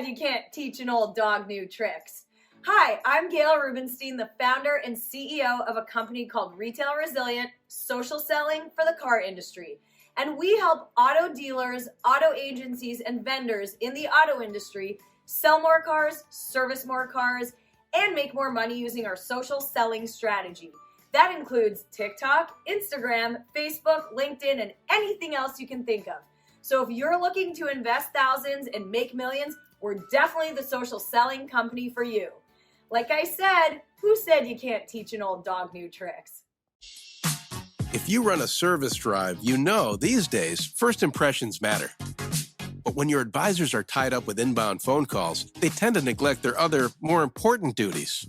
said you can't teach an old dog new tricks? Hi, I'm Gail Rubenstein, the founder and CEO of a company called Retail Resilient, social selling for the car industry. And we help auto dealers, auto agencies, and vendors in the auto industry sell more cars, service more cars, and make more money using our social selling strategy. That includes TikTok, Instagram, Facebook, LinkedIn, and anything else you can think of. So if you're looking to invest thousands and make millions, we're definitely the social selling company for you. Like I said, who said you can't teach an old dog new tricks? If you run a service drive, you know these days first impressions matter. But when your advisors are tied up with inbound phone calls, they tend to neglect their other, more important duties.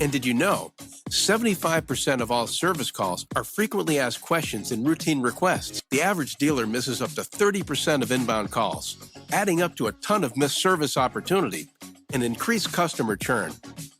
And did you know 75% of all service calls are frequently asked questions and routine requests? The average dealer misses up to 30% of inbound calls, adding up to a ton of missed service opportunity and increased customer churn.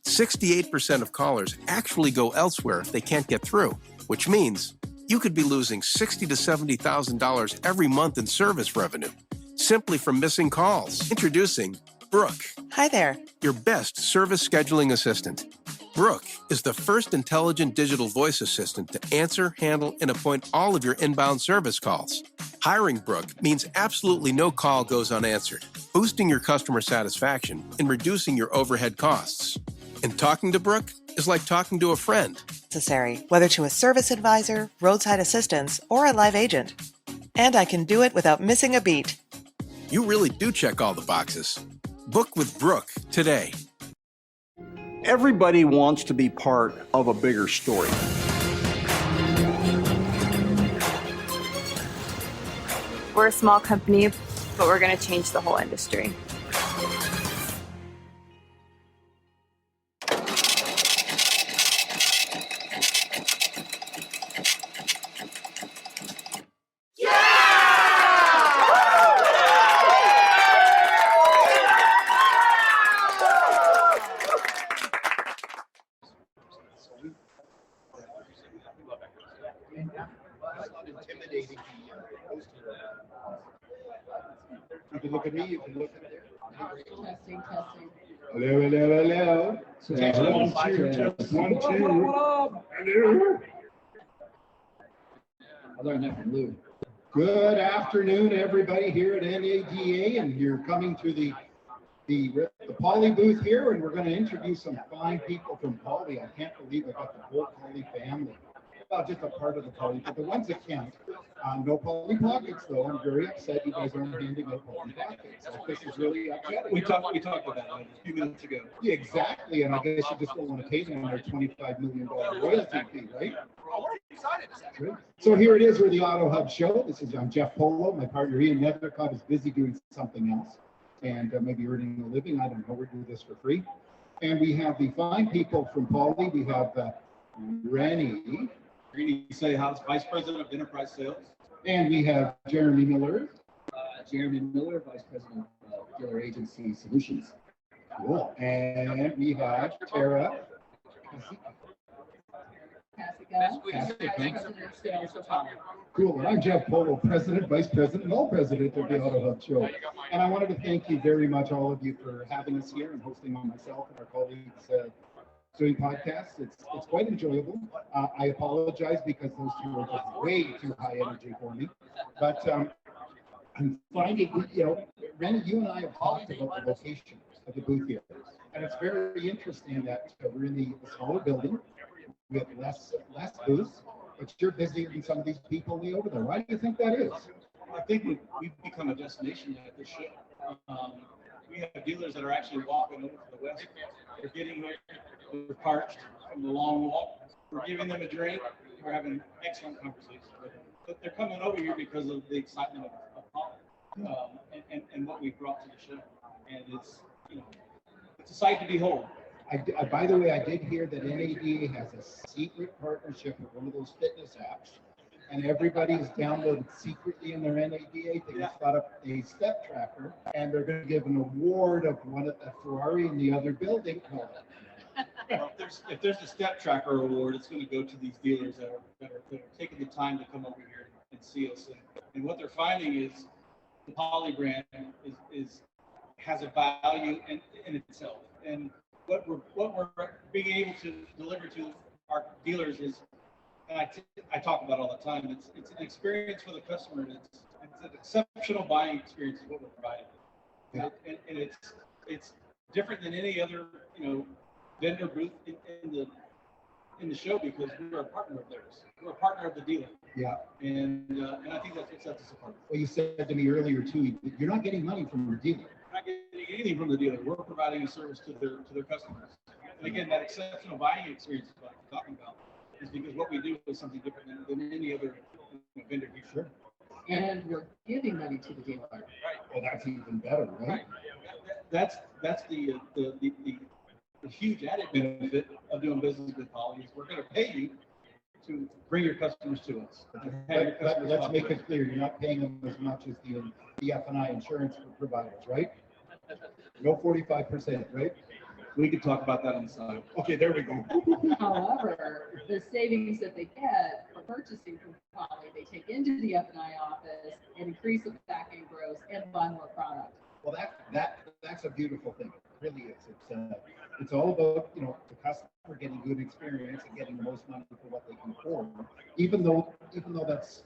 68% of callers actually go elsewhere if they can't get through, which means you could be losing $60,000 to $70,000 every month in service revenue simply from missing calls. Introducing Brooke. Hi there. Your best service scheduling assistant. Brooke is the first intelligent digital voice assistant to answer, handle, and appoint all of your inbound service calls. Hiring Brooke means absolutely no call goes unanswered, boosting your customer satisfaction and reducing your overhead costs. And talking to Brooke is like talking to a friend. Necessary, whether to a service advisor, roadside assistance, or a live agent. And I can do it without missing a beat. You really do check all the boxes. Book with Brooke today. Everybody wants to be part of a bigger story. We're a small company, but we're going to change the whole industry. You can look at me, you can look at there. Testing. Hello. Test 1, 2. Hello. I learned that from Lou. Good afternoon, everybody here at NADA, and you're coming to the Poly booth here, and we're going to introduce some fine people from Poly. I can't believe I got the whole Poly family. Well, just a part of the Poly, but the ones that count. No Poly pockets, though. I'm very upset you guys aren't handing out Poly pockets. This is really upsetting. We talked about that a few minutes ago. Yeah, exactly, and I guess you just don't want to pay them their $25 million royalty fee, right? Oh, we're excited. Right. So here it is, we're the AutoHub show. This is Jeff Polo. My partner Ian Nethercott is busy doing something else and maybe earning a living. I don't know. We're doing this for free. And we have the fine people from Poly. We have Rennie. Rennie Sayhouse, Vice President of Enterprise Sales. And we have Jeremy Miller. Jeremy Miller, Vice President of Dealer Agency Solutions. Cool. And we have Tara. Cool. And I'm Jeff Polo, President, Vice President, and all President of the AutoHub Show. And I wanted to thank you very much, all of you, for having us here and hosting on myself and our colleagues doing podcasts. It's quite enjoyable. I apologize because those two are just way too high energy for me. But I'm finding, Randy, you and I have talked about the location of the booth here. And it's very interesting that we're in the smaller building with less booths, but you're busier than some of these people way over there. Why do you think that is? I think we've become a destination at this show. We have dealers that are actually walking over to the west. They're getting there. They're parched from the long walk. We're giving them a drink. We're having excellent conversations with them. But they're coming over here because of the excitement of Poly and what we brought to the show. And it's a sight to behold. By the way, I did hear that NADA has a secret partnership with one of those fitness apps, and everybody is downloaded secretly in their NADA. They just got up a step tracker, and they're going to give an award of one at the Ferrari in the other building. Well, if there's a step tracker award, it's going to go to these dealers that are taking the time to come over here and see us. And what they're finding is the Poly brand has a value in itself. And what we're being able to deliver to our dealers is, and I talk about all the time, it's an experience for the customer. And it's an exceptional buying experience is what we're providing. Yeah. And it's different than any other, vendor booth in the show, because we're a partner of theirs. We're a partner of the dealer. Yeah. And I think that's what sets us apart. Well, you said to me earlier too, you're not getting money from your dealer. We're not getting anything from the dealer. We're providing a service to their customers. And again, that exceptional buying experience is what I'm talking about, is because what we do is something different than any other vendor here. Sure. And we're giving money to the dealer. Right. Well, that's even better, right? That's the huge added benefit of doing business with Poly is we're going to pay you to bring your customers to us. Let's make it clear, you're not paying them as much as the F&I insurance providers, right? No 45%, right? We could talk about that on the side. Okay, there we go. However, the savings that they get for purchasing from Poly, they take into the F&I office and increase the back end gross and buy more product. Well, that's a beautiful thing. It really is. It's all about, the customer getting good experience and getting the most money for what they can afford. Even though that's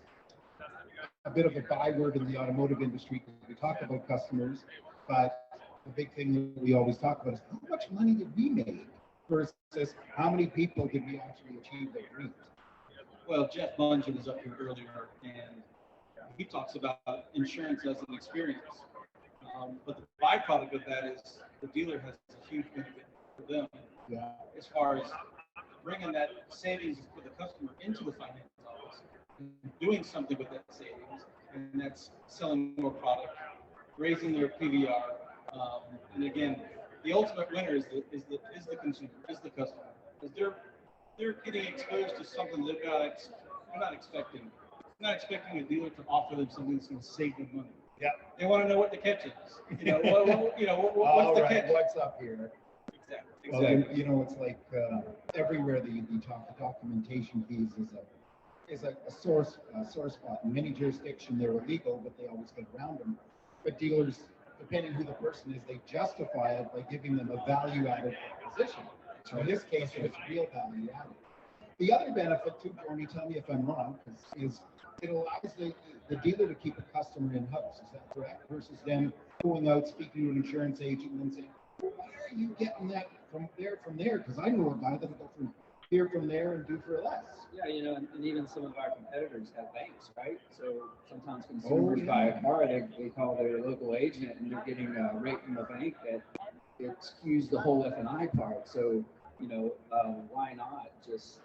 a bit of a byword in the automotive industry, because we talk about customers, but the big thing that we always talk about is how much money did we make versus how many people did we actually achieve their dreams. Well, Jeff Bunge was up here earlier, and he talks about insurance as an experience. But the byproduct of that is the dealer has a huge benefit for them, as far as bringing that savings for the customer into the finance office, and doing something with that savings, and that's selling more product, raising their PVR. And again, the ultimate winner is the consumer, is the customer, because they're getting exposed to something they're not expecting. They're not expecting a dealer to offer them something that's going to save them money. Yeah. They want to know what the catch is. What's the catch? What's up here? Exactly. Well, it's like everywhere that you talk, documentation fees is a sore spot. In many jurisdictions, they're illegal, but they always get around them. But dealers, depending who the person is, they justify it by giving them a value-added proposition. So in this case, it's real value added. The other benefit too, Jordan, tell me if I'm wrong, is it allows the dealer to keep a customer in-house. Is that correct? Versus them going out, speaking to an insurance agent and then saying, well, why are you getting that from there? Because I know a guy that'll go from here from there and do for less. Yeah, and even some of our competitors have banks, right? So sometimes consumers buy a car, they call their local agent and they're getting a rate from the bank that it skews the whole F&I part. So, why not just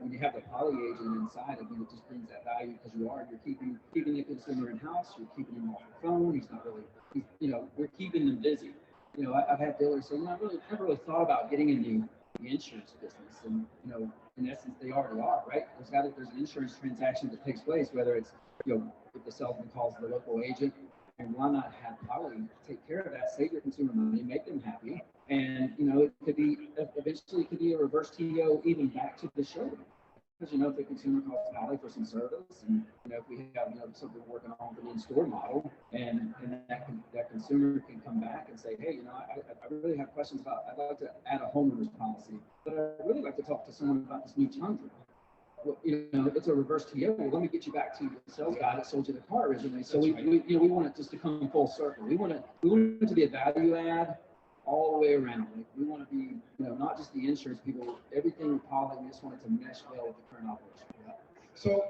when you have the Poly agent inside, I think it just brings that value because you're keeping the consumer in house, you're keeping him off the phone. He's not really, we're keeping them busy. I've had dealers say, I never really thought about getting into the insurance business, and in essence, they already are, right? There's an insurance transaction that takes place, whether it's if the salesman calls the local agent, and why not have Poly take care of that, save your consumer money, make them happy, and it could be eventually it could be a reverse TO even back to the showroom. Because if the consumer calls Poly for some service, and if we have something working on with an in-store model, and that consumer can come back and say, hey, I really have questions about, I'd like to add a homeowner's policy, but I'd really like to talk to someone about this new Tundra. Well, it's a reverse TO. Well, let me get you back to the sales guy that sold you the car originally. So we want it just to come full circle. We want it to be a value add all the way around. Like we want to be, not just the insurance people, everything with Poly. We just want it to mesh well with the current operation. Yeah. So,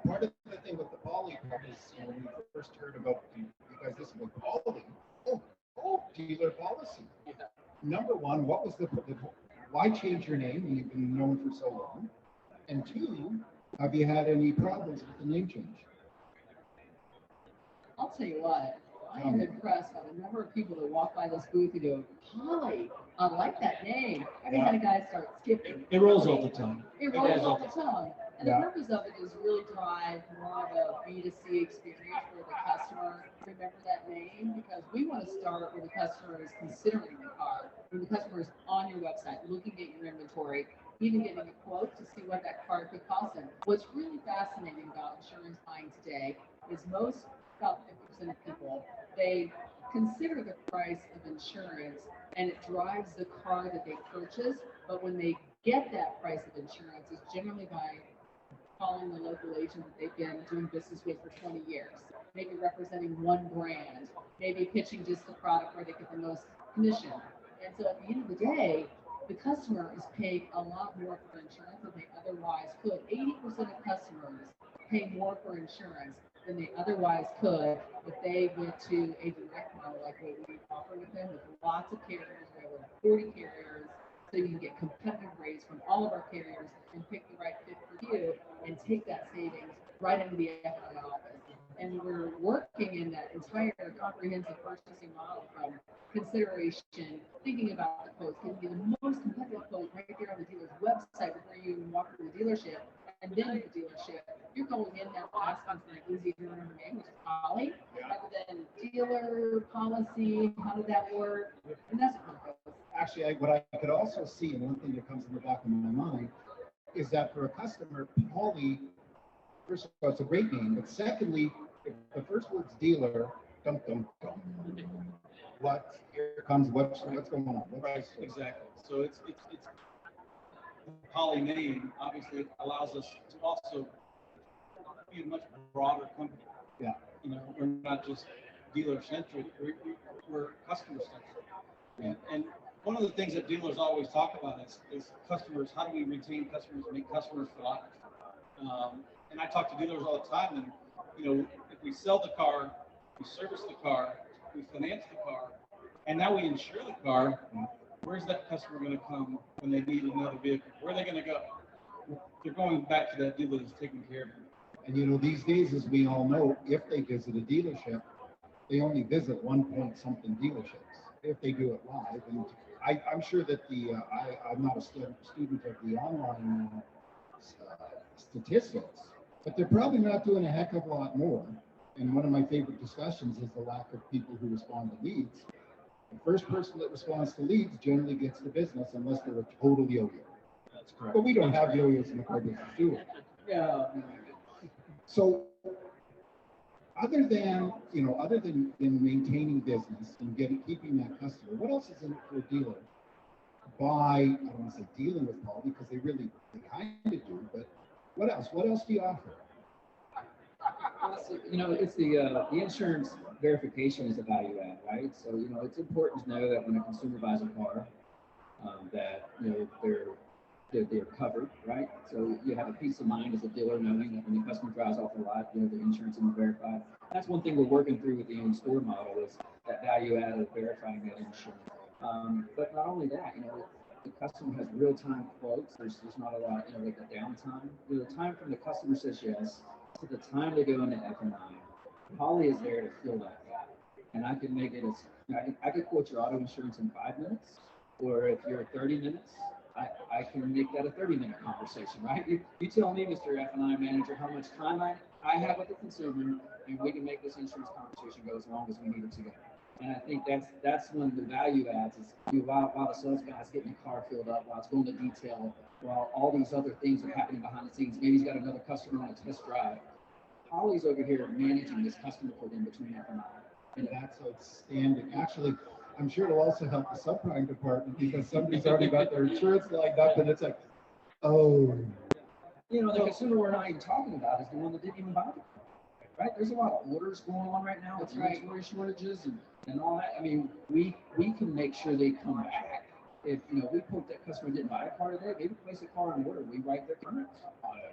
part of the thing with the Poly part is, when we first heard about you guys, this was Poly. Oh, dealer policy. Yeah. Number one, what was why change your name when you've been known for so long? And two, have you had any problems with the name change? I'll tell you what, I am impressed by the number of people that walk by this booth and go, Poly, I like that name. Every time a guy starts skipping. It rolls off the tongue. It rolls off the tongue. And the purpose of it is really drive more of a B2C experience for the customer. Remember that name, because we want to start where the customer is considering the car. when the customer is on your website, looking at your inventory, even getting a quote to see what that car could cost them. What's really fascinating about insurance buying today is about 50% of people, they consider the price of insurance and it drives the car that they purchase. But when they get that price of insurance, it's generally by calling the local agent that they've been doing business with for 20 years, maybe representing one brand, maybe pitching just the product where they get the most commission. And so at the end of the day, the customer is paying a lot more for insurance than they otherwise could. 80% of customers pay more for insurance than they otherwise could if they went to a direct model like what we offer with them, with lots of carriers. We have over 40 carriers, so you can get competitive rates from all of our carriers and pick the right fit for you and take that savings right into the F&I office. And we're working in that entire comprehensive purchasing model from consideration, thinking about the quotes, giving you the most competitive quote right there on the dealer's website before you even walk through the dealership. And then at the dealership, you're going in now asking for an easy to remember name, which is Holly, rather than dealer policy, how did that work? And that's what it goes. Actually, what I could also see, and one thing that comes in the back of my mind, is that for a customer, Holly, first of all, it's a great name, but secondly, if the first word's dealer, dum dum dum. Here comes what's going on? Right, exactly. So it's the Poly name obviously allows us to also be a much broader company. Yeah. You know, we're not just dealer centric, we're customer centric. Yeah. And one of the things that dealers always talk about is customers. How do we retain customers and make customers for life? And I talk to dealers all the time, and you know, if we sell the car, we service the car, we finance the car, and now we insure the car. Where's that customer going to come when they need another vehicle? Where are they going to go? They're going back to that dealer that's taking care of them. And you know, these days, as we all know, if they visit a dealership, they only visit 1 point something dealerships if they do it live. And I'm sure that I'm not a student of the online statistics, but they're probably not doing a heck of a lot more. And one of my favorite discussions is the lack of people who respond to leads. The first person that responds to leads generally gets the business unless they're a total yo-yo. That's correct. But we don't have yo-yos in the car business, do we? Yeah. So other than maintaining business and keeping that customer, what else is in it for a dealer? I don't want to say dealing with Paul because they kind of do, but what else? What else do you offer? Honestly, you know, it's the insurance verification is a value add, right? So, you know, it's important to know that when a consumer buys a car, that, you know, they're covered, right? So you have a peace of mind as a dealer knowing that when the customer drives off the lot, you know, the insurance is verified. That's one thing we're working through with the in-store model is that value add of verifying that insurance. But not only that, you know, the customer has real-time quotes. There's not a lot, you know, like the downtime. You know, the time from the customer says yes to the time they go into F&I. Holly is there to fill that gap. And I can make it as, you know, I could quote your auto insurance in 5 minutes, or if you're 30 minutes, I can make that a 30-minute conversation, right? You tell me, Mr. F&I manager, how much time I have with the consumer, and we can make this insurance conversation go as long as we need it to go. And I think that's one of the value adds is while the sales guy's getting the car filled up, while it's going to detail, while all these other things are happening behind the scenes, maybe he's got another customer on a test drive. Holly's over here managing this customer for them between F&I. And that's outstanding. Actually, I'm sure it'll also help the subprime department because somebody's already got their insurance lined up and it's like, oh. You know, the consumer we're not even talking about is the one that didn't even buy the car, right? There's a lot of orders going on right now with inventory shortages and all that. I mean, we can make sure they come back. If, you know, we hope that customer didn't buy a car today, maybe place a car on order, we write their current auto.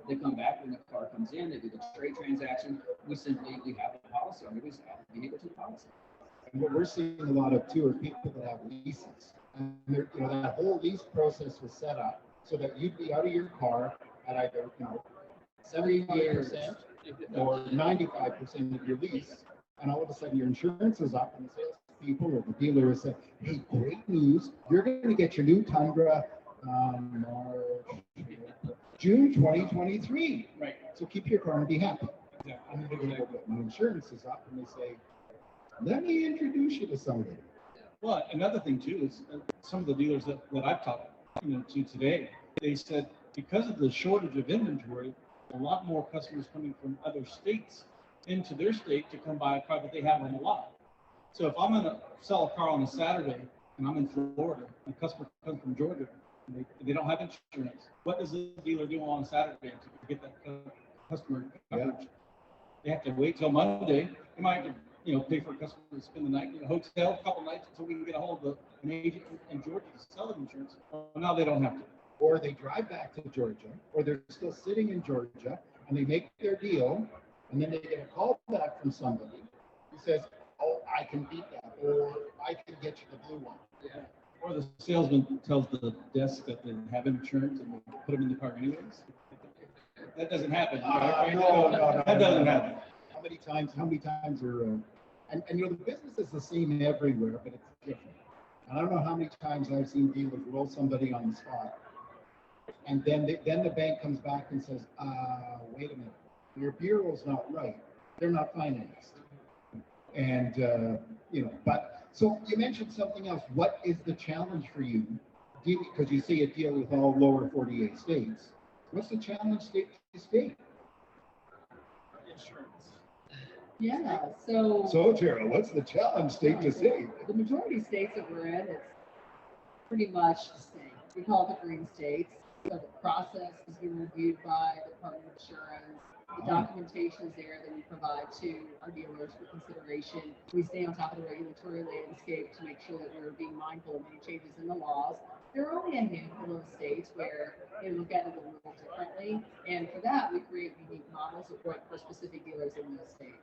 They come back when the car comes in, they do the trade transaction, we have the policy, or we just add the vehicle to the policy. And what we're seeing a lot of too are people that have leases. And you know, that whole lease process was set up so that you'd be out of your car at either, you know, 75% or 95% of your lease. And all of a sudden your insurance is up and the salespeople or the dealer is saying, hey, great news, you're going to get your new Tundra June 2023. Right. So keep your car and be happy. Yeah. And then they go, but my insurance is up, and they say, let me introduce you to somebody. Well, another thing too is some of the dealers that I've talked to today, they said because of the shortage of inventory, a lot more customers coming from other states into their state to come buy a car that they have on the lot. So if I'm going to sell a car on a Saturday and I'm in Florida, and a customer comes from Georgia, and they don't have insurance, what does the dealer do on Saturday to get that customer coverage? They have to wait till Monday. They might have to, pay for a customer to spend the night in a hotel, a couple nights until we can get a hold of an agent in Georgia to sell them insurance. Well, now they don't have to. Or they drive back to Georgia, or they're still sitting in Georgia, and they make their deal, and then they get a call back from somebody who says, "Oh, I can beat that," or "I can get you the blue one." Yeah. Or the salesman tells the desk that they have insurance and they put them in the car anyways. That doesn't happen. Right? No, that doesn't happen. How many times are, and the business is the same everywhere, but it's different. And I don't know how many times I've seen dealers roll somebody on the spot. And then the bank comes back and says, wait a minute, your bureau's not right. They're not financed. And, but so you mentioned something else. What is the challenge for you? Because you say a deal with all lower 48 states. What's the challenge state to state? Insurance. Yeah, so. So, Gerald, what's the challenge state to state? The majority of states that we're in, it's pretty much the same. We call it the green states. So the process is being reviewed by the Department of Insurance. The documentation is there that we provide to our dealers for consideration. We stay on top of the regulatory landscape to make sure that we're being mindful of any changes in the laws. There are only a handful of states where they look at it a little differently. And for that, we create unique models that work for specific dealers in those states.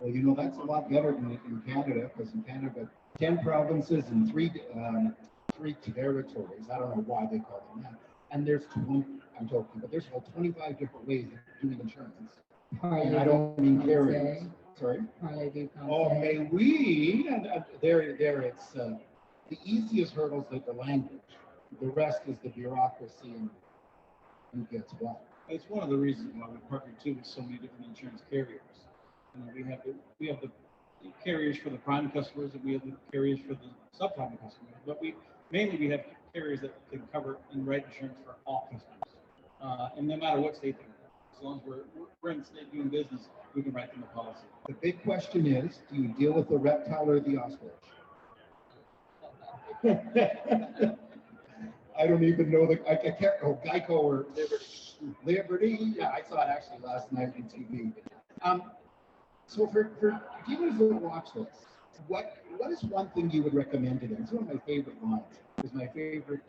Well, that's a lot better than in Canada, because in Canada, 10 provinces and three territories. I don't know why they call them that. And there's 20, I'm joking, but there's about 25 different ways of doing insurance. And I don't mean carriers. Sorry? Oh, may we? And there it's the easiest hurdle is the language. The rest is the bureaucracy and who gets what. It's one of the reasons why we partner too with so many different insurance carriers. We have the carriers for the prime customers, and we have the carriers for the subprime customers. But we have carriers that can cover and write insurance for all customers, and no matter what state they're in. As long as we're in the state doing business, we can write them a policy. The big question is, do you deal with the reptile or the ostrich? I don't even know I can't. Oh, Geico or Liberty. Yeah, I saw it actually last night on TV. So for dealers that watch this, what is one thing you would recommend to them? It's one of my favorite lines. It was my favorite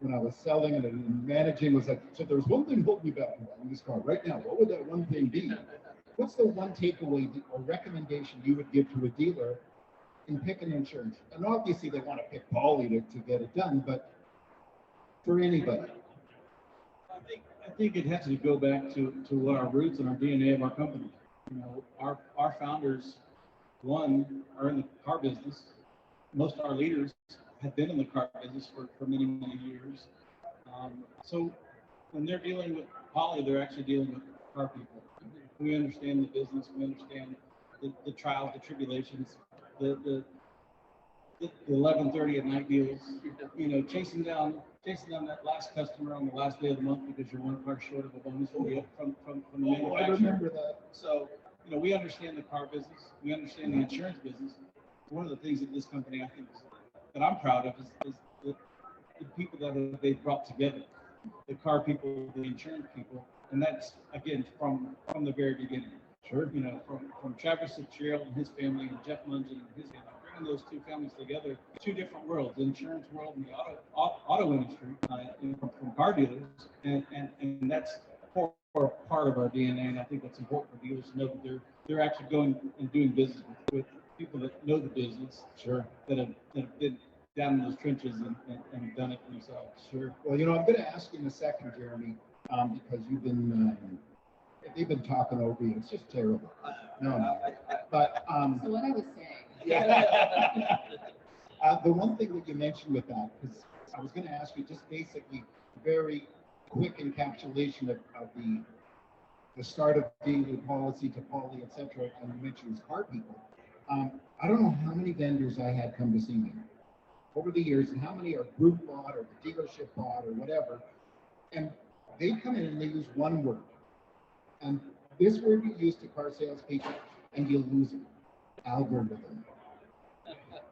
when I was selling and managing. Was like, so there's one thing holding me back from buying this car right now. What would that one thing be? What's the one takeaway or recommendation you would give to a dealer in picking insurance? And obviously they want to pick Polly to get it done, but for anybody. I think it has to go back to what our roots and our DNA of our company. Our founders, one, are in the car business. Most of our leaders have been in the car business for many, many years. So when they're dealing with Polly, they're actually dealing with car people. We understand the business. We understand the trials, the tribulations, the 11:30 at night deals. Chasing down that last customer on the last day of the month because you're one car short of a bonus from the manufacturer. I remember that. So we understand the car business. We understand the insurance business. One of the things that this company, I think, that I'm proud of is the people that they've brought together, the car people, the insurance people, and that's again from the very beginning. Sure. From Travis Fitzgerald and his family and Jeff Mungen and his family, bringing those two families together, two different worlds, the insurance world and the auto industry, from car dealers, and that's part of our DNA, and I think that's important for dealers to know that they're actually going and doing business with people that know the business, sure, that have been down in those trenches and done it themselves. Sure. Well, I'm going to ask you in a second, Jeremy, because they've been talking over you. It's just terrible. No. But so what I was saying. Yeah. The one thing that you mentioned with that, because I was going to ask you just basically very quick encapsulation of the start of dealer policy to Polly, etc. And you mentioned car people. I don't know how many vendors I had come to see me, over the years, and how many are group bought or the dealership bought or whatever. And they come in and they use one word. And this word you use to car salespeople, and you lose them. Algorithm.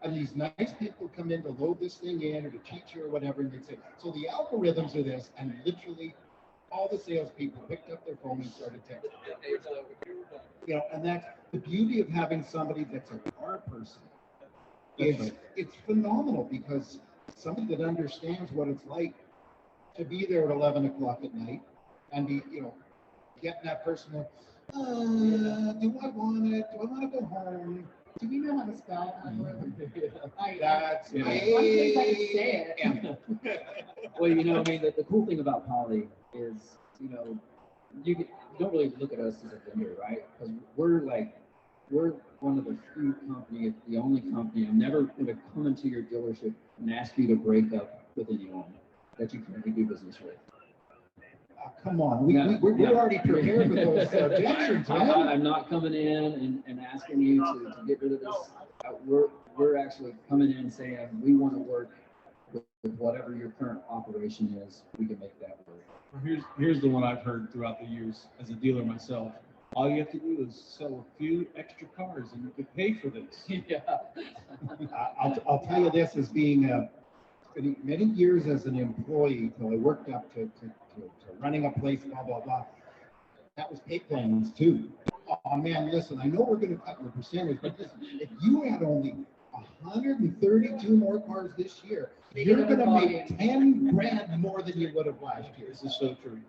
And these nice people come in to load this thing in or to teach you or whatever, and they say, so the algorithms are this, and literally all the salespeople picked up their phone and started texting. You know, and that's the beauty of having somebody that's a car person. It's phenomenal, because somebody that understands what it's like to be there at 11 o'clock at night and be, you know, getting that person, do I want it? Do I want to go home? Do we know how to spell algorithm? That's Yeah. One place I can say it. Well, you know, I mean, the cool thing about Poly is, you know, you don't really look at us as a vendor, right? Because we're one of the few companies, the only company, I'm never going to come into your dealership and ask you to break up with anyone that you currently do business with. Come on, we're already prepared with those objections, man. I'm not coming in and asking you to get rid of this. We're actually coming in and saying, we want to work with whatever your current operation is. We can make that work. Here's the one I've heard throughout the years as a dealer myself. All you have to do is sell a few extra cars and you could pay for this. Yeah. I'll tell you this, as being many years as an employee till I worked up to running a place, blah, blah, blah. That was pay plans too. Oh man, listen, I know we're going to cut your percentage, but listen, if you had only 132 more cars this year, you're going to make 10 grand more than you would have last year. This is so true.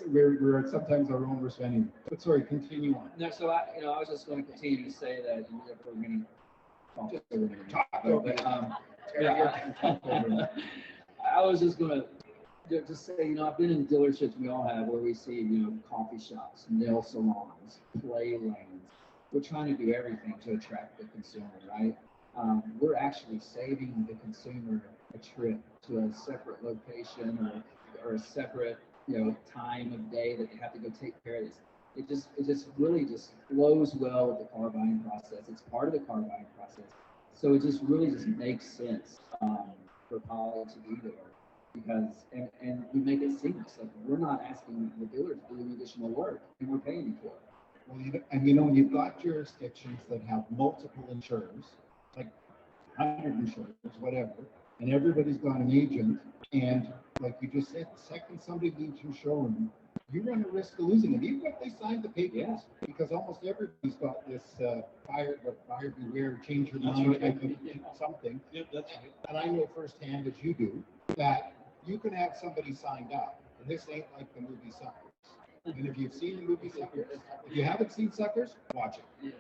We're sometimes our own worst enemy. But sorry, continue on. No, so I was just going to continue to say that we're going to talk I was just going to just say, you know, I've been in dealerships, we all have, where we see, you know, coffee shops, nail salons, play lanes. We're trying to do everything to attract the consumer, right? We're actually saving the consumer a trip to a separate location or a separate, you know, time of day that they have to go take care of this. It just really just flows well with the car buying process. It's part of the car buying process. So it just really just makes sense for Poly to be there, because and we make it seamless. Like, we're not asking the dealer to do any additional work, and we're paying you for it. Well, you know, you've got jurisdictions that have multiple insurers, like 100 insurers, whatever, and everybody's got an agent. And like you just said, the second somebody leaves your showroom, you run a risk of losing them, even if they signed the papers, because almost everybody's got this buyer beware, change your mind type of something. Yep, that's right. And I know firsthand, as you do, that you can have somebody signed up, and this ain't like the movie Suckers. And if you've seen the movie Suckers, if you haven't seen Suckers, watch it.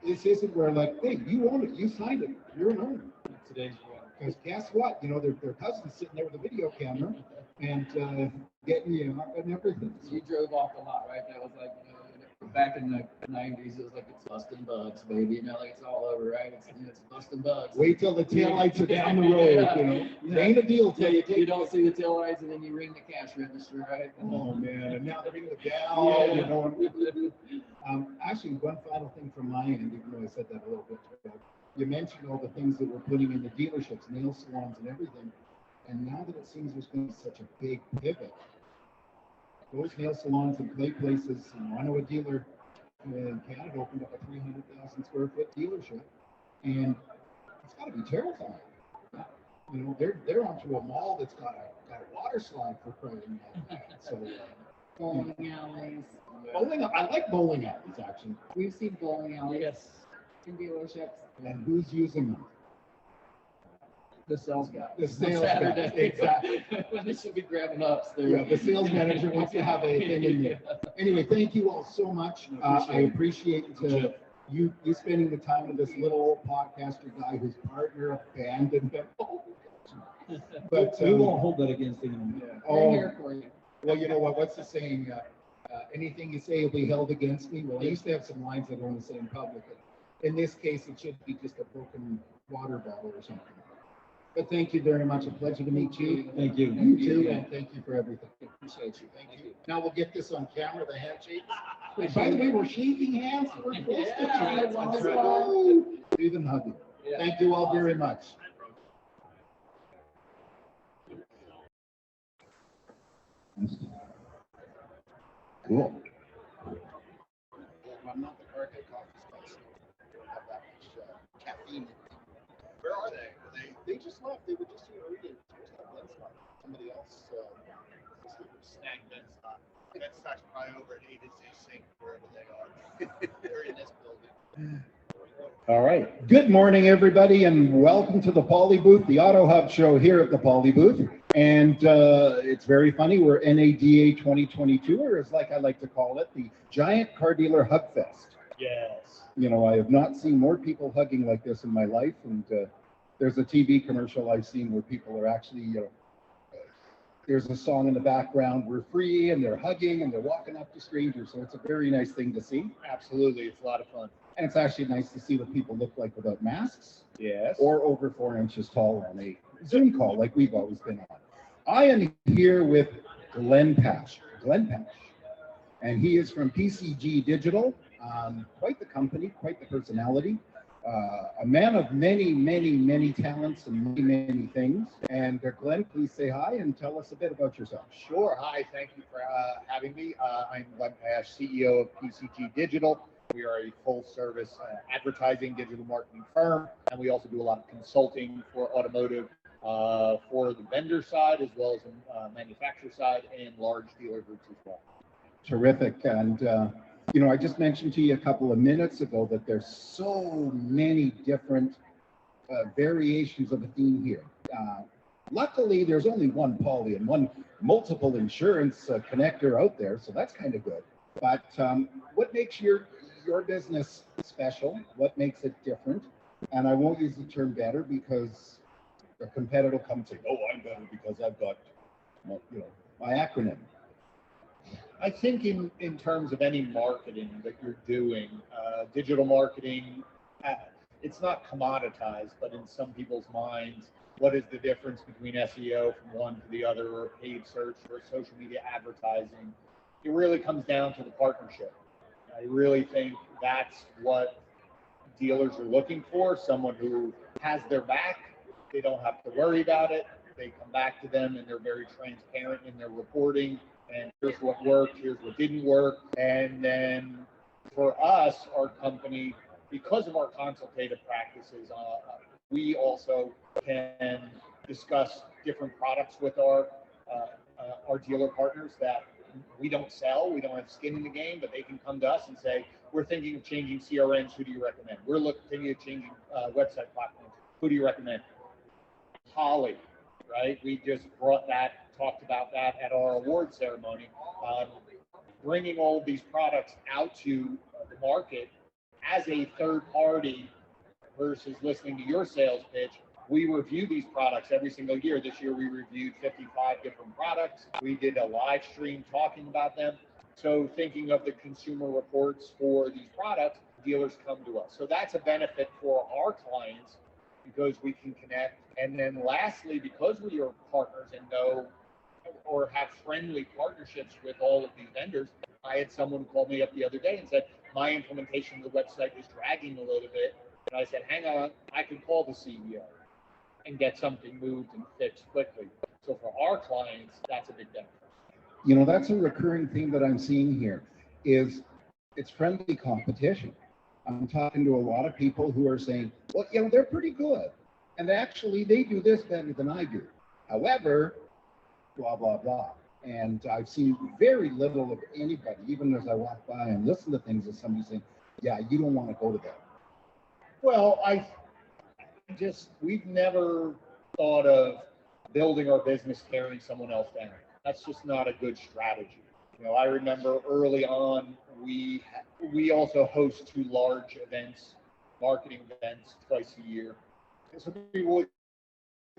This isn't where, like, hey, you own it, you signed it, you're an owner. Today's one. Because guess what? You know, their cousin's sitting there with a video camera and getting you up and everything. You drove off a lot, right? That was like, you know, back in the 90s, it was like, it's busting bugs, baby. You know, like, it's all over, right? It's busting bugs. Wait till the taillights are down the road, you know. It ain't a deal till you take. You don't see the taillights, and then you ring the cash register, right? Oh man, and now they ring the bell, you know. Actually, one final thing from my end, even though I said that a little bit ago. You mentioned all the things that we're putting in the dealerships, nail salons and everything. And now that it seems there's been such a big pivot, those nail salons and play places, you know, I know a dealer in Canada opened up a 300,000 square foot dealership, and it's got to be terrifying. You know, they're onto a mall that's got a water slide for crying out loud. So Bowling alleys. I like bowling alleys, actually. We've seen bowling alleys Yes. in dealerships. And who's using them? The sales guy. The sales guy, exactly. When they should be grabbing ups there. Yeah, the sales manager wants to have a thing in there. Anyway, thank you all so much. I appreciate you spending the time with this little old podcaster guy whose partner abandoned him. But we won't hold that against anyone. We're here for you. Well, you know what? What's the saying? Anything you say will be held against me. Well, I used to have some lines I don't want to say in public. In this case, it should be just a broken water bottle or something. But thank you very much. A pleasure to meet you. Thank you. You too, and thank you for everything. Appreciate you. Thank you. Now we'll get this on camera, the handshake. By the way, we're shaking hands. We're close to That's right. do the hugging. Thank you all very much. Cool. I'm not the perfect coffee spice. Have that much caffeine. Where are they? They just left. They were just here reading. Somebody else snagged Ben's stock. Ben's stock's probably over at A-Z Sink, wherever they are. They're in this building. All right. Good morning, everybody, and welcome to the Poly Booth, the AutoHub show here at the Poly Booth. And it's very funny. We're NADA 2022, or as I like to call it, the Giant Car Dealer Hug Fest. Yes. You know, I have not seen more people hugging like this in my life. And there's a TV commercial I've seen where people are actually, there's a song in the background, we're free, and they're hugging and they're walking up to strangers. So it's a very nice thing to see. Absolutely. It's a lot of fun. And it's actually nice to see what people look like without masks. Yes. Or over 4 inches tall on a Zoom call like we've always been on. I am here with Glenn Pash. And he is from PCG Digital. Quite the company, quite the personality. A man of many talents and many things. And Glenn, please say hi and tell us a bit about yourself. Sure. Hi. Thank you for having me. I'm Glenn Pash, CEO of PCG Digital. We are a full-service advertising digital marketing firm, and we also do a lot of consulting for automotive, for the vendor side as well as the manufacturer side and large dealer groups as well. Terrific. And you know, I just mentioned to you a couple of minutes ago that there's so many different variations of a theme here. Luckily, there's only one Poly and one multiple insurance connector out there, so that's kind of good. But what makes your business special? What makes it different? And I won't use the term better because a competitor will come and say, "Oh, I'm better because I've got, you know, my acronym." I think in terms of any marketing that you're doing, digital marketing, it's not commoditized, but in some people's minds, what is the difference between SEO from one to the other, or paid search or social media advertising? It really comes down to the partnership. I really think that's what dealers are looking for, someone who has their back. They don't have to worry about it. They come back to them and they're very transparent in their reporting. And here's what worked, here's what didn't work. And then for us, our company, because of our consultative practices, we also can discuss different products with our dealer partners that we don't sell, we don't have skin in the game, but they can come to us and say, we're thinking of changing CRMs, who do you recommend? We're thinking of changing website platforms, who do you recommend? Poly, right? We just talked about that at our award ceremony. Bringing all of these products out to the market as a third party versus listening to your sales pitch. We review these products every single year. This year we reviewed 55 different products. We did a live stream talking about them. So thinking of the consumer reports for these products, dealers come to us. So that's a benefit for our clients because we can connect. And then lastly, because we are partners and know or have friendly partnerships with all of these vendors, I had someone call me up the other day and said, my implementation of the website is dragging a little bit. And I said, hang on, I can call the CEO and get something moved and fixed quickly. So for our clients, that's a big benefit. You know, that's a recurring theme that I'm seeing here is it's friendly competition. I'm talking to a lot of people who are saying, well, you know, they're pretty good. And actually they do this better than I do. However, blah, blah, blah. And I've seen very little of anybody, even as I walk by and listen to things that somebody's saying, yeah, you don't want to go to that. Well, we've never thought of building our business tearing someone else down. That's just not a good strategy. You know, I remember early on, we also host 2 large events, marketing events twice a year. And so people would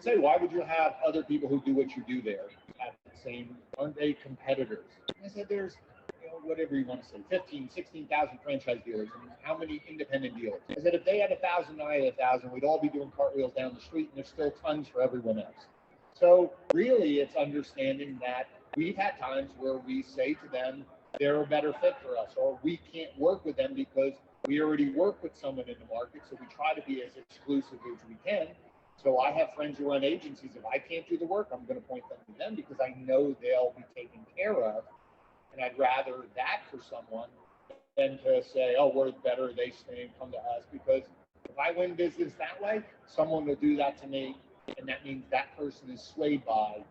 say, why would you have other people who do what you do there at the same, aren't they competitors? I said, there's, you know, whatever you want to say, 15, 16,000 franchise dealers, and how many independent dealers? I said, if they had 1,000, I had 1,000, we'd all be doing cartwheels down the street, and there's still tons for everyone else. So really, it's understanding that we've had times where we say to them, they're a better fit for us, or we can't work with them because we already work with someone in the market, so we try to be as exclusive as we can. So I have friends who run agencies. If I can't do the work, I'm going to point them to them because I know they'll be taken care of. And I'd rather that for someone than to say, oh, we're better, they stay and come to us. Because if I win business that way, someone will do that to me. And that means that person is swayed by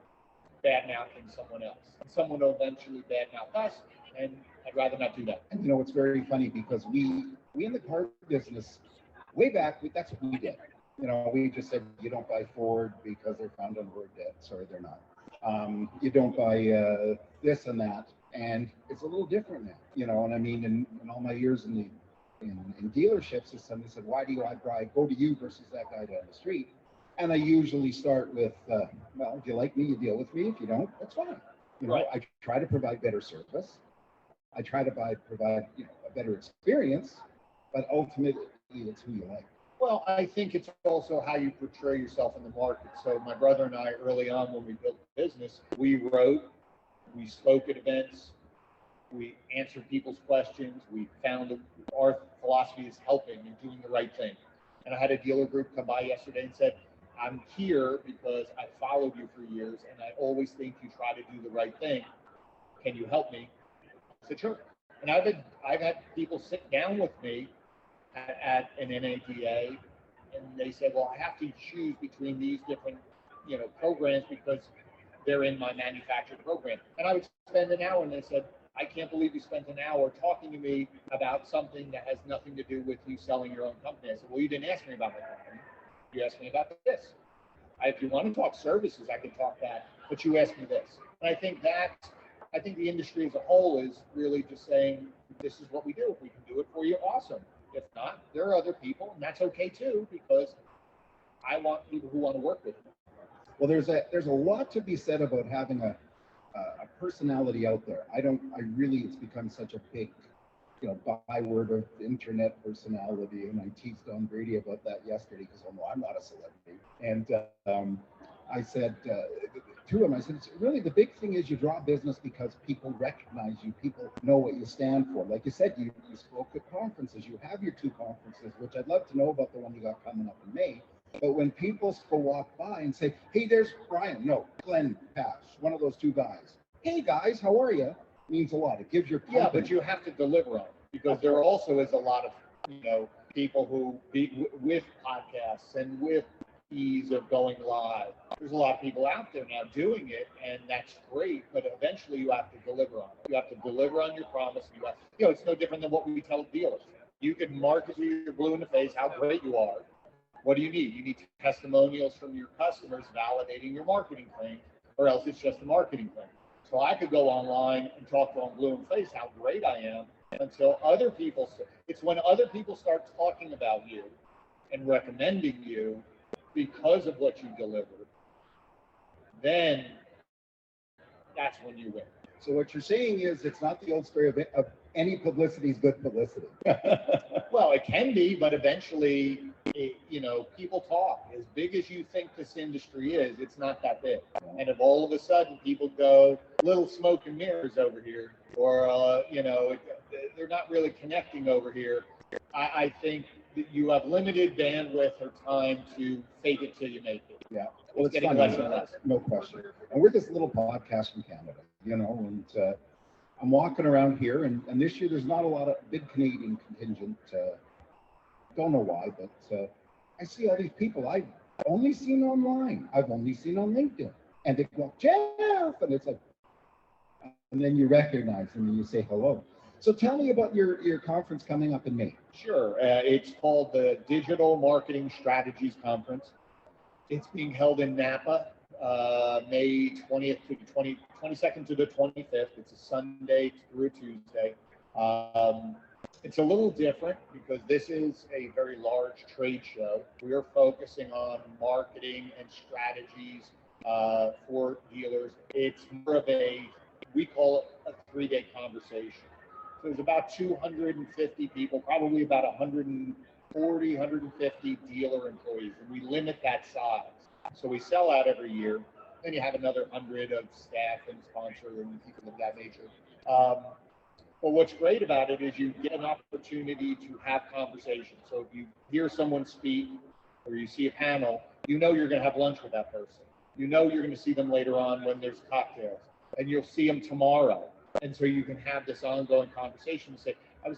bad-mouthing someone else. And someone will eventually bad-mouth us, and I'd rather not do that. And you know, it's very funny because we in the car business, way back, that's what we did. You know, we just said, you don't buy Ford because they're found on road debt. Sorry, they're not. You don't buy this and that. And it's a little different now, you know, and I mean, in all my years in dealerships, somebody said, why do I go to you versus that guy down the street? And I usually start with, well, if you like me, you deal with me. If you don't, that's fine. You know, I try to provide better service. I try to provide, you know, a better experience, but ultimately it's who you like. Well, I think it's also how you portray yourself in the market. So my brother and I, early on when we built the business, we wrote, we spoke at events, we answered people's questions. We found that our philosophy is helping and doing the right thing. And I had a dealer group come by yesterday and said, I'm here because I followed you for years and I always think you try to do the right thing. Can you help me? I said, sure. And I've had people sit down with me at an NADA and they said, well, I have to choose between these different, you know, programs because they're in my manufactured program. And I would spend an hour and they said, I can't believe you spent an hour talking to me about something that has nothing to do with you selling your own company. I said, well, you didn't ask me about my company. You asked me about this. If you want to talk services, I can talk that, but you asked me this. And I think the industry as a whole is really just saying, this is what we do. If we can do it for you, awesome. If not, there are other people, and that's okay too, because I want people who want to work with me. Well, there's a lot to be said about having a personality out there. It's become such a big, you know, byword of internet personality. And I teased on Brady about that yesterday because I'm not a celebrity. And I said to him, I said, it's really the big thing is you draw business because people recognize you. People know what you stand for. Like you said, you spoke at conferences. You have your 2 conferences, which I'd love to know about the one you got coming up in May. But when people go walk by and say, hey, there's Glenn Pash, one of those 2 guys. Hey, guys, how are you? Means a lot. It gives your company. Yeah, but you have to deliver on it because there also is a lot of, you know, people who with podcasts and with ease of going live. There's a lot of people out there now doing it, and that's great. But eventually, you have to deliver on it. You have to deliver on your promise. You know, it's no different than what we tell dealers. You can market your blue in the face how great you are. What do you need? You need testimonials from your customers validating your marketing claim, or else it's just a marketing claim. So I could go online and talk to them blue in the face how great I am until other people. It's when other people start talking about you and recommending you because of what you deliver, then that's when you win. So what you're saying is it's not the old story of any publicity is good publicity. Well, it can be, but eventually, you know, people talk. As big as you think this industry is, it's not that big. And if all of a sudden people go, little smoke and mirrors over here, or, you know, they're not really connecting over here, I think that you have limited bandwidth or time to fake it till you make it. Yeah. Well, it's getting less and less. No question. And we're this little podcast from Canada, you know, and I'm walking around here, and this year there's not a lot of big Canadian contingent. Don't know why, but I see all these people I've only seen online. I've only seen on LinkedIn. And they go, Jeff! And it's like, and then you recognize them and you say hello. So tell me about your conference coming up in May. Sure. It's called the Digital Marketing Strategies Conference. It's being held in Napa, May 20th to the 22nd to the 25th. It's a Sunday through a Tuesday. It's a little different because this is a very large trade show. We are focusing on marketing and strategies for dealers. It's more of we call it a 3-day conversation. So there's about 250 people, probably about 140, 150 dealer employees, and we limit that size. So we sell out every year. Then you have another 100 of staff and sponsor and people of that nature. But what's great about it is you get an opportunity to have conversations. So if you hear someone speak or you see a panel, you know you're going to have lunch with that person. You know you're going to see them later on when there's cocktails. and you'll see them tomorrow. And so you can have this ongoing conversation and say, I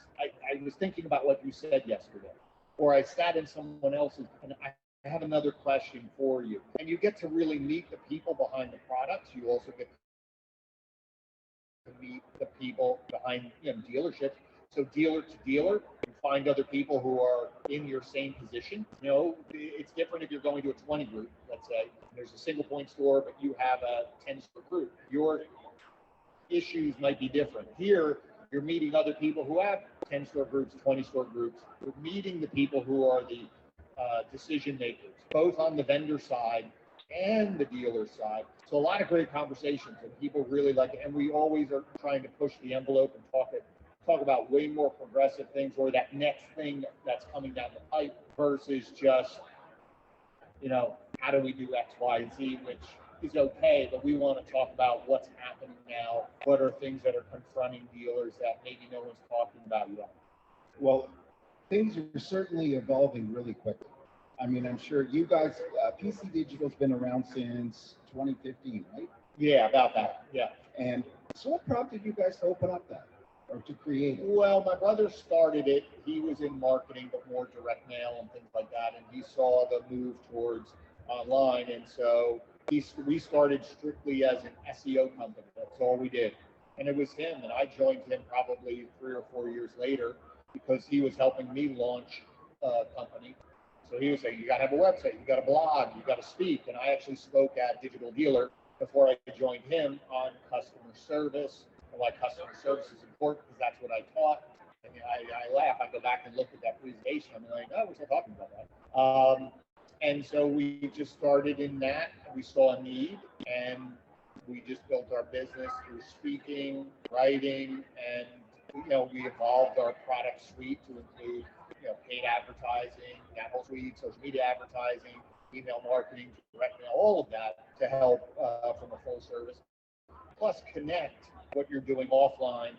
was thinking about what you said yesterday, or I sat in someone else's, and I have another question for you. And you get to really meet the people behind the products. You also get to meet the people behind, dealerships. So dealer to dealer, you find other people who are in your same position. It's different if you're going to a 20 group, let's say. There's a single point store, but you have a 10 store group. Your issues might be different. Here, you're meeting other people who have 10 store groups, 20 store groups. You're meeting the people who are the decision makers, both on the vendor side and the dealer side. So a lot of great conversations, and people really like it. And we always are trying to push the envelope and talk about way more progressive things, or that next thing that's coming down the pipe, versus just, how do we do X, Y, and Z, which is okay, but we want to talk about what's happening now. What are things that are confronting dealers that maybe no one's talking about yet? Well, things are certainly evolving really quickly. I mean, I'm sure you guys, PC Digital's been around since 2015, right? Yeah, about that. Yeah. And so what prompted you guys to open up that, or to create it? Well, my brother started it. He was in marketing, but more direct mail and things like that. And he saw the move towards online. And so we started strictly as an SEO company. That's all we did. And it was him. And I joined him probably 3 or 4 years later, because he was helping me launch a company. So he was saying, you got to have a website, you got to blog, you got to speak. And I actually spoke at Digital Dealer before I joined him on customer service, and why customer service is important, because that's what I taught. And I laugh. I go back and look at that presentation. I'm like, oh, we're still talking about that. And so we just started in that. We saw a need, and we just built our business through speaking, writing, and we evolved our product suite to include, paid advertising, that whole suite, social media advertising, email marketing, direct mail, all of that to help from a full service. Plus connect what you're doing offline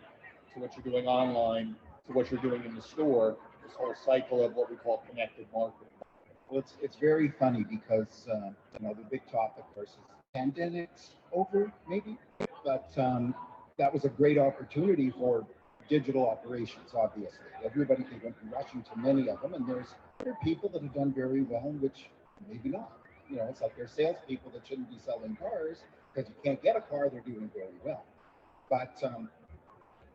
to what you're doing online to what you're doing in the store. This whole cycle of what we call connected marketing. Well, it's very funny because the big topic, of course, is pandemics over, maybe, but that was a great opportunity for digital operations. Obviously, everybody they went rushing to many of them, and there are people that have done very well, which maybe not. It's like there's salespeople that shouldn't be selling cars because you can't get a car. They're doing very well, but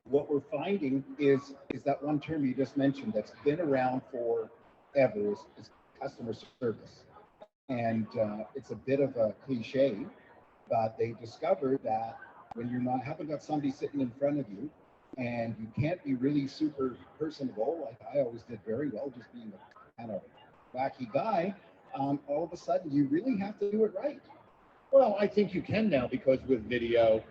what we're finding is that one term you just mentioned that's been around forever is customer service, and it's a bit of a cliche, but they discovered that when you're haven't got somebody sitting in front of you, and you can't be really super personable, like I always did very well, just being a kind of wacky guy, all of a sudden you really have to do it right. Well, I think you can now, because with video,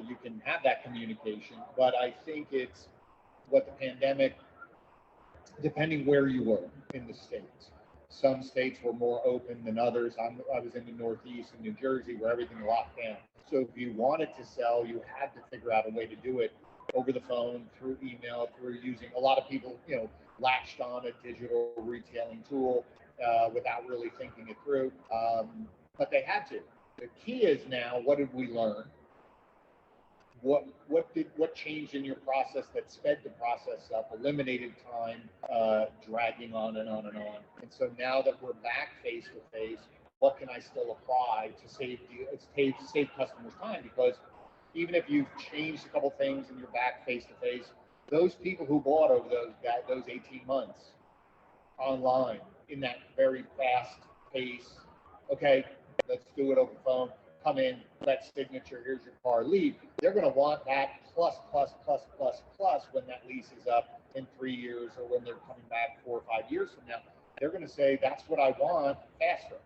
you can have that communication. But I think it's what the pandemic, depending where you were in the States. Some states were more open than others. I was in the Northeast in New Jersey, where everything locked down. So if you wanted to sell, you had to figure out a way to do it over the phone, through email, through using, a lot of people, latched on a digital retailing tool without really thinking it through. But they had to. The key is now, what did we learn? What changed in your process that sped the process up, eliminated time, dragging on and on and on. And so now that we're back face to face, what can I still apply to save customers time? Because even if you've changed a couple things and you're back face to face, those people who bought over those 18 months online in that very fast pace, okay, let's do it over the phone. Come in, that signature, here's your car, leave. They're going to want that plus when that lease is up in 3 years, or when they're coming back 4 or 5 years from now. They're going to say, that's what I want, faster.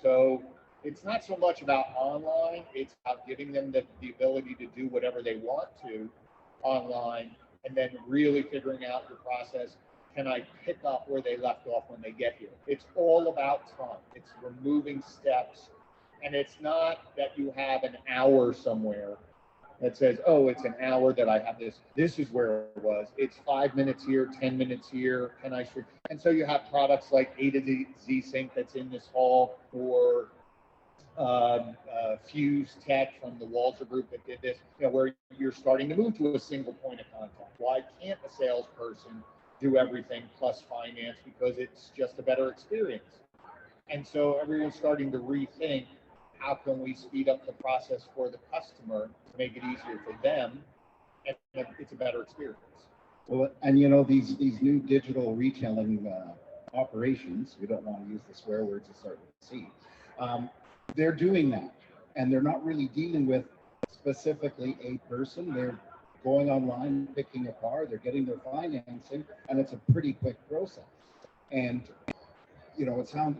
So it's not so much about online, it's about giving them the ability to do whatever they want to online, and then really figuring out your process. Can I pick up where they left off when they get here? It's all about time. It's removing steps. And it's not that you have an hour somewhere that says, oh, it's an hour that I have this. This is where it was. It's 5 minutes here, 10 minutes here. Can I switch? And so you have products like A to Z Sync that's in this hall for Fuse Tech from the Walzer Group that did this, where you're starting to move to a single point of contact. Why can't a salesperson do everything plus finance? Because it's just a better experience. And so everyone's starting to rethink, how can we speed up the process for the customer to make it easier for them, and it's a better experience. Well, and these new digital retailing operations, we don't want to use the swear words to start with C, they're doing that, and they're not really dealing with specifically a person. They're going online, picking a car, they're getting their financing, and it's a pretty quick process. And it sounds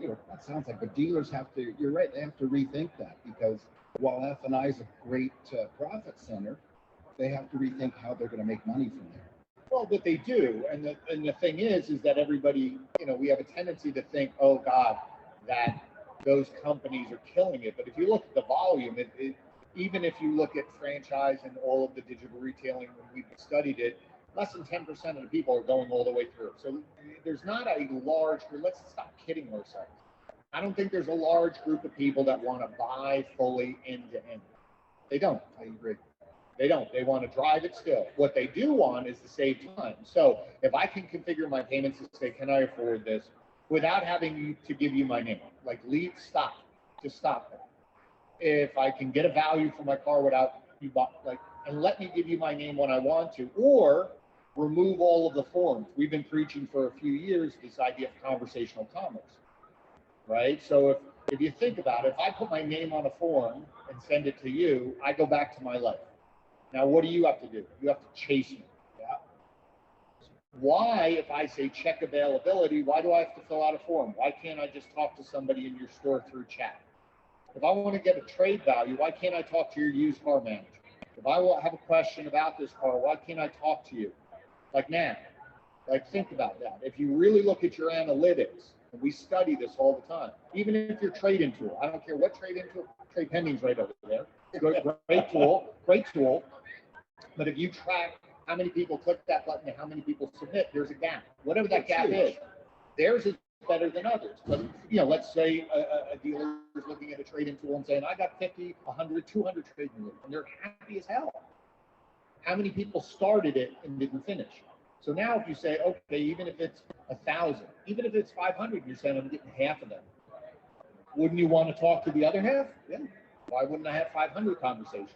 like the dealers have to. You're right. They have to rethink that, because while F&I is a great profit center, they have to rethink how they're going to make money from there. Well, but they do, and the thing is that everybody, we have a tendency to think, oh God, that those companies are killing it. But if you look at the volume, even if you look at franchise and all of the digital retailing, when we've studied it, less than 10% of the people are going all the way through. So there's not a large group. Let's stop kidding ourselves. I don't think there's a large group of people that want to buy fully end to end. They don't. I agree. They don't. They want to drive it still. What they do want is to save time. So if I can configure my payments to say, can I afford this, without having to give you my name, like stop, just stop it. If I can get a value for my car without you and let me give you my name when I want to, or remove all of the forms. We've been preaching for a few years this idea of conversational commerce, right? So if you think about it, if I put my name on a form and send it to you, I go back to my life. Now, what do you have to do? You have to chase me. Yeah. Why, if I say check availability, why do I have to fill out a form? Why can't I just talk to somebody in your store through chat? If I want to get a trade value, why can't I talk to your used car manager? If I have a question about this car, why can't I talk to you? Like now, think about that. If you really look at your analytics, and we study this all the time, even if your trade-in tool, I don't care what trade-in tool, trade pending's right over there. Great tool. But if you track how many people click that button and how many people submit, there's a gap. Whatever that gap is, theirs is better than others. But let's say a dealer is looking at a trade-in tool and saying, I got 50, 100, 200 trade-in leads, and they're happy as hell. How many people started it and didn't finish? So now if you say, okay, even if it's 1,000, even if it's 500, you're saying I'm getting half of them. Wouldn't you want to talk to the other half? Yeah. Why wouldn't I have 500 conversations?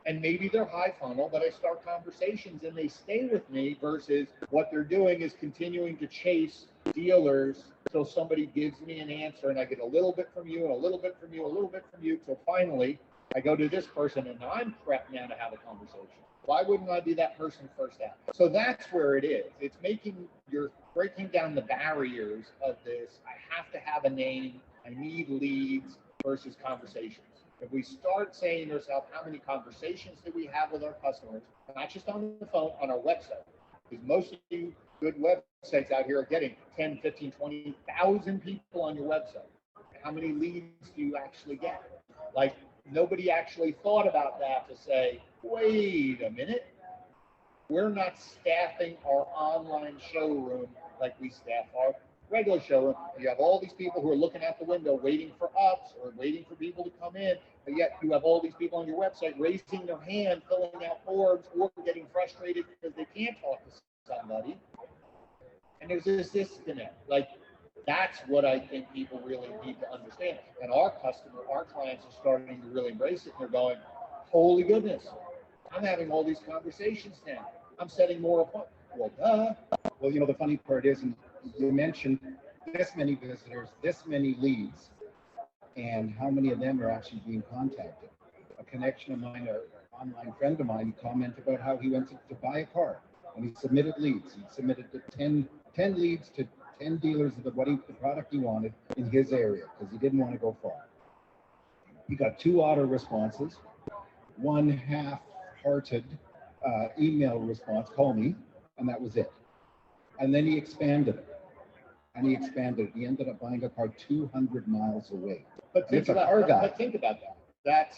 And maybe they're high funnel, but I start conversations and they stay with me, versus what they're doing is continuing to chase dealers till somebody gives me an answer and I get a little bit from you and a little bit from you, a little bit from you, till finally I go to this person and I'm prepped now to have a conversation. Why wouldn't I be that person first out? So that's where it is. It's you're breaking down the barriers of this. I have to have a name. I need leads versus conversations. If we start saying to ourselves, how many conversations do we have with our customers, not just on the phone, on our website? Because most of you good websites out here are getting 10, 15, 20,000 people on your website. How many leads do you actually get? Nobody actually thought about that to say, wait a minute, we're not staffing our online showroom like we staff our regular showroom. You have all these people who are looking out the window waiting for ups or waiting for people to come in, but yet you have all these people on your website raising their hand, filling out forms, or getting frustrated because they can't talk to somebody. And there's this disconnect. That's what I think people really need to understand. And our clients are starting to really embrace it. And they're going, holy goodness, I'm having all these conversations now. I'm setting more appointments. Well, duh. Well, the funny part is, you mentioned this many visitors, this many leads, and how many of them are actually being contacted. A connection of mine, an online friend of mine, commented about how he went to buy a car, and he submitted leads. He submitted 10 leads to 10 dealers of the product he wanted in his area, because he didn't want to go far. He got 2 auto responses, 1 half-hearted email response, call me, and that was it. And then he expanded it. He ended up buying a car 200 miles away. But think about that.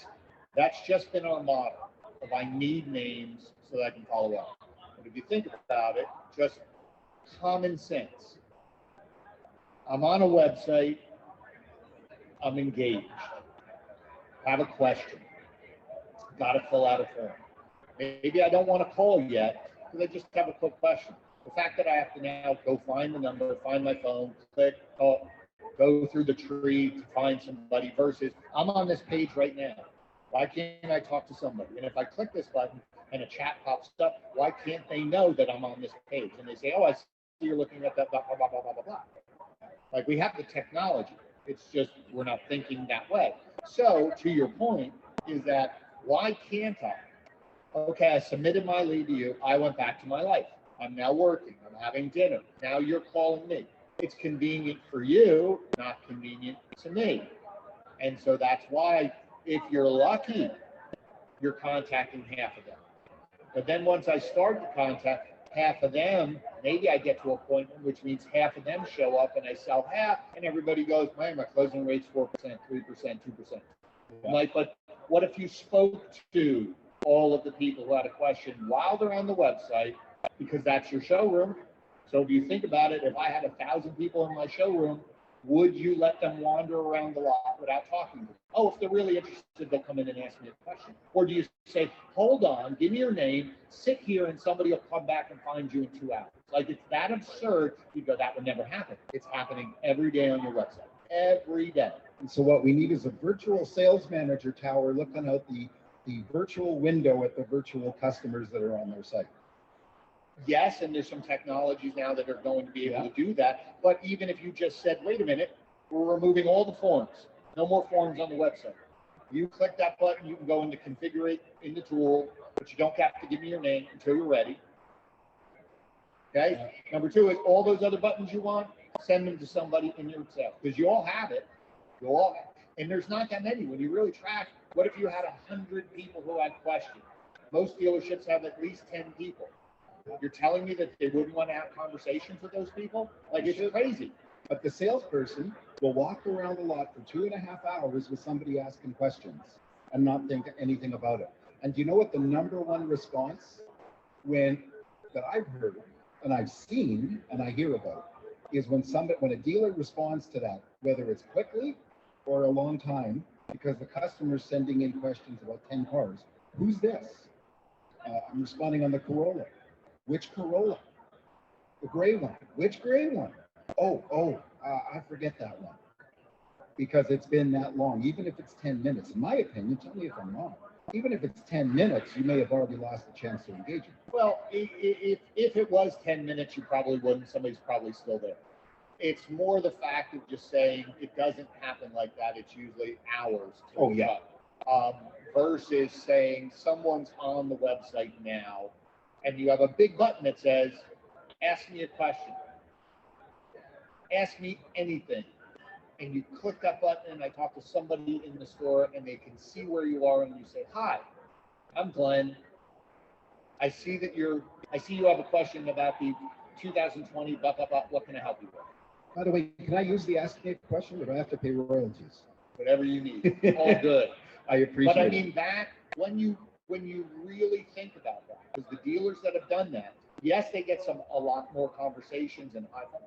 That's just been our model of I need names so that I can follow up. But if you think about it, just common sense. I'm on a website. I'm engaged. have a question, got to fill out a form. Maybe I don't want to call yet because I just have a quick question. The fact that I have to now go find the number, find my phone, click, go through the tree to find somebody versus I'm on this page right now. Why can't I talk to somebody? And if I click this button and a chat pops up, why can't they know that I'm on this page? And they say, oh, I see you're looking at that, blah, blah, blah, blah, blah, blah, blah. Like we have the technology. It's just we're not thinking that way. So to your point is that why can't I? Okay, I submitted my lead to you. I went back to my life. I'm now working. I'm having dinner. Now you're calling me. It's convenient for you, not convenient to me. And so that's why, if you're lucky, you're contacting half of them. But then once I start to contact half of them, maybe I get to a point which means half of them show up and I sell half, and everybody goes, man, my closing rate's 4%, 3%, 2%. Yeah. Like, but what if you spoke to all of the people who had a question while they're on the website, because that's your showroom? So if you think about it, if I had 1,000 people in my showroom, would you let them wander around the lot without talking to them? Oh, if they're really interested, they'll come in and ask me a question. Or do you say, hold on, give me your name, sit here, and somebody will come back and find you in 2 hours? Like, it's that absurd. You go, that would never happen. It's happening every day on your website, every day. And so what we need is a virtual sales manager tower looking out the virtual window at the virtual customers that are on their site. Yes, and there's some technologies now that are going to be able to do that. But even if you just said, wait a minute, we're removing all the forms. No more forms on the website. You click that button, you can go into configure in the tool, but you don't have to give me your name until you're ready. Okay? Number 2 is all those other buttons you want, send them to somebody in your sales. Because you all have it. You all have it. And there's not that many. When you really track, what if you had 100 people who had questions? Most dealerships have at least 10 people. You're telling me that they wouldn't want to have conversations with those people? Like, it's crazy. But the salesperson will walk around the lot for 2.5 hours with somebody asking questions and not think anything about it. And do you know what the number one response that I've heard and I've seen and I hear about is when a dealer responds to that, whether it's quickly or a long time, because the customer's sending in questions about 10 cars. Who's this? I'm responding on the Corolla. Which Corolla? The gray one. Which gray one? I forget that one. Because it's been that long, even if it's 10 minutes. In my opinion, tell me if I'm wrong. Even if it's 10 minutes, you may have already lost the chance to engage him. Well, if it was 10 minutes, you probably wouldn't. Somebody's probably still there. It's more the fact of just saying it doesn't happen like that. It's usually hours. Versus saying someone's on the website now, and you have a big button that says, ask me a question. Ask me anything. And you click that button and I talk to somebody in the store and they can see where you are and you say, hi, I'm Glenn. I see you have a question about the 2020, blah, blah, blah. What can I help you with? By the way, can I use the ask me a question, or do I have to pay royalties? Whatever you need. All good. I appreciate it. But I mean that when you really think about that, because the dealers that have done that, yes, they get a lot more conversations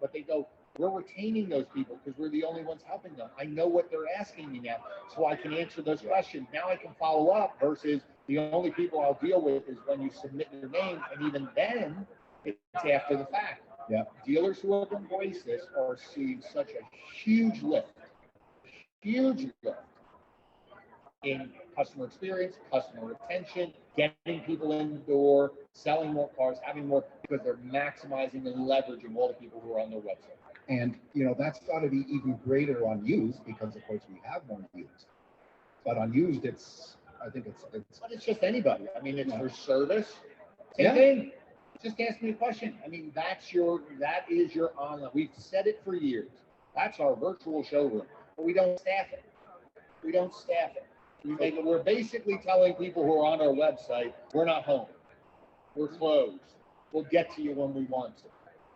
but they go, we're retaining those people because we're the only ones helping them. I know what they're asking me now, so I can answer those questions. Now I can follow up versus the only people I'll deal with is when you submit your name, and even then, it's after the fact. Yeah. Dealers who have embraced this are seeing such a huge lift in customer experience, customer retention, getting people in the door, selling more cars, having more, because they're maximizing and leveraging all the people who are on their website. And, that's got to be even greater on used because, of course, we have more used. But on used, I think it's. But it's just anybody. I mean, it's for service. Same thing. Just ask me a question. I mean, that is your online. We've said it for years. That's our virtual showroom, but we don't staff it. We're basically telling people who are on our website, we're not home. We're closed. We'll get to you when we want to.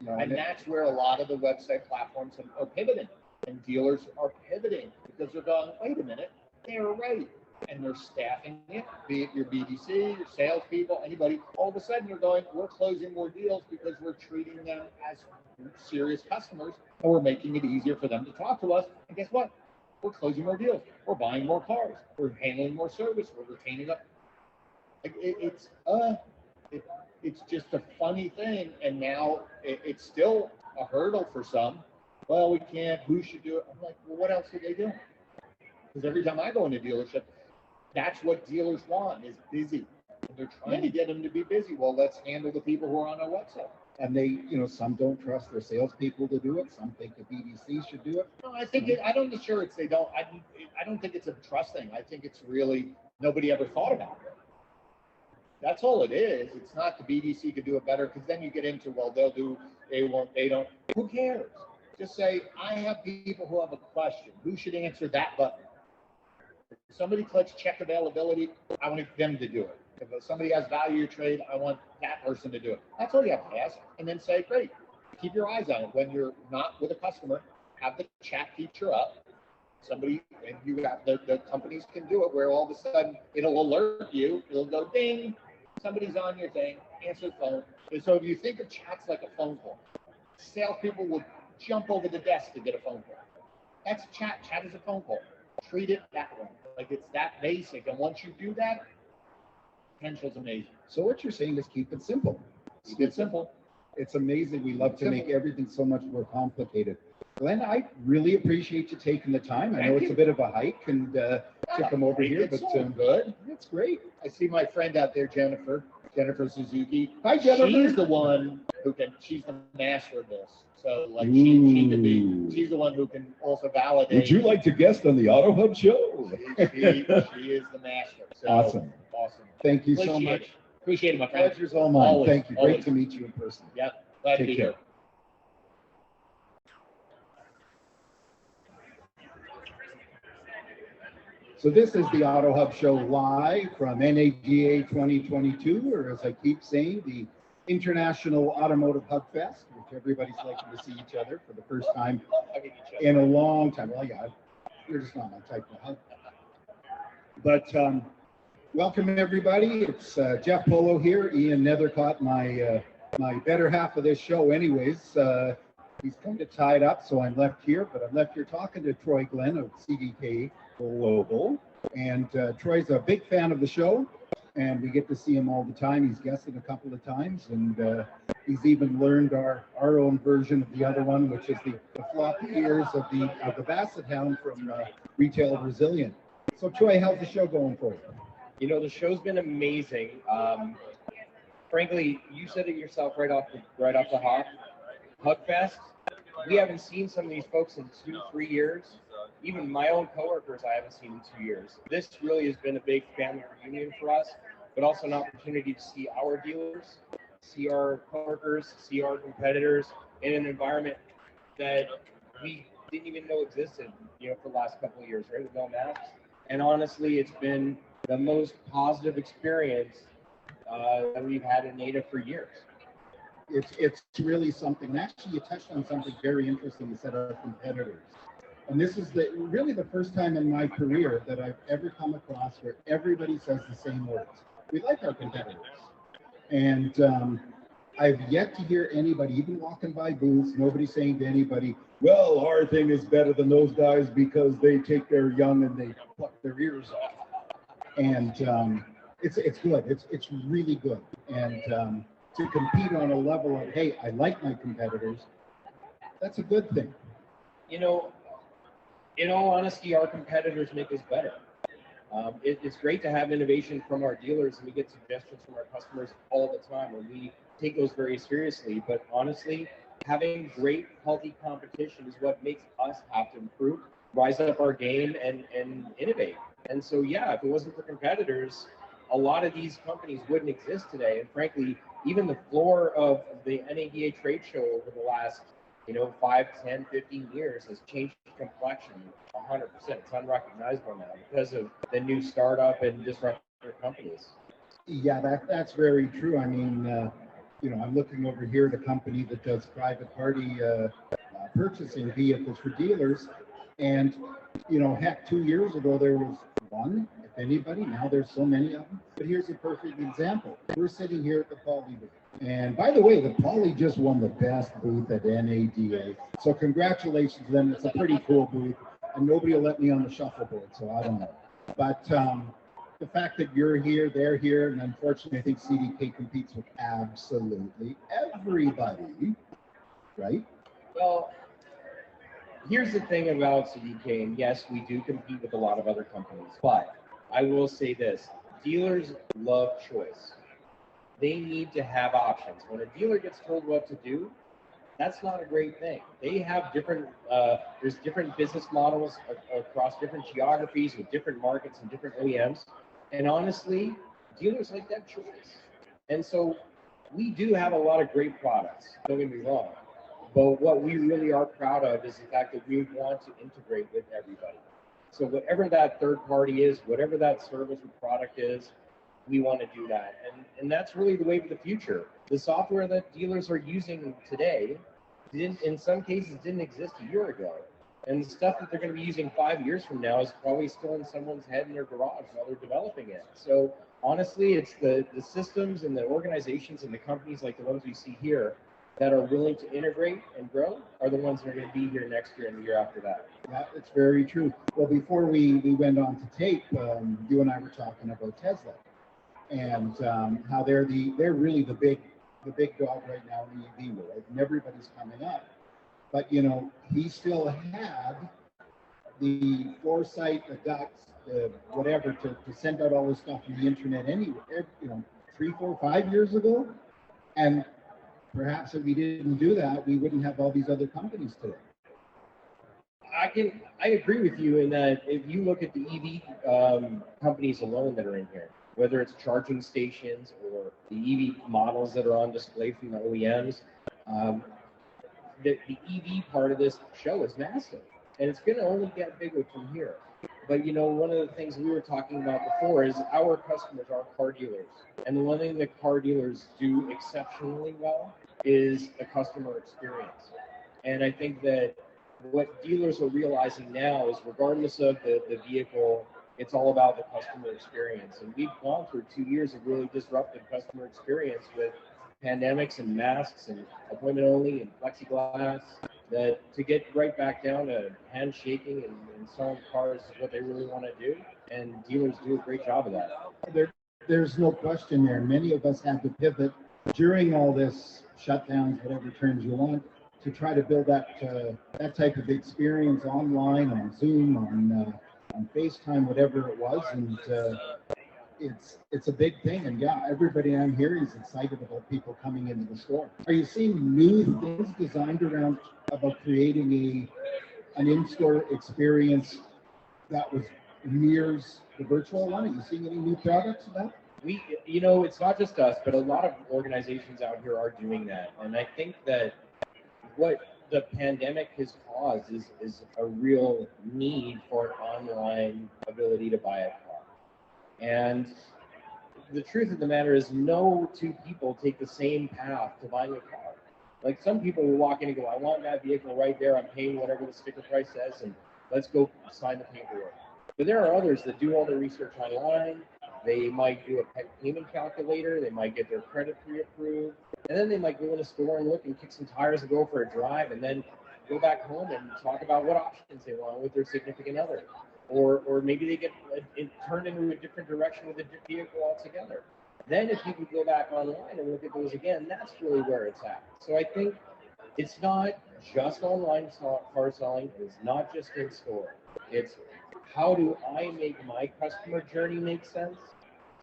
And that's where a lot of the website platforms are pivoting. And dealers are pivoting because they're going, wait a minute, they're right. And they're staffing it, be it your BDC, your salespeople, anybody. All of a sudden you're going, we're closing more deals because we're treating them as serious customers and we're making it easier for them to talk to us. And guess what? we're closing more deals, we're buying more cars, we're handling more service, we're retaining up. It's just a funny thing, and now it's still a hurdle for some. Well, we can't. Who should do it? I'm like, well, what else are they doing? Because every time I go in a dealership, that's what dealers want, is busy. And they're trying to get them to be busy. Well, let's handle the people who are on our website. And they, some don't trust their salespeople to do it. Some think the BDC should do it. No, I think I don't sure it's they don't. I don't think it's a trust thing. I think it's really nobody ever thought about it. That's all it is. It's not the BDC could do it better, because then you get into, well, they won't, they don't. Who cares? Just say, I have people who have a question. Who should answer that button? If somebody clicks check availability, I want them to do it. If somebody has value trade, I want that person to do it. That's all you have to ask. And then say, great, keep your eyes on it. When you're not with a customer, have the chat feature up. Somebody, and you got the companies can do it where all of a sudden it'll alert you. It'll go ding. Somebody's on your thing, answer the phone. And so if you think of chats like a phone call, salespeople will jump over the desk to get a phone call. That's chat. Chat is a phone call. Treat it that way. Like it's that basic. And once you do that, potential's amazing. So what you're saying is keep it simple. Keep it simple. It's amazing. We love to make everything so much more complicated. Glenn, I really appreciate you taking the time. I know it's a bit of a hike and to come over here, but good. It's great. I see my friend out there, Jennifer Suzuki. Hi, Jennifer. She's the one who can. She's the master of this. So like she could be. She's the one who can also validate. Would you like to guest on the AutoHub show? She is the master. So, awesome. Thank you so much. Appreciate it, my friend. Pleasure's all mine. Always, Thank you. always. Great to meet you in person. Yep. Glad to be here. So this is the AutoHub show live from NAGA 2022, or as I keep saying, the International Automotive Hub Fest, which everybody's liking to see each other for the first time in a long time. Well, yeah, you're just not my type of hub. But welcome everybody. It's Jeff Polo here. Ian Nethercott, my better half of this show anyways. He's kind of tied up, so I'm left here, but I'm left here talking to Troy Glenn of CDK Global. And Troy's a big fan of the show, and we get to see him all the time. He's guested a couple of times, and he's even learned our own version of the other one, which is the floppy ears of the Basset Hound from Retail Resilient. So Troy, how's the show going for you? The show's been amazing. Frankly, you said it yourself right off the hop. Hugfest. We haven't seen some of these folks in 2-3 years. Even my own coworkers I haven't seen in 2 years. This really has been a big family reunion for us, but also an opportunity to see our dealers, see our coworkers, see our competitors in an environment that we didn't even know existed, for the last couple of years, right? With no masks. And honestly, it's been the most positive experience that we've had in NADA for years. It's really something. Actually, you touched on something very interesting. You said our competitors. And this is really the first time in my career that I've ever come across where everybody says the same words. We like our competitors. And I've yet to hear anybody, even walking by booths, nobody saying to anybody, well, our thing is better than those guys because they take their young and they pluck their ears off. And it's good. It's really good. And to compete on a level of, hey, I like my competitors, that's a good thing. In all honesty, our competitors make us better. It's great to have innovation from our dealers, and we get suggestions from our customers all the time, and we take those very seriously. But honestly, having great, healthy competition is what makes us have to improve, rise up our game, and innovate. And so, yeah, if it wasn't for competitors, a lot of these companies wouldn't exist today. And frankly, even the floor of the NADA trade show over the last 5, 10, 15 years has changed complexion 100%. It's unrecognizable now because of the new startup and disruptive companies. Yeah, that's very true. I mean, I'm looking over here at a company that does private party purchasing vehicles for dealers. And, heck, 2 years ago, there was one, if anybody. Now there's so many of them. But here's a perfect example. We're sitting here at the Poly booth. And by the way, the Poly just won the best booth at NADA. So congratulations to them. It's a pretty cool booth. and nobody will let me on the shuffleboard, so I don't know. But the fact that you're here, they're here, and unfortunately, I think CDK competes with absolutely everybody, right? Well, here's the thing about CDK, and yes, we do compete with a lot of other companies, but I will say this, dealers love choice. They need to have options. When a dealer gets told what to do, that's not a great thing. They have different, there's different business models across different geographies with different markets and different OEMs. And honestly, dealers like that choice. And so we do have a lot of great products, don't get me wrong. But what we really are proud of is the fact that we want to integrate with everybody. So whatever that third party is, whatever that service or product is, we want to do that. And that's really the wave of the future. The software that dealers are using today, in some cases, didn't exist a year ago. And the stuff that they're going to be using 5 years from now is probably still in someone's head in their garage while they're developing it. So honestly, it's the systems and the organizations and the companies like the ones we see here that are willing to integrate and grow are the ones that are going to be here next year and the year after that. Yeah, it's very true. Well, before we went on to tape, you and I were talking about Tesla and how they're really the big dog right now in the EV world, and everybody's coming up. But you know, he still had the foresight, the guts, the whatever to send out all this stuff on the internet anyway, 3, 4, 5 years ago, and perhaps if we didn't do that, we wouldn't have all these other companies today. I agree with you in that if you look at the EV companies alone that are in here, whether it's charging stations or the EV models that are on display from the OEMs, the EV part of this show is massive, and it's going to only get bigger from here. But you know, one of the things we were talking about before is our customers are car dealers, and the one thing that car dealers do exceptionally well is the customer experience. And I think that what dealers are realizing now is regardless of the vehicle, it's all about the customer experience. And we've gone through 2 years of really disruptive customer experience with pandemics and masks and appointment only and plexiglass, that to get right back down to handshaking and selling cars is what they really want to do. And dealers do a great job of that. There's no question there. Many of us had to pivot during all this shutdowns, whatever terms you want, to try to build that type of experience online, on Zoom, on FaceTime, whatever it was, and it's a big thing. And yeah, everybody I'm hearing is excited about people coming into the store. Are you seeing new things designed around about creating an in-store experience that was mirrors the virtual one? Are you seeing any new products of that? It's not just us, but a lot of organizations out here are doing that. And I think that what the pandemic has caused is a real need for an online ability to buy a car. And the truth of the matter is no two people take the same path to buying a car. Like some people will walk in and go, I want that vehicle right there. I'm paying whatever the sticker price says, and let's go sign the paperwork. But there are others that do all the research online. They might do a payment calculator. They might get their credit pre-approved. And then they might go in a store and look and kick some tires and go for a drive, and then go back home and talk about what options they want with their significant other. Or maybe they get turned into a different direction with a different vehicle altogether. Then if you can go back online and look at those again, that's really where it's at. So I think it's not just online car selling. It's not just in store. It's how do I make my customer journey make sense?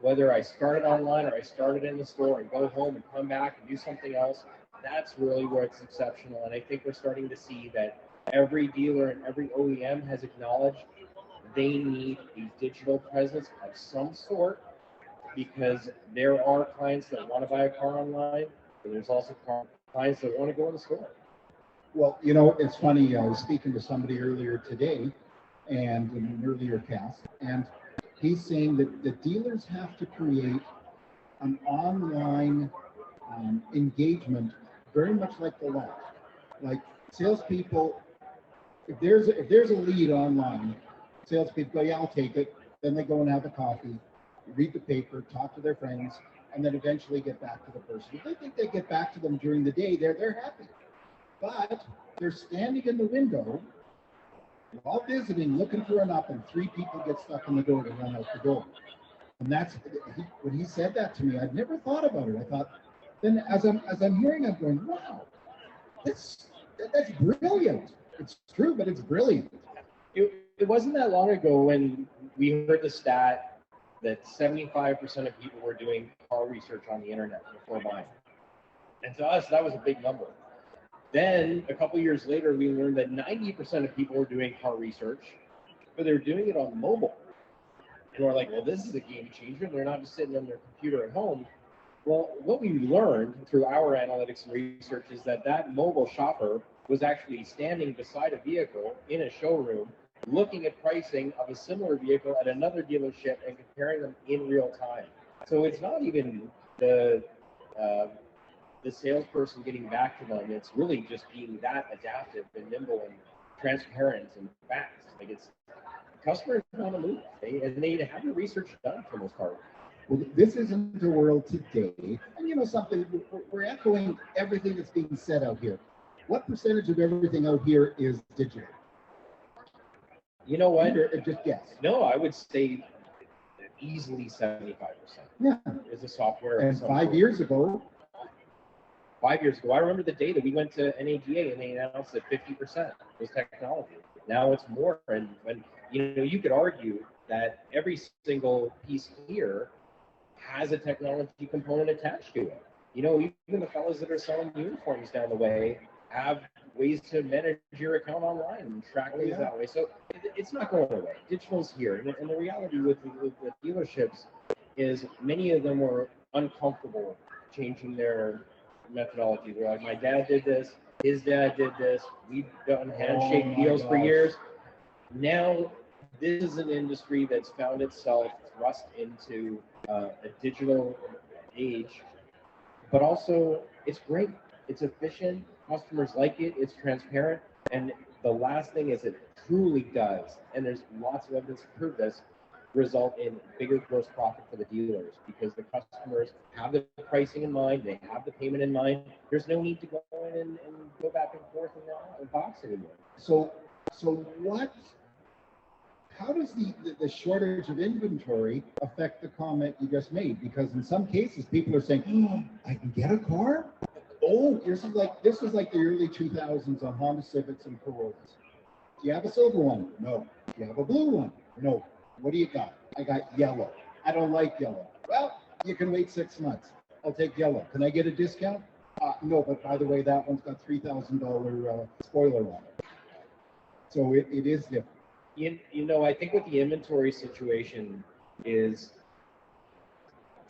Whether I started online or I started in the store and go home and come back and do something else, that's really where it's exceptional. And I think we're starting to see that every dealer and every OEM has acknowledged they need a digital presence of some sort, because there are clients that want to buy a car online, but there's also clients that want to go in the store. Well, you know, it's funny. I was speaking to somebody earlier today, and in an earlier cast, and he's saying that the dealers have to create an online engagement, very much like the launch. Like salespeople, if there's a lead online, salespeople go, yeah, I'll take it. Then they go and have a coffee, read the paper, talk to their friends, and then eventually get back to the person. If they think they get back to them during the day, they're happy. But they're standing in the window while visiting, looking for an up, and 3 people get stuck in the door to run out the door. And that's when he said that to me. I'd never thought about it. I thought, then as I'm hearing, I'm going, wow, that's brilliant. It's true, but it's brilliant. It wasn't that long ago when we heard the stat that 75% of people were doing car research on the internet before buying. And to us, that was a big number. Then a couple years later, we learned that 90% of people were doing car research, but they're doing it on mobile. And we're like, well, this is a game changer. They're not just sitting on their computer at home. Well, what we learned through our analytics and research is that that mobile shopper was actually standing beside a vehicle in a showroom, looking at pricing of a similar vehicle at another dealership and comparing them in real time. So it's not even the salesperson getting back to them. It's really just being that adaptive and nimble and transparent and fast. Like, it's customers on the move, and they have the research done for most part. Well, this isn't the world today. And you know something, we're echoing everything that's being said out here. What percentage of everything out here is digital? You know what? Just guess. No, I would say easily 75%. Yeah. Is the software. And 5 years ago. 5 years ago, I remember the day that we went to NADA and they announced that 50% was technology. Now it's more, and you could argue that every single piece here has a technology component attached to it. Even the fellas that are selling uniforms down the way have ways to manage your account online and track things that way. So it's not going away. Digital's here, and the reality with the dealerships is many of them were uncomfortable changing their methodology. They're like, my dad did this, his dad did this, we've done handshake deals for years. Now, this is an industry that's found itself thrust into a digital age, but also it's great. It's efficient. Customers like it. It's transparent. And the last thing is it truly does, and there's lots of evidence to prove this, result in bigger gross profit for the dealers because the customers have the pricing in mind, they have the payment in mind. There's no need to go in and go back and forth in the box anymore. So how does the shortage of inventory affect the comment you just made? Because in some cases, people are saying, oh, I can get a car? Oh, this was like the early 2000s on Honda Civics and Corollas. Do you have a silver one? No. Do you have a blue one? No. What do you got? I got yellow. I don't like yellow. Well, you can wait 6 months. I'll take yellow. Can I get a discount? No, but by the way, that one's got $3,000 spoiler on it. So it is different. I think what the inventory situation is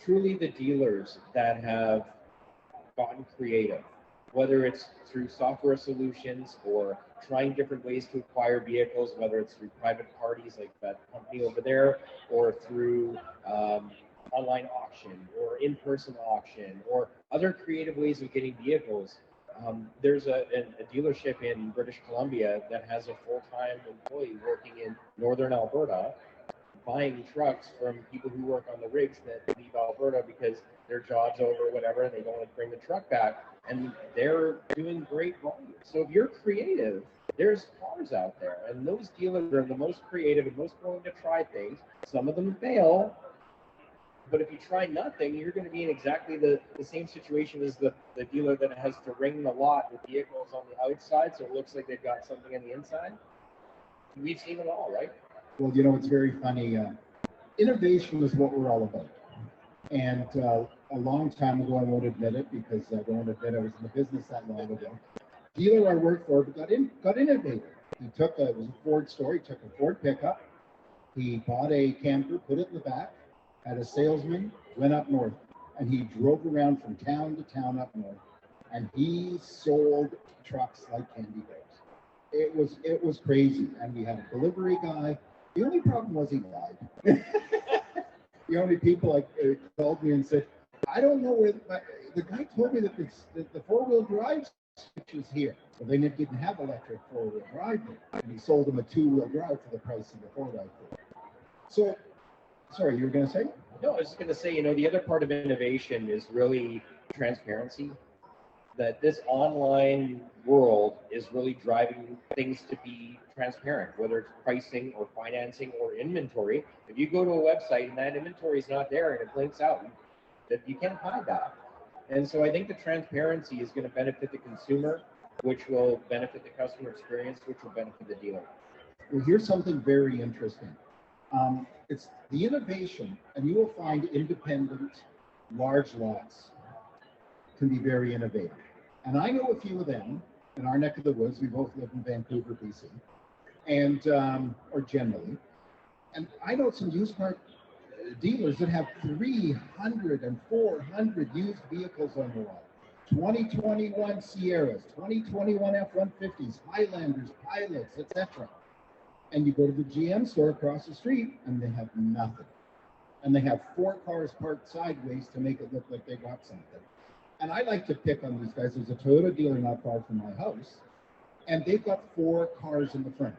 truly the dealers that have gotten creative, whether it's through software solutions or trying different ways to acquire vehicles, whether it's through private parties like that company over there, or through online auction or in-person auction or other creative ways of getting vehicles. There's a dealership in British Columbia that has a full-time employee working in northern Alberta, buying trucks from people who work on the rigs that leave Alberta because their job's over or whatever, and they don't want to bring the truck back, and they're doing great volume. So if you're creative, there's cars out there, and those dealers are the most creative and most willing to try things. Some of them fail, but if you try nothing, you're going to be in exactly the same situation as the dealer that has to ring the lot with vehicles on the outside, so it looks like they've got something on the inside. We've seen it all, right? Well, it's very funny. Innovation is what we're all about. And a long time ago, I won't admit it because I don't admit I was in the business that long ago. Dealer I worked for got innovative. It was a Ford store. He took a Ford pickup. He bought a camper, put it in the back, had a salesman, went up north, and he drove around from town to town up north, and he sold trucks like candy bears. It was crazy, and we had a delivery guy. The only problem was he lied. The only people called me and said, I don't know where the guy told me that the four-wheel drive switch was here. Well, they didn't have electric four-wheel drive, and he sold them a two-wheel drive for the price of the four-wheel. So, sorry, you were going to say? No, I was just going to say, the other part of innovation is really transparency. that this online world is really driving things to be transparent, whether it's pricing or financing or inventory. If you go to a website and that inventory is not there and it blinks out, that you can't hide that. And so I think the transparency is going to benefit the consumer, which will benefit the customer experience, which will benefit the dealer. Well, here's something very interesting. It's the innovation, and you will find independent large lots can be very innovative. And I know a few of them in our neck of the woods. We both live in Vancouver, BC, and or generally. And I know some used car dealers that have 300 and 400 used vehicles on the lot. 2021 Sierras, 2021 F-150s, Highlanders, Pilots, etc. And you go to the GM store across the street and they have nothing. And they have 4 cars parked sideways to make it look like they got something. And I like to pick on these guys. There's a Toyota dealer not far from my house, and they've got 4 cars in the front.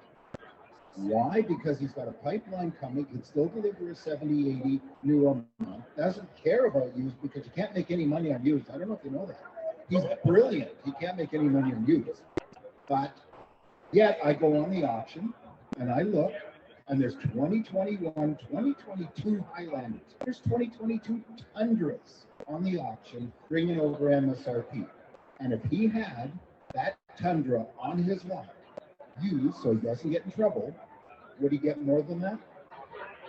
Why? Because he's got a pipeline coming. He can still deliver a 70, 80 new a month. Doesn't care about used because you can't make any money on used. I don't know if you know that. He's brilliant. He can't make any money on used. But yet I go on the auction and I look, and there's 2021, 2022 Highlanders. There's 2022 Tundras on the auction, bringing over MSRP. And if he had that Tundra on his lot, used, so he doesn't get in trouble, would he get more than that?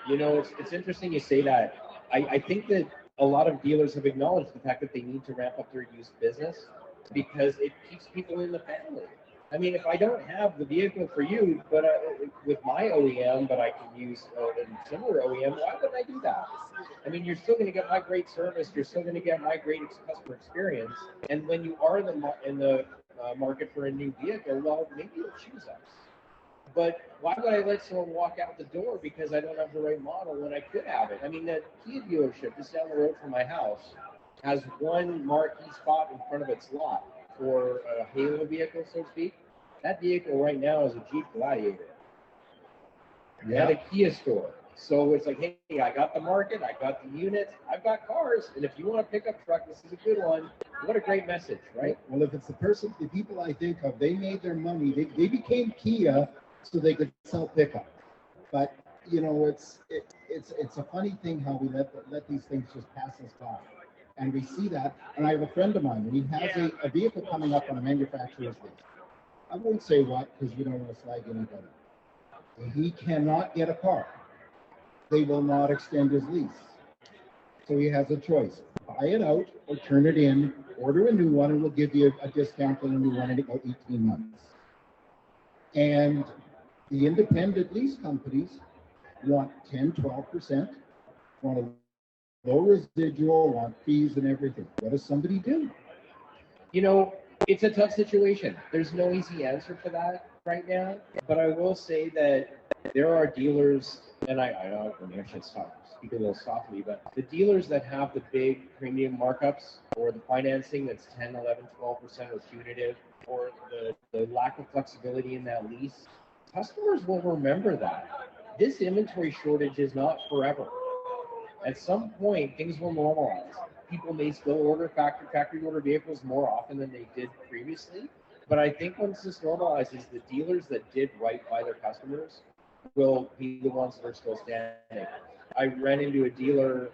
You know, it's interesting you say that. I think that a lot of dealers have acknowledged the fact that they need to ramp up their used business because it keeps people in the family. I mean, if I don't have the vehicle for you, but with my OEM, but I can use a similar OEM, why wouldn't I do that? I mean, you're still going to get my great service. You're still going to get my great customer experience. And when you are in the market for a new vehicle, well, maybe you'll choose us. But why would I let someone walk out the door because I don't have the right model when I could have it? I mean, the Kia dealership just down the road from my house has one marquee spot in front of its lot for a halo vehicle, so to speak. That vehicle right now is a Jeep Gladiator. Yeah. At a Kia store. So it's like, hey, I got the market, I got the units, I've got cars, and if you want a pickup truck, this is a good one. What a great message, right? Well, if it's the people I think of, they made their money. They became Kia so they could sell pickup. But you know, it's a funny thing how we let these things just pass us by. And we see that. And I have a friend of mine, and he has a vehicle coming up on a manufacturer's lease. I won't say what because we don't want to slag anybody. He cannot get a car. They will not extend his lease. So he has a choice. Buy it out or turn it in, order a new one, and we'll give you a discount on a new one in about 18 months. And the independent lease companies want 10, 12%, want a low residual, want fees and everything. What does somebody do? You know, it's a tough situation. There's no easy answer for that right now. But I will say that there are dealers, and I should speak a little softly, but the dealers that have the big premium markups or the financing that's 10, 11, 12% or punitive, or the lack of flexibility in that lease, customers will remember that. This inventory shortage is not forever. At some point, things will normalize. People may still order factory order vehicles more often than they did previously. But I think once this normalizes, the dealers that did right by their customers will be the ones that are still standing. I ran into a dealer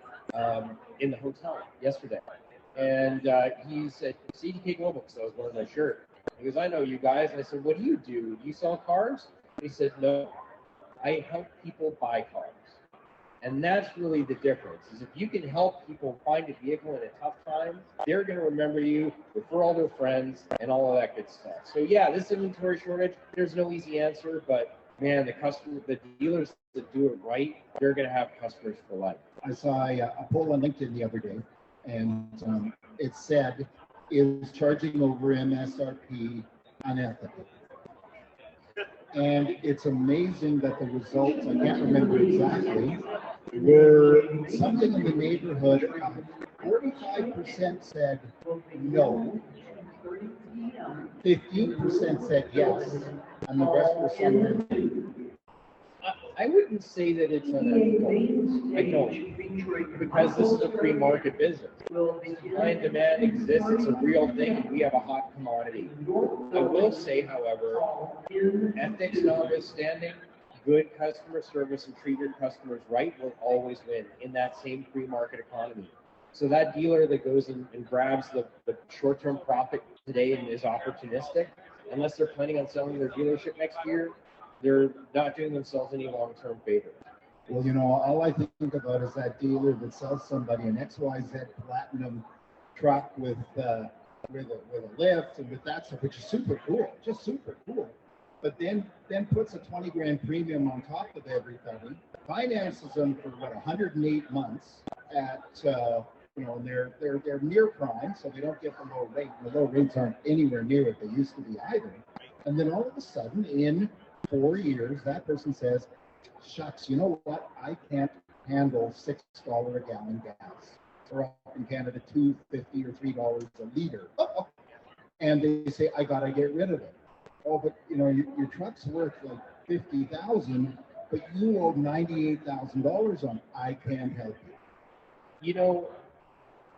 in the hotel yesterday, and he said, CDK Global, because I was wearing my shirt. He goes, I know you guys. And I said, what do? Do you sell cars? He said, no, I help people buy cars. And that's really the difference, is if you can help people find a vehicle in a tough time, they're going to remember you, refer all their friends, and all of that good stuff. So yeah, this inventory shortage, there's no easy answer, but man, the dealers that do it right, they're going to have customers for life. I saw a poll on LinkedIn the other day, and it said, is charging over MSRP unethical? And it's amazing that the results, I can't remember exactly, were something in the neighborhood of 45% said no, 15% said yes, and the rest were somewhere. I wouldn't say that it's unethical. I don't. because this is a free market business. Supply and demand exists. It's a real thing. And we have a hot commodity. I will say, however, ethics notwithstanding, good customer service and treat your customers right will always win in that same free market economy. So that dealer that goes and grabs the short-term profit today and is opportunistic, unless they're planning on selling their dealership next year, they're not doing themselves any long-term favor. Well, you know, all I think about is that dealer that sells somebody an XYZ Platinum truck with a lift and with that stuff, which is super cool, just super cool. But then puts a 20 grand premium on top of everybody, finances them for what, 108 months at you know, and they're near prime, so they don't get the low rate. And the low rates aren't anywhere near what they used to be either. And then all of a sudden, in 4 years, that person says, shucks, you know what? I can't handle $6 a gallon gas, or up in Canada, $2.50 or $3 a liter. And they say, I gotta get rid of it. Oh, but you know, your truck's worth like $50,000, but you owe $98,000 on. I can't help you. You know,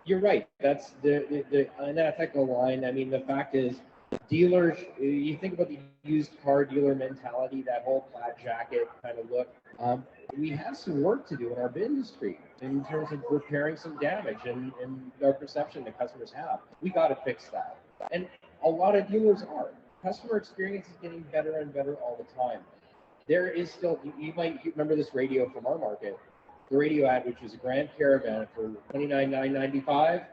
you're right. That's the unethical line. I mean, the fact is, dealers, you think about the used car dealer mentality, that whole plaid jacket kind of look. We have some work to do in our industry in terms of repairing some damage and our perception that customers have. We got to fix that. And a lot of dealers are. Customer experience is getting better and better all the time. There is still, you might remember this radio from our market, the radio ad, which was a Grand Caravan for $29,995,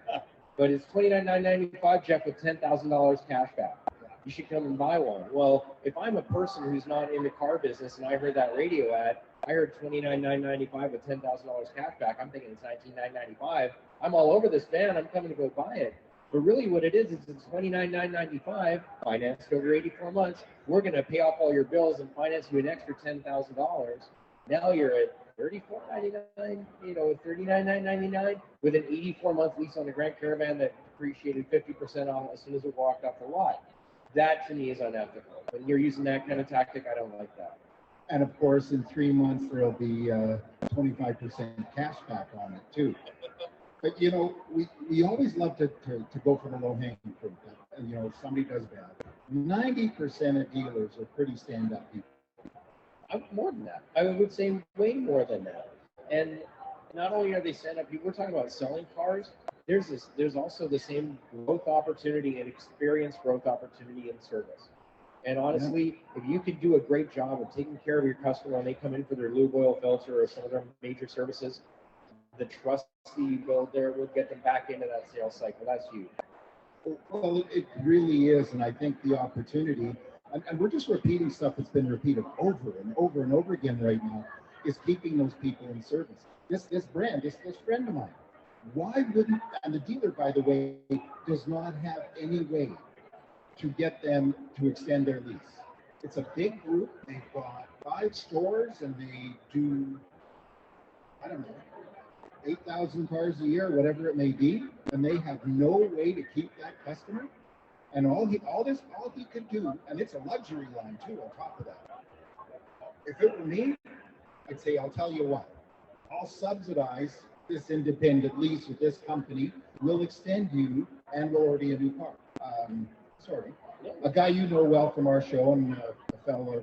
but it's $29,995, Jeff, with $10,000 cash back. You should come and buy one. Well, if I'm a person who's not in the car business and I heard that radio ad, I heard $29,995 with $10,000 cash back. I'm thinking it's $19,995. I'm all over this van. I'm coming to go buy it. But really what it is it's $29,995 financed over 84 months. We're going to pay off all your bills and finance you an extra $10,000. Now you're at $34,999, you know, $39,999 with an 84-month lease on a Grand Caravan that depreciated 50% on as soon as it walked off the lot. That to me is unethical. When you're using that kind of tactic, I don't like that. And of course, in 3 months, there'll be 25% cash back on it too. But you know, we always love to go for the low-hanging fruit. You know, if somebody does bad, 90% of dealers are pretty stand-up people. More than that. I would say way more than that. And not only are they stand-up people, we're talking about selling cars. There's also the same growth opportunity and experience growth opportunity in service. And honestly, if you could do a great job of taking care of your customer when they come in for their lube oil filter or some of their major services, the trust that you build there will get them back into that sales cycle. That's huge. Well, it really is. And I think the opportunity, and we're just repeating stuff that's been repeated over and over and over again right now, is keeping those people in service. This brand, this friend of mine, why wouldn't, and the dealer, by the way, does not have any way to get them to extend their lease. It's a big group. They've got 5 stores and they do, I don't know, 8,000 cars a year, whatever it may be, and they have no way to keep that customer. And all he could do, and it's a luxury line too on top of that. If it were me, I'd say, I'll tell you what, I'll subsidize this independent lease with this company. We'll extend you and we'll order you a new car. A guy you know well from our show, and a fellow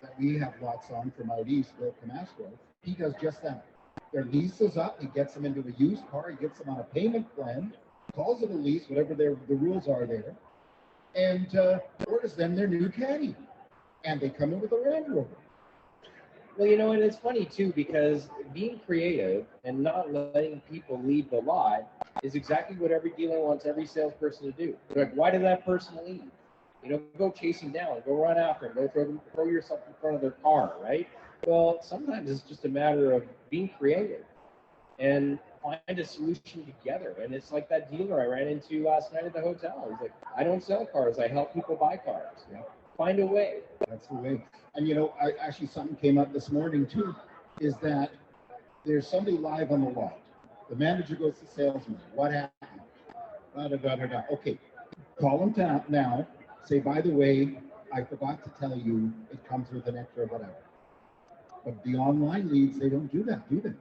that we have lots on from out east, Bill Camasco, he does just that. Their lease is up, he gets them into a used car, he gets them on a payment plan, calls it a lease, whatever the rules are there, and orders them their new caddy. And they come in with a Land Rover. Well, you know, and it's funny too, because being creative and not letting people leave the lot is exactly what every dealer wants every salesperson to do. They're like, why did that person leave? You know, go chase him down, go run after him, go throw yourself in front of their car, right? Well, sometimes it's just a matter of being creative and find a solution together. And it's like that dealer I ran into last night at the hotel. He's like, I don't sell cars, I help people buy cars. You know? Find a way. That's the way. And you know, actually something came up this morning too, is that there's somebody live on the lot. The manager goes to the salesman. What happened? Okay, call him down now. Say, by the way, I forgot to tell you it comes with an extra whatever. But the online leads, they don't do that, do they?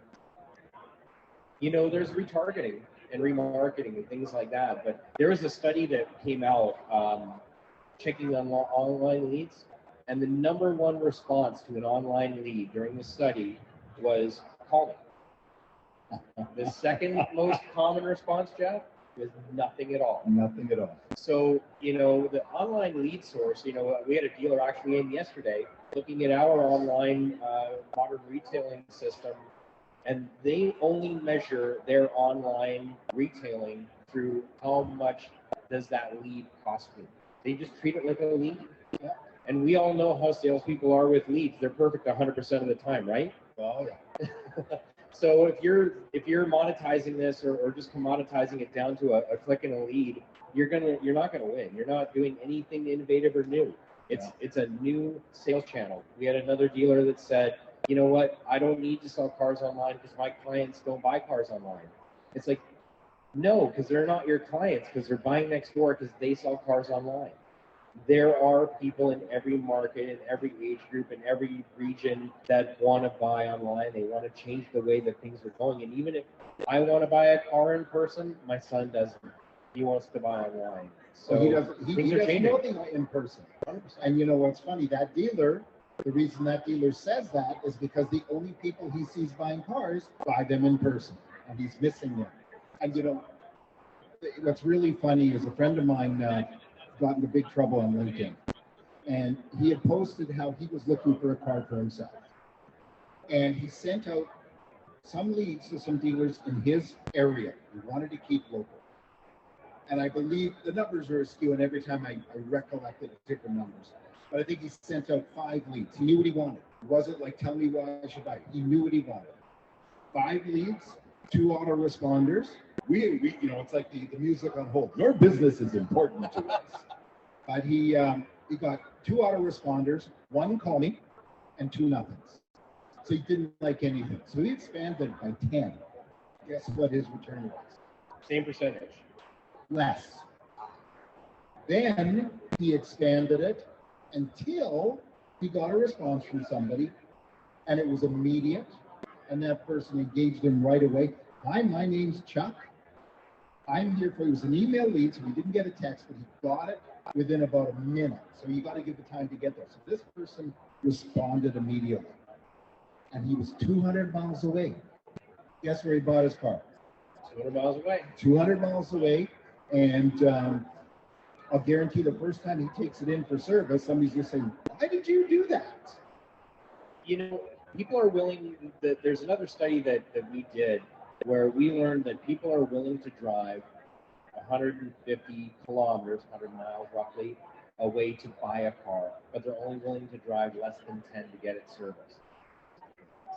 You know, there's retargeting and remarketing and things like that. But there was a study that came out checking on online leads, and the number one response to an online lead during the study was call me. The second most common response, Jeff, was nothing at all. Nothing at all. So, you know, the online lead source, you know, we had a dealer actually in yesterday looking at our online modern retailing system, and they only measure their online retailing through how much does that lead cost me. They just treat it like a lead. Yeah. And we all know how salespeople are with leads. They're perfect 100% of the time, right? Oh, yeah. So if you're monetizing this or just commoditizing it down to a click and a lead, you're not gonna win. You're not doing anything innovative or new. It's a new sales channel. We had another dealer that said, you know what, I don't need to sell cars online because my clients don't buy cars online. It's like, no, because they're not your clients, because they're buying next door because they sell cars online. There are people in every market, in every age group, in every region that want to buy online. They want to change the way that things are going. And even if I want to buy a car in person, my son doesn't. He wants to buy online. So Well, he doesn't know the in person. 100%. And you know what's funny? That dealer, the reason that dealer says that is because the only people he sees buying cars buy them in person, and he's missing them. And you know, what's really funny is a friend of mine got into big trouble on LinkedIn, and he had posted how he was looking for a car for himself, and he sent out some leads to some dealers in his area. He wanted to keep local, and I believe the numbers are askew, and every time I recollected different numbers, but I think he sent out 5 leads. He knew what he wanted. It wasn't like, tell me why I should buy it. He knew what he wanted. 5 leads, 2 autoresponders. We you know, it's like the music on hold. Your business is important to us. But he got 2 autoresponders, 1 call me, and 2 nothings. So he didn't like anything. So he expanded by 10. Guess what his return was? Same percentage. Less. Then he expanded it until he got a response from somebody, and it was immediate, and that person engaged him right away. Hi, my name's Chuck. I'm here for you. It was an email lead, so we didn't get a text, but he got it within about a minute. So you got to give the time to get there. So this person responded immediately, and he was 200 miles away. Guess where he bought his car? 200 miles away. 200 miles away, and I'll guarantee the first time he takes it in for service, somebody's just saying, why did you do that? You know, people are willing, there's another study that we did where we learned that people are willing to drive 150 kilometers, 100 miles roughly, away to buy a car, but they're only willing to drive less than 10 to get it serviced.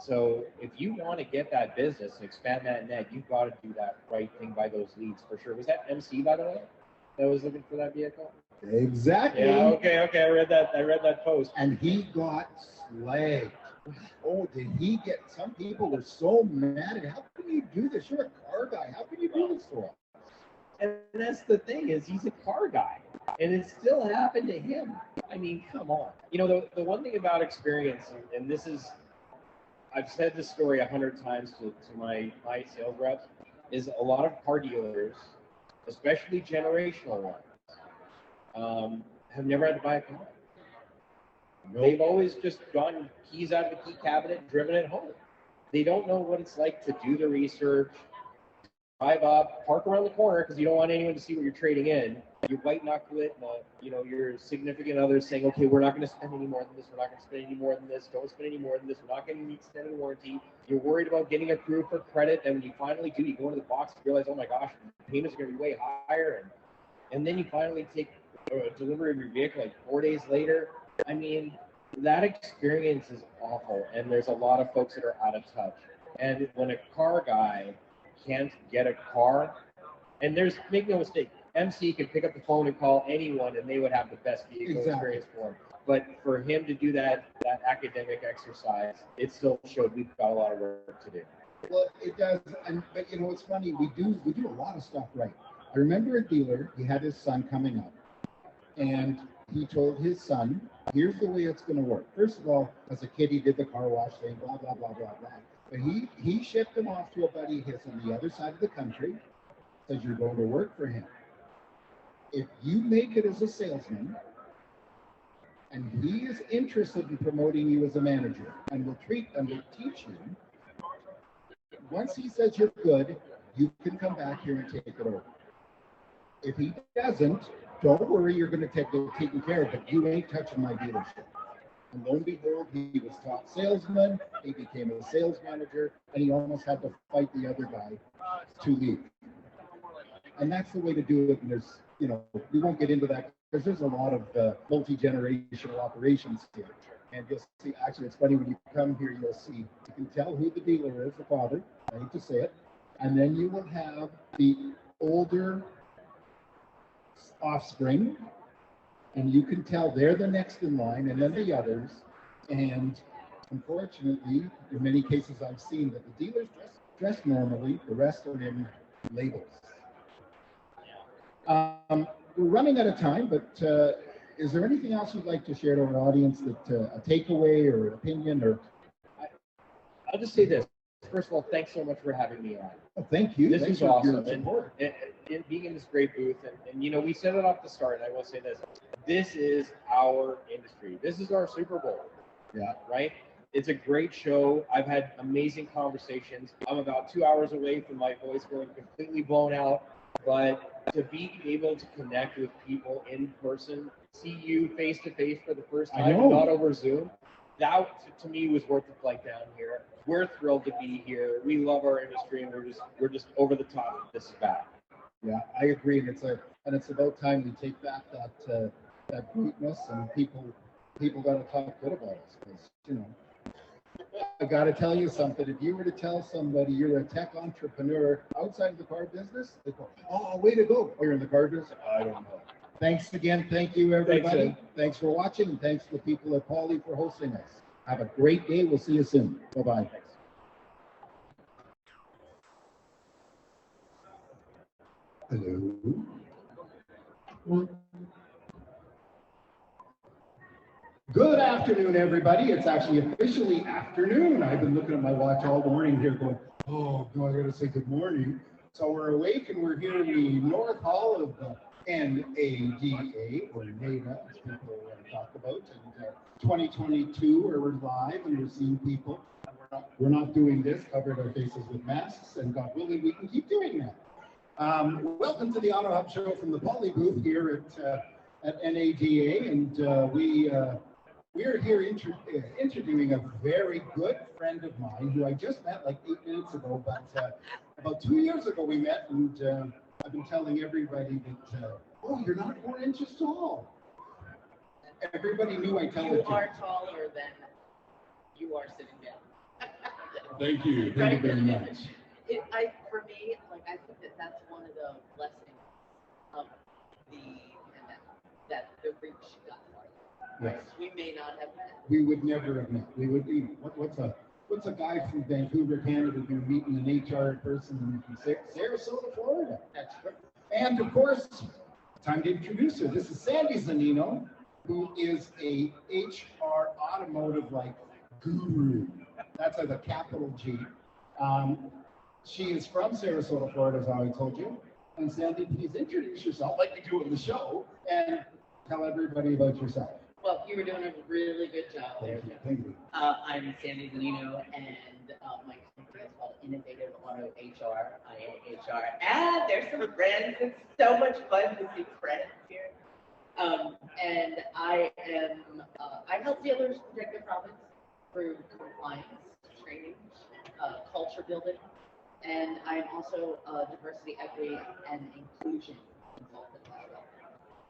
So if you want to get that business and expand that net, you've got to do that right thing by those leads for sure. Was that MC, by the way, that was looking for that vehicle? Exactly. Yeah, okay, I read that post. And he got slagged. Oh, did he get, some people were so mad at, how can you do this? You're a car guy. How can you do this for us? And that's the thing, is he's a car guy, and it still happened to him. I mean, come on. You know, the one thing about experience, and this is, I've said this story 100 times to my sales reps, is a lot of car dealers, especially generational ones, have never had to buy a car. Nope. They've always just gotten keys out of the key cabinet and driven it home. They don't know what it's like to do the research, drive up, park around the corner because you don't want anyone to see what you're trading in. You white knuckle it, and your significant other saying, okay, we're not going to spend any more than this. We're not going to spend any more than this. Don't spend any more than this. We're not going to need extended warranty. You're worried about getting approved for credit, and when you finally do, you go into the box and realize, oh my gosh, the payments are going to be way higher, and then you finally take a delivery of your vehicle like 4 days later. I mean, that experience is awful, and there's a lot of folks that are out of touch. And when a car guy can't get a car, and make no mistake, MC can pick up the phone and call anyone, and they would have the best vehicle experience for him. But for him to do that academic exercise, it still showed we've got a lot of work to do. Well, it does, but you know, it's funny. We do a lot of stuff right. I remember a dealer. He had his son coming up, and he told his son, here's the way it's going to work. First of all, as a kid, he did the car wash thing, blah, blah, blah, blah, blah. But he shipped them off to a buddy of his on the other side of the country, says you're going to work for him. If you make it as a salesman, and he is interested in promoting you as a manager and will teach you, once he says you're good, you can come back here and take it over. If he doesn't, don't worry, you're going to get taken care of, but you ain't touching my dealership. And lo and behold, he was top salesman, he became a sales manager, and he almost had to fight the other guy to leave. And that's the way to do it. And there's, we won't get into that because there's a lot of multi-generational operations here. And you'll see, actually, it's funny when you come here, you'll see, you can tell who the dealer is, the father, I hate to say it. And then you will have the older offspring, and you can tell they're the next in line, and then the others. And unfortunately, in many cases I've seen that the dealers dress normally, the rest are in labels. We're running out of time, but is there anything else you'd like to share to our audience, that a takeaway or an opinion? Or I'll just say this. First of all, thanks so much for having me on. Oh, thank you. This is awesome. And being in this great booth, and we said it off the start, and I will say this. This is our industry. This is our Super Bowl. Yeah. Right? It's a great show. I've had amazing conversations. I'm about 2 hours away from my voice going completely blown out. But to be able to connect with people in person, see you face to face for the first time, not over Zoom, that to me was worth the flight down here. We're thrilled to be here. We love our industry, and we're just over the top. This is back. Yeah, I agree, and it's about time we take back that greatness, and people got to talk good about us, because I got to tell you something. If you were to tell somebody you're a tech entrepreneur outside of the car business, they go, "Oh, way to go!" Oh, you're in the car business? I don't know. Thanks again. Thank you, everybody. Thanks for watching, and thanks to the people at Poly for hosting us. Have a great day. We'll see you soon. Bye-bye. Hello. Good afternoon, everybody. It's actually officially afternoon. I've been looking at my watch all morning here going, oh, no, I got to say good morning. So we're awake, and we're here in the North Hall of the NADA, or NADA, as people talk about, and 2022, where we're live and we're seeing people. We're not doing this, covered our faces with masks, and God willing, we can keep doing that. Welcome to the AutoHub show from the Poly booth here at NADA, and we're here interviewing a very good friend of mine who I just met like 8 minutes ago, but about 2 years ago we met, and I've been telling everybody that, oh, you're not 4 inches tall. Everybody knew I tell it to you. You are taller than you are sitting down. Thank you. Thank you very much. For me, I think that's one of the blessings of the pandemic, that the reach got farther. Yes. We may not have met. We would never have met. We would be, what's a guy from Vancouver, Canada, going to meet an HR person in Sarasota, Florida? And of course, time to introduce her. This is Sandy Zanino, who is a HR automotive guru. That's like a capital G. She is from Sarasota, Florida, as I told you. And Sandy, please introduce yourself like we do in the show and tell everybody about yourself. Well, you were doing a really good job there. Thank you. I'm Sandy Zanino, and my company is called Innovative Auto HR, IAHR. And there's some friends. It's so much fun to see friends here. And I help dealers protect their profits through compliance, training, culture building, and I'm also a diversity, equity, and inclusion consultant as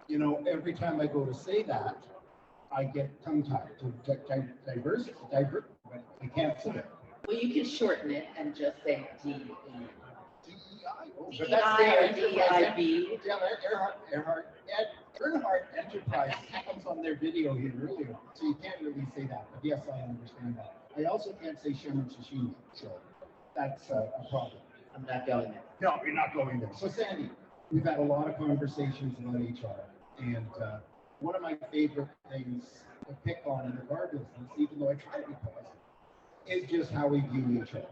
well. Every time I go to say that, I get tongue-tied. Diverse, I can't say it. Well, you can shorten it and just say DEI. DEI. Oh, DEI or DEIB. Yeah, Earnhardt Enterprise comes on their video here earlier, so you can't really say that. But yes, I understand that. I also can't say Sherman Shishima, so that's a problem. I'm not going there. No, you're not going there. So Sandy, we've had a lot of conversations about HR, and one of my favorite things to pick on in the car business, even though I try to be positive, is just how we view each other.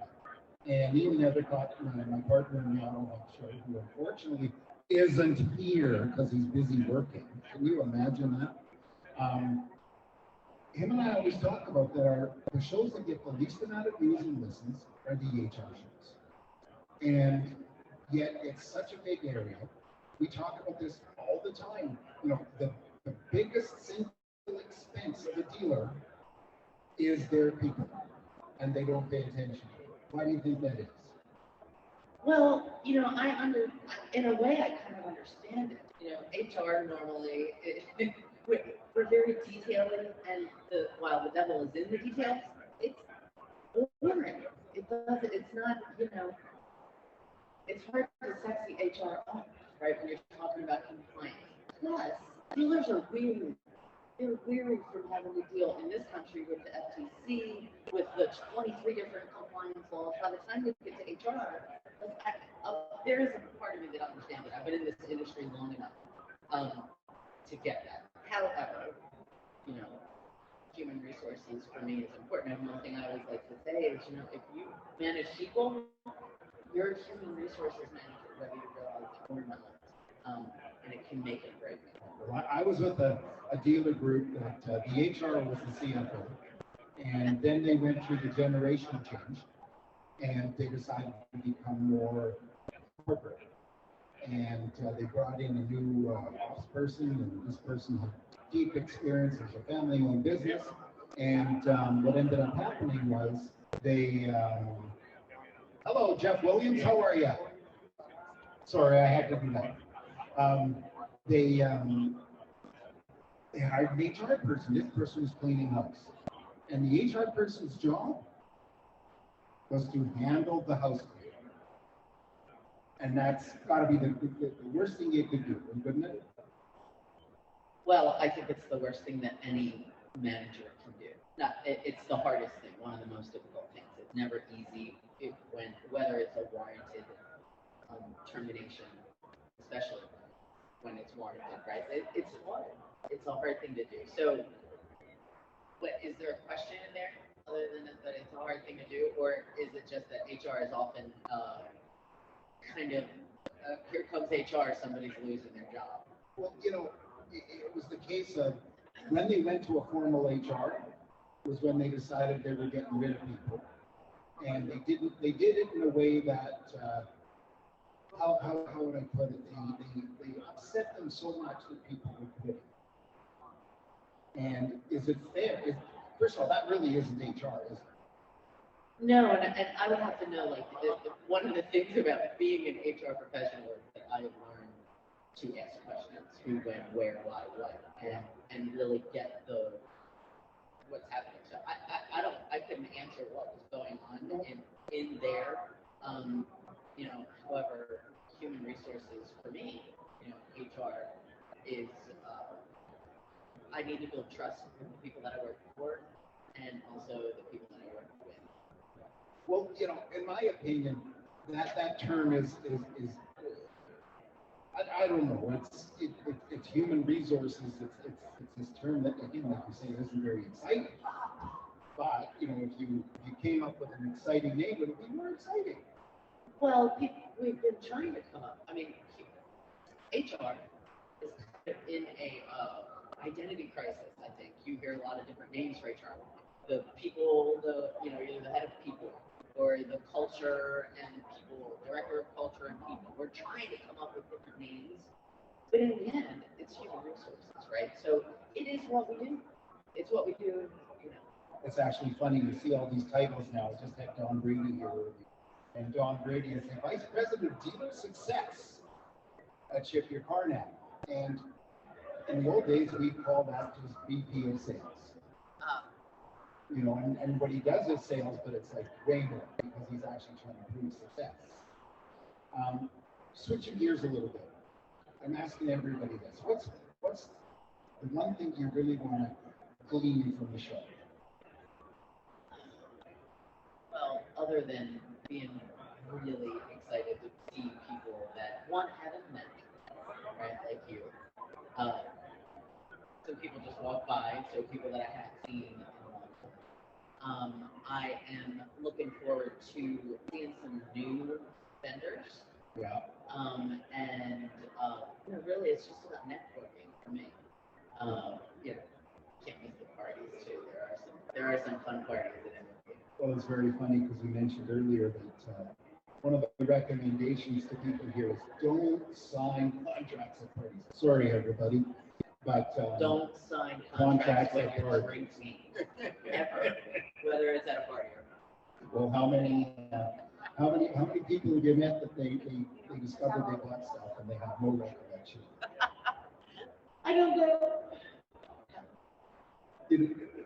And Ian Nethercott, my partner in the AutoHub show, who unfortunately isn't here because he's busy working. Can you imagine that? Him and I always talk about that the shows that get the least amount of views and listens are the HR shows. And yet it's such a big area. We talk about this all the time. You know, the biggest single expense of a dealer is their people, and they don't pay attention to it. Why do you think that is? Well, you know, in a way, I kind of understand it. You know, HR normally, we're very detailing, and while the devil is in the details, it's boring. It's not, you know, it's hard to sexy HR up, right, when you're talking about compliance. Plus, dealers are weary. They're weary from having to deal in this country with the FTC, with the 23 different compliance laws. By the time you get to HR, there is a part of me that understands it. I've been in this industry long enough to get that. However, you know, human resources for me is important. And one thing I always like to say is, you know, if you manage people, you're a human resources manager, whether you realize it or not. And it can make it break. Well, I was with a dealer group that the HR was the CFO, and then they went through the generation change, and they decided to become more corporate. And they brought in a new ops person, and this person had deep experience as a family-owned business. And what ended up happening was they, hello, Jeff Williams, how are you? Sorry, I had to do that. They hired an HR person. This person was cleaning house. And the HR person's job was to handle the house cleaning. And that's got to be the worst thing you could do, wouldn't it? Well, I think it's the worst thing that any manager can do. It's the hardest thing, one of the most difficult things. It's never easy whether it's a warranted termination, especially when it's warranted, right? It's hard. It's a hard thing to do. So, is there a question in there other than that it's a hard thing to do, or is it just that HR is often kind of here comes HR, somebody's losing their job? Well, you know, it was the case of when they went to a formal HR was when they decided they were getting rid of people, and they did it in a way that how would I put it? They upset them so much that people were quitting. And is it fair? First of all, that really isn't HR, is it? No, and I would have to know, like, one of the things about being an HR professional is that I have learned to ask questions: who, when, where, why, what, and really get what's happening. So I couldn't answer what was going on in there. You know, however, human resources for me, you know, HR is I need to build trust with the people that I work for, and also the people that I work with. Well, you know, in my opinion, that term is I don't know. It's human resources. It's this term that, again, like you say, isn't very exciting. But you know, if you came up with an exciting name, it would be more exciting. Well, we've been trying to come up. I mean, HR is kind of in a identity crisis. I think you hear a lot of different names for HR. The people, you know, either the head of people or the culture and people, director of culture and people. We're trying to come up with different names, but in the end, it's human resources, right? So it is what we do. It's what we do. You know. It's actually funny to see all these titles now. I just had Don Brady here, and Don Brady is the Vice President of Dealer Success at Ship Your Car Now. And in the old days, we called that just VP of Sales. You know, and what he does is sales, but it's like way more because he's actually trying to prove success. Switching gears a little bit, I'm asking everybody this: what's the one thing you really want to glean from the show? Well, other than being really excited to see people that one haven't met, right, like you. So people just walk by, so people that I haven't seen in a long time. I am looking forward to seeing some new vendors. Yeah. And you know, really, it's just about networking for me. You know, can't miss the parties too. There are some fun parties at MLB. Well, it's very funny because we mentioned earlier that one of the recommendations to people here is don't sign contracts at parties. Sorry, everybody, but Don't sign contracts contracts with at your parties. drink team, ever, whether it's at a party or not. Well, how many people have you met that they discovered they bought stuff and they have no recollection? I don't know.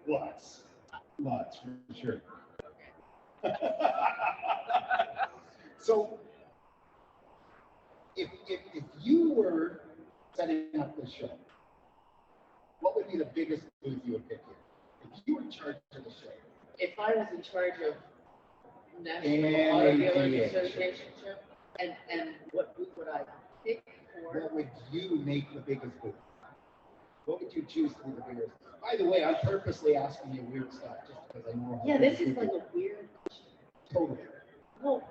Lots for sure. So, if you were setting up the show, what would be the biggest booth you would pick here? If you were in charge of the show. If I was in charge of National Auto Dealers Association show, and what booth would I pick for? What would you make the biggest booth? What would you choose to be the biggest? By the way, I'm purposely asking you weird stuff just because I know how. Yeah, this is like a weird question. Totally. Well,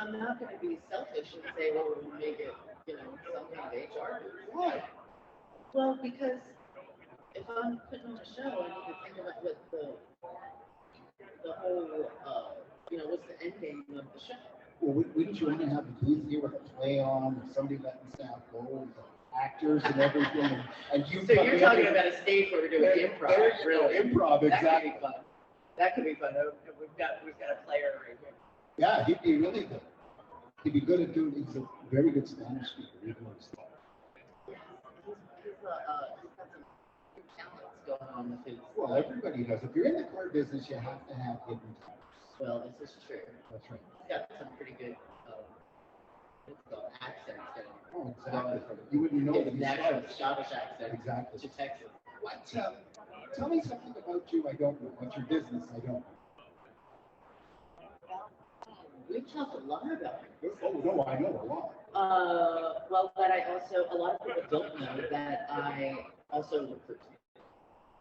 I'm not going to be selfish and say, well, we'll make it, you know, some kind of HR booth. Why? Well, because if I'm putting on a show, I need to think about what the whole, you know, what's the end game of the show. Well, wouldn't you want to have a booth here with a play on, or somebody letting staff go, and actors and everything, and you. So you're talking about a stage where we're doing improv, really? Improv, exactly. That could be fun. We've got a player right here. Yeah, he'd be really good. He'd be good at doing. He's a very good Spanish speaker. Even though he's Yeah, he's got some good talents going on with his. well, everybody does. If you're in the car business, you have to have hidden talents. Well, this is true. That's right. He's got some pretty good accents going. Oh, exactly. You wouldn't know that His he's natural Scottish. Scottish accent. Exactly. To Texas. What? Tell me something about you I don't know. What's your business I don't know? We've talked a lot about it. Oh no, I know a lot. Well, but I also, a lot of people don't know that I also recruit.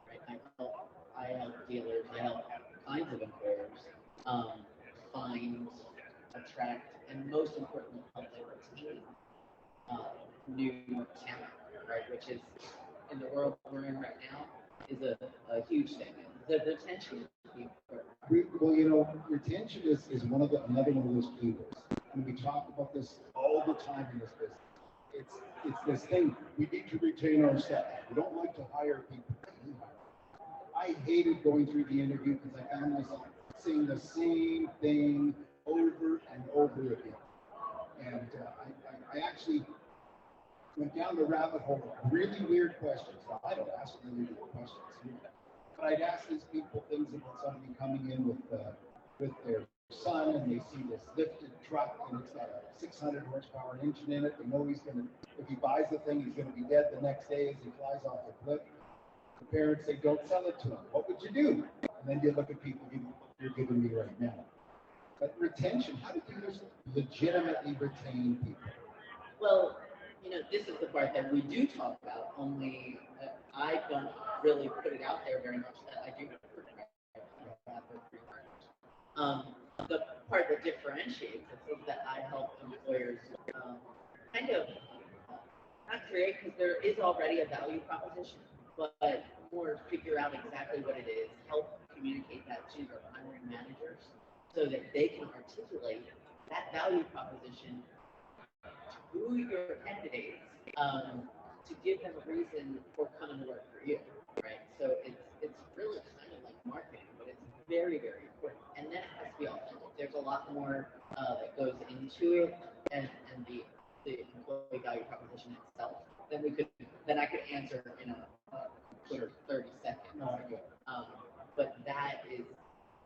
Right? I help dealers, I help all kinds of employers find, attract, and most importantly, help them retain new talent, right? Which is, in the world we're in right now, is a huge thing. The retention is important. Well, you know, retention is another one of those keywords. And we talk about this all the time in this business. It's this thing, we need to retain our staff. We don't like to hire people. I hated going through the interview because I found myself saying the same thing over and over again. And I actually went down the rabbit hole of really weird questions. Now, I don't ask really weird questions, but I'd ask these people things about somebody coming in with their son, and they see this lifted truck, and it's got a 600 horsepower engine in it. They know he's going to, if he buys the thing, he's going to be dead the next day as he flies off the cliff. The parents say, don't sell it to him. What would you do? And then you look at people you're giving me right now. But retention, how do dealers legitimately retain people? Well, you know, this is the part that we do talk about, only I don't really put it out there very much that I do recruit. The part that differentiates it is that I help employers kind of not create, because there is already a value proposition, but more figure out exactly what it is, help communicate that to their hiring managers so that they can articulate that value proposition to your candidates to give them a reason for coming to work for you, right? So it's really kind of like marketing, but it's very, very important. And then it has to be authentic. There's a lot more that goes into it, and the employee value proposition itself than I could answer in a Twitter 30 seconds. But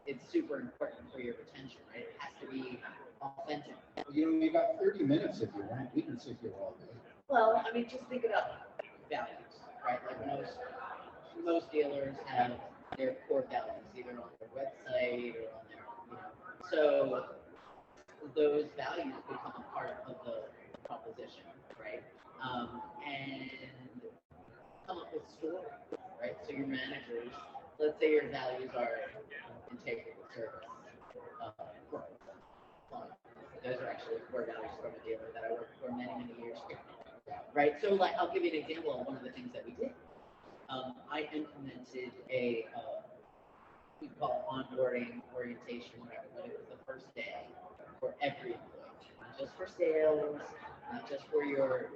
it's super important for your retention, right? It has to be authentic. You know, you got 30 minutes if you want. We can sit here all day. Well, I mean, just think about values, right? Like most dealers have their core values, either on their website or on their, you know. So those values become a part of the proposition, right? And come up with stories, right? So your managers, let's let's say your values are integrity, service, growth. Those are actually core values from a dealer that I worked for many years. Right. So, like, I'll give you an example of one of the things that we did. I implemented a we call onboarding orientation, but it was the first day for every employee, not just for sales, not just for your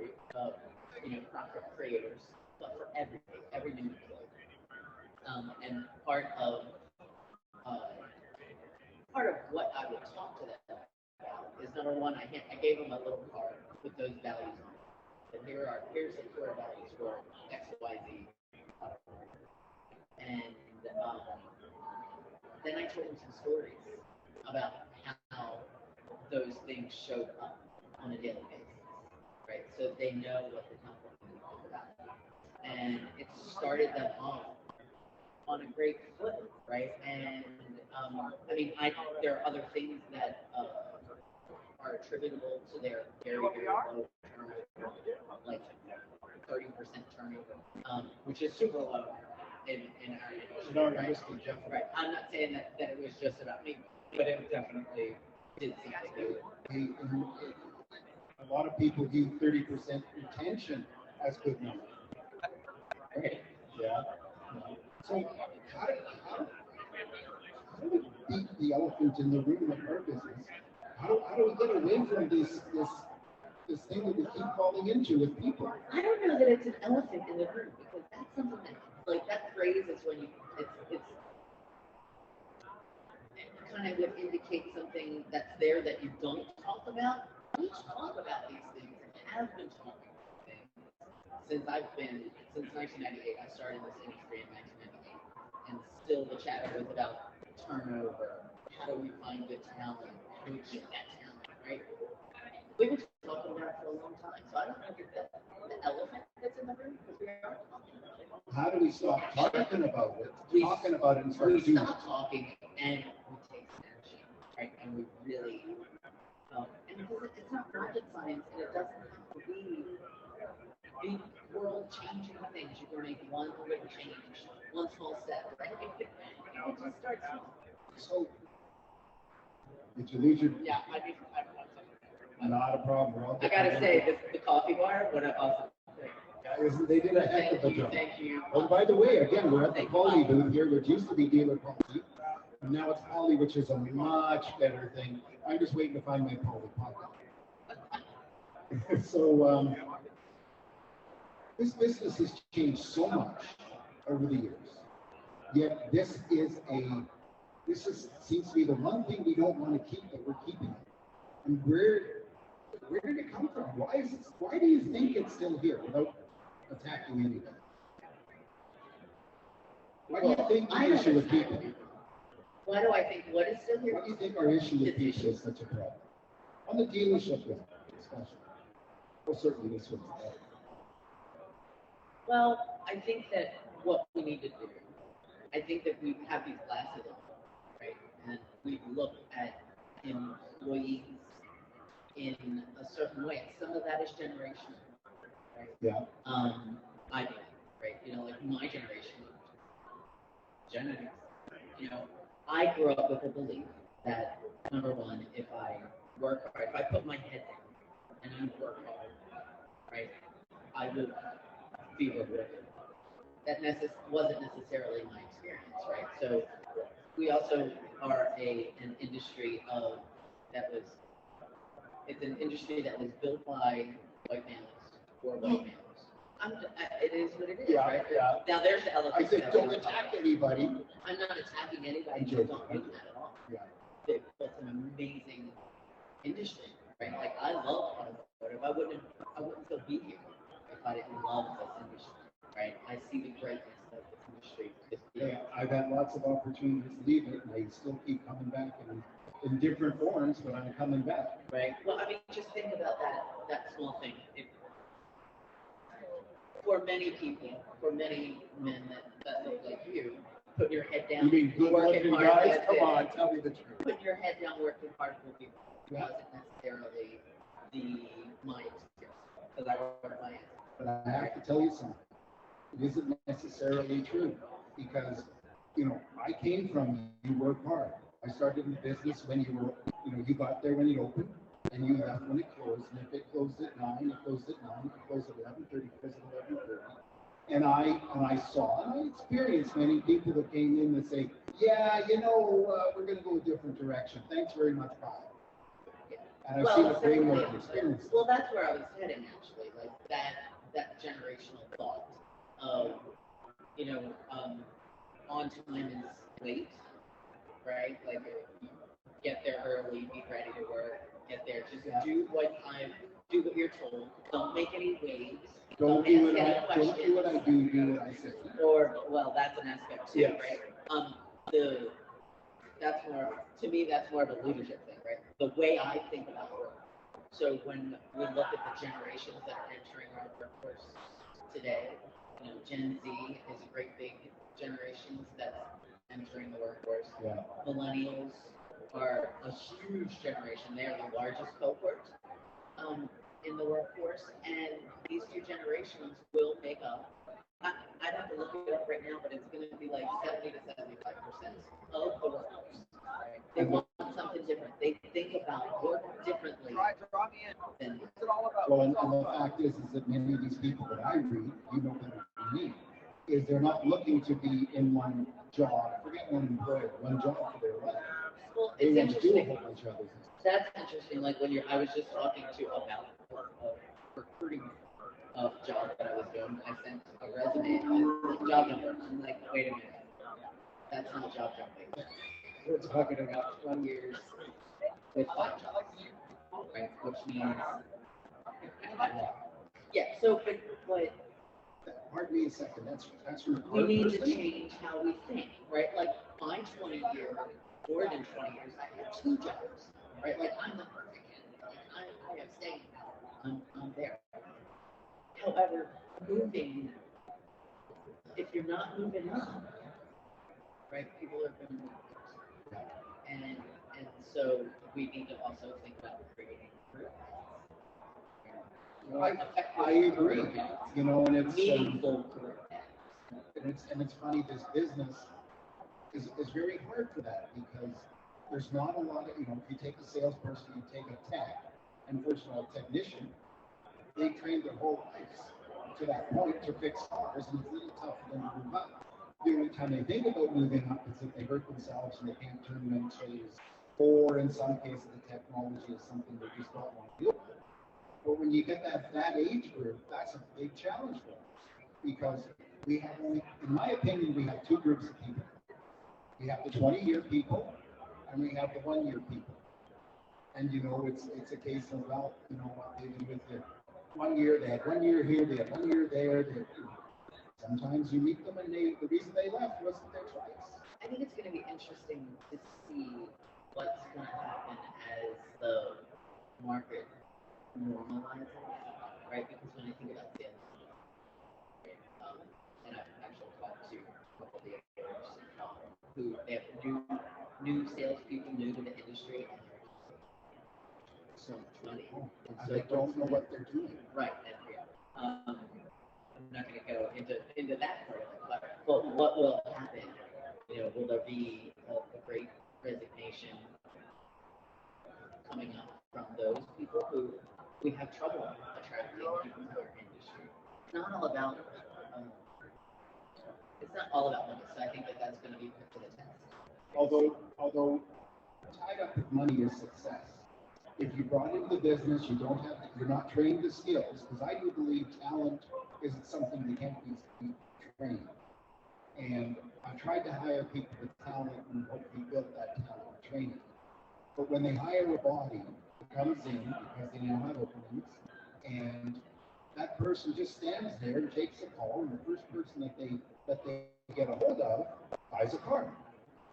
profit creators, but for every new employee. And part of what I would talk to them about is, number one, I gave them a little card with those values on it. And here's the core values for XYZ. And then I told them some stories about how those things showed up on a daily basis, right? So they know what the company is all about. And it started them off on a great foot, right? And there are other things that are attributable to their very low turnover, like 30% turnover, which is super low in our industry, right? I'm not saying that it was just about me, but it definitely did seem like it was. A lot of people view 30% retention as good number. Right. Yeah. So how do we beat the elephant in the room of our business? How do we get away from this thing that we keep falling into with people? I don't know that it's an elephant in the room, because that's something that, like, that phrase is when it kind of would indicate something that's there that you don't talk about. We talk about these things and have been talking about things since 1998. I started in this industry in 1998, and still the chatter was about turnover. How do we find good talent? How do we keep that talent, right? We've been talking about it for a long time, so I don't know if it's the elephant that's in the room, because we are talking about it. How do we stop talking about it, and start doing it? We stop talking and we take action, right? And we really, and it's not rocket science, and it doesn't have to be big world-changing things. You can make one little change, one small step, right? You can just start small. So, did you lose your? Yeah, Not a problem. I gotta say, the coffee bar, what an awesome thing. They did a heck of a job. Thank you. Oh, by the way, again, we're at the Poly booth here, which used to be Dealer Poly, and now it's Poly, which is a much better thing. I'm just waiting to find my Poly pocket. So, this business has changed so much over the years. Yet this seems to be the one thing we don't want to keep that we're keeping. And where did it come from? Why do you think it's still here without attacking anything? Why do you think the issue with people? Why do I think what is still here? Why do you think our issue with people is such a problem? On the dealership level, especially. Well, certainly this one's better. Well, I think that what we need to do, I think that we have these glasses on, right? And we look at employees in a certain way. Some of that is generational, right? Yeah. I believe, right? Like my generation, Gen X, I grew up with the belief that, number one, if I work hard, if I put my head down and I work hard, right, I would be rewarded. That wasn't necessarily my experience, right? So we also are an industry it's an industry that was built by white males for white males. It is what it is, right? Yeah. Now there's the elephant. I said, don't attack anybody. I'm not attacking anybody. I don't mean that at all. Yeah. They've built an amazing industry, right? Like, I love automotive. I wouldn't still be here if I didn't love this industry, right? I see the greatness of this industry. Yeah, I've had lots of opportunities to leave it, and I still keep coming back in different forms, but I'm coming back. Right. Well, I mean, just think about that small thing. For many people, for many men that look like you, put your head down. You mean good-looking guys? Come on, tell me the truth. Put your head down, working hard for people wasn't necessarily my experience, because I work my ass. But I have to tell you something. It isn't necessarily true, because you know, I came from, you work hard. I started in the business when you were, you know, you got there when it opened and you left when it closed. And if it closed at 9, it closed at 9, it closed at 11:30, it closed at 11:30. And I saw and I experienced many people that came in and say, yeah, you know, we're going to go a different direction. Thanks very much, bye. And I've seen a great deal of experience. Well, that's where I was heading actually, like that generational thought of, you know, on time is late, right? Like get there early, be ready to work, get there, just do what you're told. Don't make any waves. Don't do what I do what I say. Or well, that's an aspect too, Yes. right? That's more, to me, that's more of a leadership thing, right? The way I think about work. So when we look at the generations that are entering our workforce today, you know, Gen Z is a great big generation that's entering the workforce. Yeah. Millennials are a huge generation. They are the largest cohort in the workforce, and these two generations will make up. I'd have to look it up right now, but it's going to be like 70 to 75% of the workforce. They want something different. They think about work differently. Than well, and the fact is that many of these people that I read, you know better than me, is they're not looking to be in one job, forget one employer, one job for their life. Well, they it's want to do a interesting. whole bunch of other things. That's interesting. Like when I was just talking to about a recruiting job that I was doing. I sent a resume and job number. I'm like, wait a minute, that's not job jumping. We're talking about 20 years with 5 jobs, right? Which means, yeah. So, but Pardon me a second. That's we need to change how we think, right? Like my 20 years, more than 20 years, I had 2 jobs, right? Like I'm the perfect candidate. Like I have staying power. I'm there. However, moving, if you're not moving on, right, people are going to move. And so we need to also think about creating career paths. I agree. You know, and it's meaningful career paths. and it's funny, this business is very hard for that because there's not a lot of, you know, if you take a salesperson, you take a tech, and first of all, a technician, they train their whole lives to that point to fix cars, and it's a little tough for them to move up. The only time they think about moving up is if they hurt themselves and they can't turn them into, or in some cases the technology is something they just don't want to deal with. But when you get that age group, that's a big challenge for us because we have only, in my opinion, we have 2 groups of people. We have the 20-year people and we have the 1-year people. And you know, it's a case of, well, you know what they do with it. 1 year, they had 1 year here, they had 1 year there. Sometimes you meet them and the reason they left wasn't there twice. I think it's going to be interesting to see what's going to happen as the market normalizes, right? Because when I think about sales, right, and I've actually talked to a couple of the others who they have new salespeople new to the industry, and they're just so much money, and so they don't know what they're doing. Right, and I'm not going to go into that part of it, but what will happen? You know, will there be a great resignation coming up from those people who we have trouble attracting people to our industry? It's not all about money. So I think that's going to be put to the test. Although tied up with money is success. If you brought into the business, you're not trained the skills, because I do believe talent isn't something that can't be trained. And I tried to hire people with talent and hopefully build that talent and train it. But when they hire a body that comes in because they now have openings, and that person just stands there and takes a call, and the first person that they get a hold of buys a car.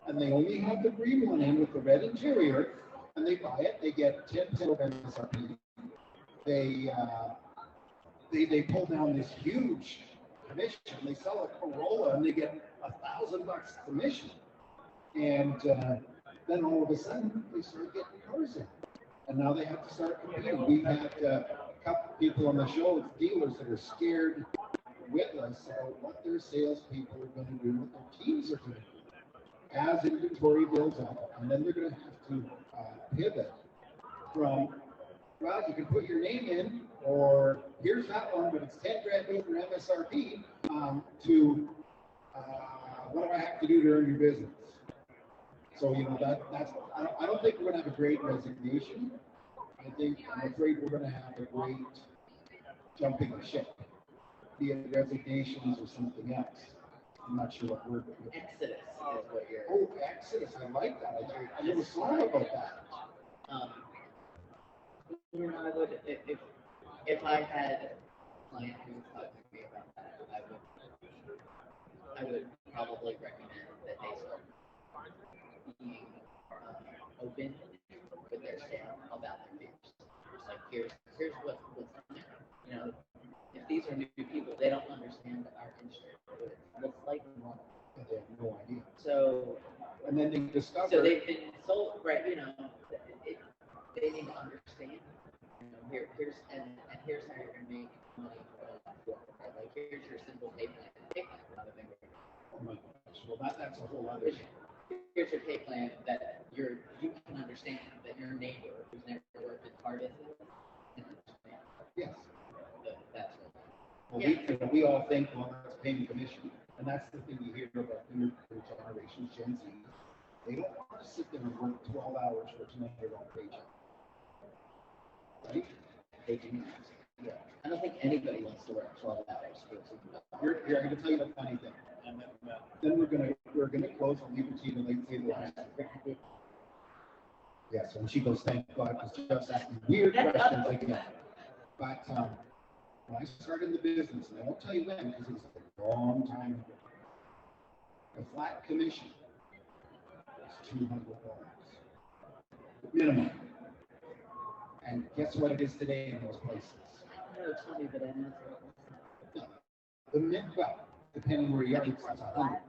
And they only have the green one in with the red interior, and they buy it. They get 10 MSRP. They pull down this huge commission. They sell a Corolla and they get $1,000 commission. And then all of a sudden they start getting cars in, and now they have to start competing. We've had a couple people on the show, dealers that are scared with us about what their salespeople are going to do, what their teams are going to do. as inventory builds up, and then they're going to have to pivot from, well, you can put your name in, or here's that one, but it's 10 grand over MSRP, to what do I have to do to earn your business? So, you know, that's, I don't think we're going to have a great resignation. I'm afraid we're going to have a great jumping the ship, be it resignations or something else. I'm not sure what word. Exodus is what you're. Oh, Exodus! I like that. I never thought about that. You know, I would if I had a client who was talking to me about that, I would probably recommend that they start being open with their staff about their fears. Like here's what's on there. You know, if these are new people, they don't understand our industry. What's like normal. They have no idea. So, and then they discover. So they've been sold, right? You know, they need to understand. You know, here's how you're gonna make money. Right? Like here's your simple pay plan. Oh my gosh! Well, that's a whole other. Here's your pay plan that you can understand, that your neighbor who's never worked in car business can understand. Yes. That's what. Well, we all think, well, that's paying commission. And that's the thing you hear about the new generations, Gen Z. They don't want to sit there and work 12 hours for $200 paycheck. Right? They do not. Yeah. I don't think anybody wants to work 12 hours for $200. Here, I'm going to tell you the funny thing. And then we're going to close and leave it to you to say the last thing. Yes, when she goes, thank God, because just asking weird questions again. But when I started the business, and I won't tell you when because it's a long time ago, a flat commission was $200 minimum. And guess what it is today in those places? No, it's funny, but I know. Well, depending where you are, it's 100.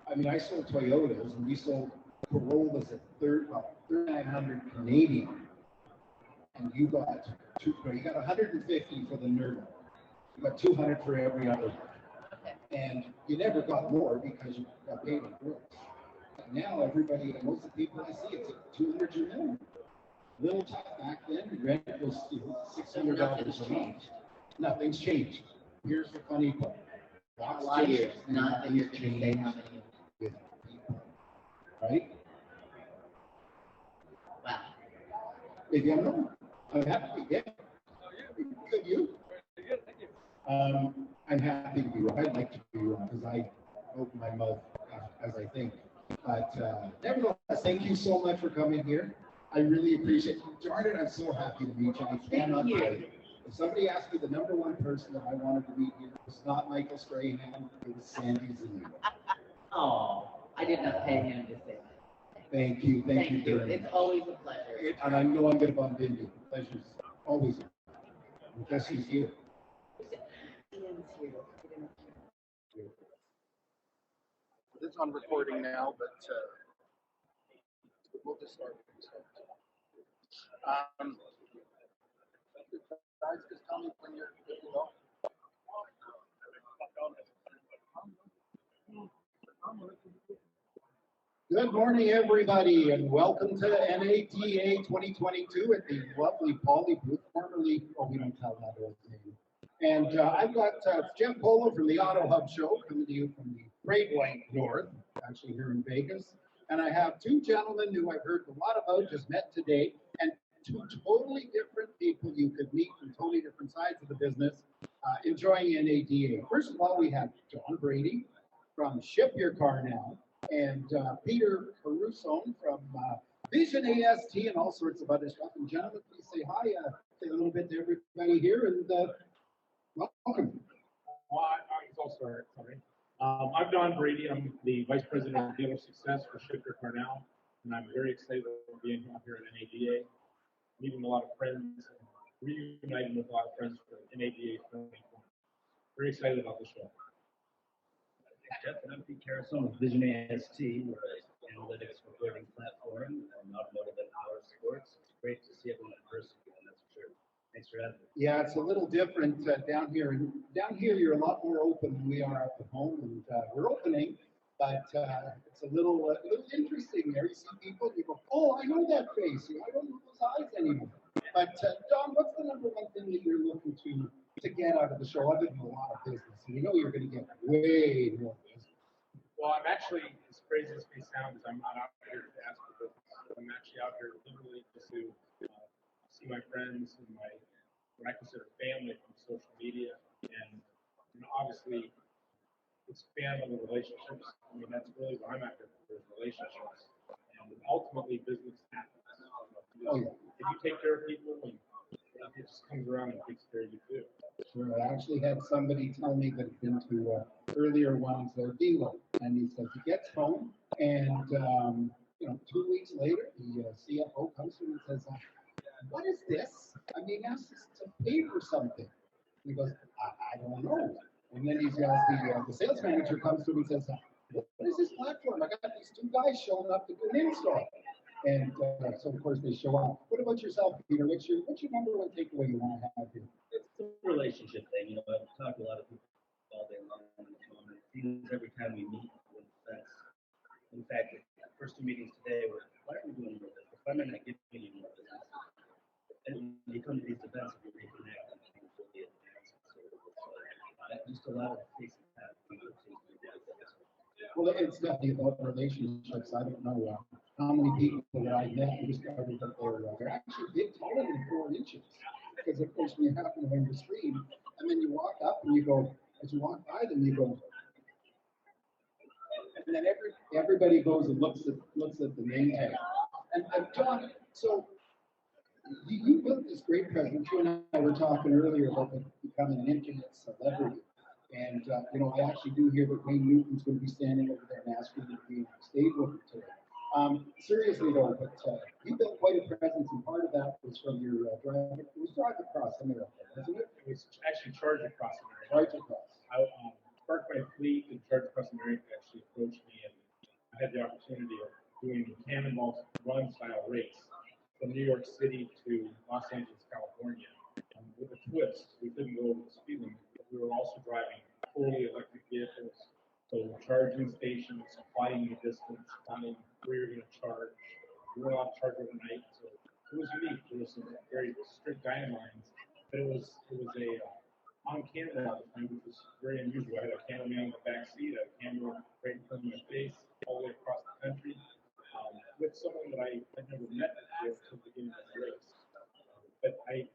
I mean, I sold Toyotas and we sold Corollas at 3,900 Canadian, and you got 150 for the Nerd. You got 200 for every other one. And you never got more because you got paid in gross. Now everybody, most of the people I see, it's 200 your minimum. Little tough back then. Rent was $600 a month. Nothing's changed. Here's the funny part. A lot of years, not that you're going to say how many. With people, right? Wow. Maybe I'm wrong. I'm happy. Yeah. Good you. I'm happy to be wrong. I'd like to be wrong because I open my mouth as I think. But nevertheless, thank you so much for coming here. I really appreciate it. Jordan, I'm so happy to meet you. I cannot wait. If somebody asked me the number one person that I wanted to meet here, it was not Michael Strahan, it was Sandy Zuni. Oh, I did not pay him to say that. Thank you. Thank you. It's always a pleasure. And I know I'm going to bump into you. Pleasure's always. Guess who's here? Ian's here. It's on recording now, but we'll just start. Guys, just tell me when you're good to go. Good morning, everybody, and welcome to NADA 2022 at the lovely Poly booth, formerly, we don't tell that old name. And I've got Jeff Polo from the AutoHub show coming to you from the Great White North, actually here in Vegas. And I have two gentlemen who I've heard a lot about, just met today, and two totally different people you could meet from totally different sides of the business enjoying NADA. First of all, we have John Brady from Ship Your Car Now, and Peter Caruso from Vision AST and all sorts of other stuff. And gentlemen, please say hi, say a little bit to everybody here, and welcome. Well, I'll start. Sorry. I'm Don Brady. I'm the Vice President of Dealer Success for Ship Your Car Now, and I'm very excited about being here at NADA, meeting a lot of friends, and reuniting with a lot of friends for NADA 2020. Very excited about the show. Jeff, and I'm Pete Carrison with Vision AST. We're an analytics reporting platform and automotive and power sports. It's great to see everyone in person again, that's for sure. Thanks for having me. Yeah, it's a little different down here. And down here, you're a lot more open than we are up at home. And we're opening But it's a little interesting there. You see people, and you go, oh, I know that face. I don't know those eyes anymore. But Don, what's the number one thing that you're looking to get out of the show, other than a lot of business? And you know you're going to get way more business. Well, I'm actually, as crazy as it may sound, is I'm not out here to ask for business. I'm actually out here literally just to see my friends and what I consider family from social media, and obviously expand on the relationships. I mean, that's really what I'm after for is relationships, and ultimately business happens. If you take care of people, and it just comes around and takes care of you too. Sure. I actually had somebody tell me that had been to earlier ones, their dealer, and he says he gets home, and 2 weeks later, the CFO comes to him and says, "What is this? I mean, ask us to pay for something." He goes, I don't know. And then he's got the sales manager comes to him and says, "What is this platform? I got these two guys showing up to do an install." And so of course they show up. What about yourself, Peter? What's your number one takeaway you want to have here? It's a relationship thing. I've talked to a lot of people all day long on the phone. It seems every time we meet with sense. In fact, the first two meetings today were, why aren't we doing more business? Why am I not giving you more business? And when you come to these events, you reconnect and things really advance. So just a lot of face time. Well, it's definitely about relationships. I don't know how many people that I've met and discovered that they're actually big, taller than 4 inches. Because of course, when you happen to win the stream, and then you walk up and you go, as you walk by them, you go, and then everybody goes and looks at the name tag. And John, so you built this great presence. You and I were talking earlier about becoming an internet celebrity. And, I actually do hear that Wayne Newton's going to be standing over there and asking you to be on stage with him today. Seriously though, but you built quite a presence, and part of that was from your drive. It was Drive Across America, wasn't it? It was actually Charge Across America. Charge Across. Sparked by Fleet and Charge Across America actually approached me, and I had the opportunity of doing a cannonball run style race from New York City to Los Angeles, California. With a twist, we couldn't go over the speed limit, but we were also driving fully electric vehicles. So charging stations, flying the distance, finding where you're going to charge. We weren't allowed to charge overnight, so it was unique. There was some very strict guidelines, but it was a on camera all the time, which was very unusual. I had a cameraman in the back seat, a camera right in front of my face, all the way across the country, with someone that I had never met before until the beginning of the race. But I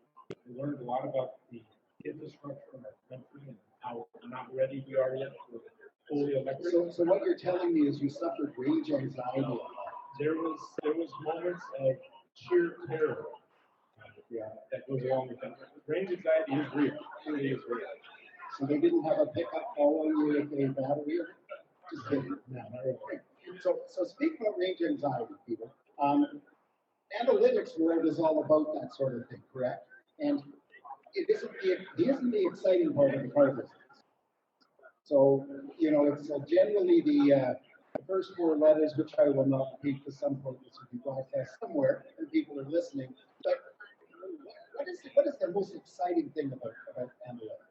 learned a lot about the infrastructure in our country and how not ready we are yet for fully electric. So what you're telling me is you suffered range anxiety. There was moments of sheer terror that goes along with that. Range anxiety is real. It really is real. So they didn't have a pickup following you with a battery? Just kidding. No, not really. So speaking about range anxiety, people, analytics world is all about that sort of thing, correct? And it isn't the exciting part of the car business. So, it's generally the first four letters, which I will not repeat because some point this will be broadcast somewhere and people are listening. But what is the most exciting thing about analytics?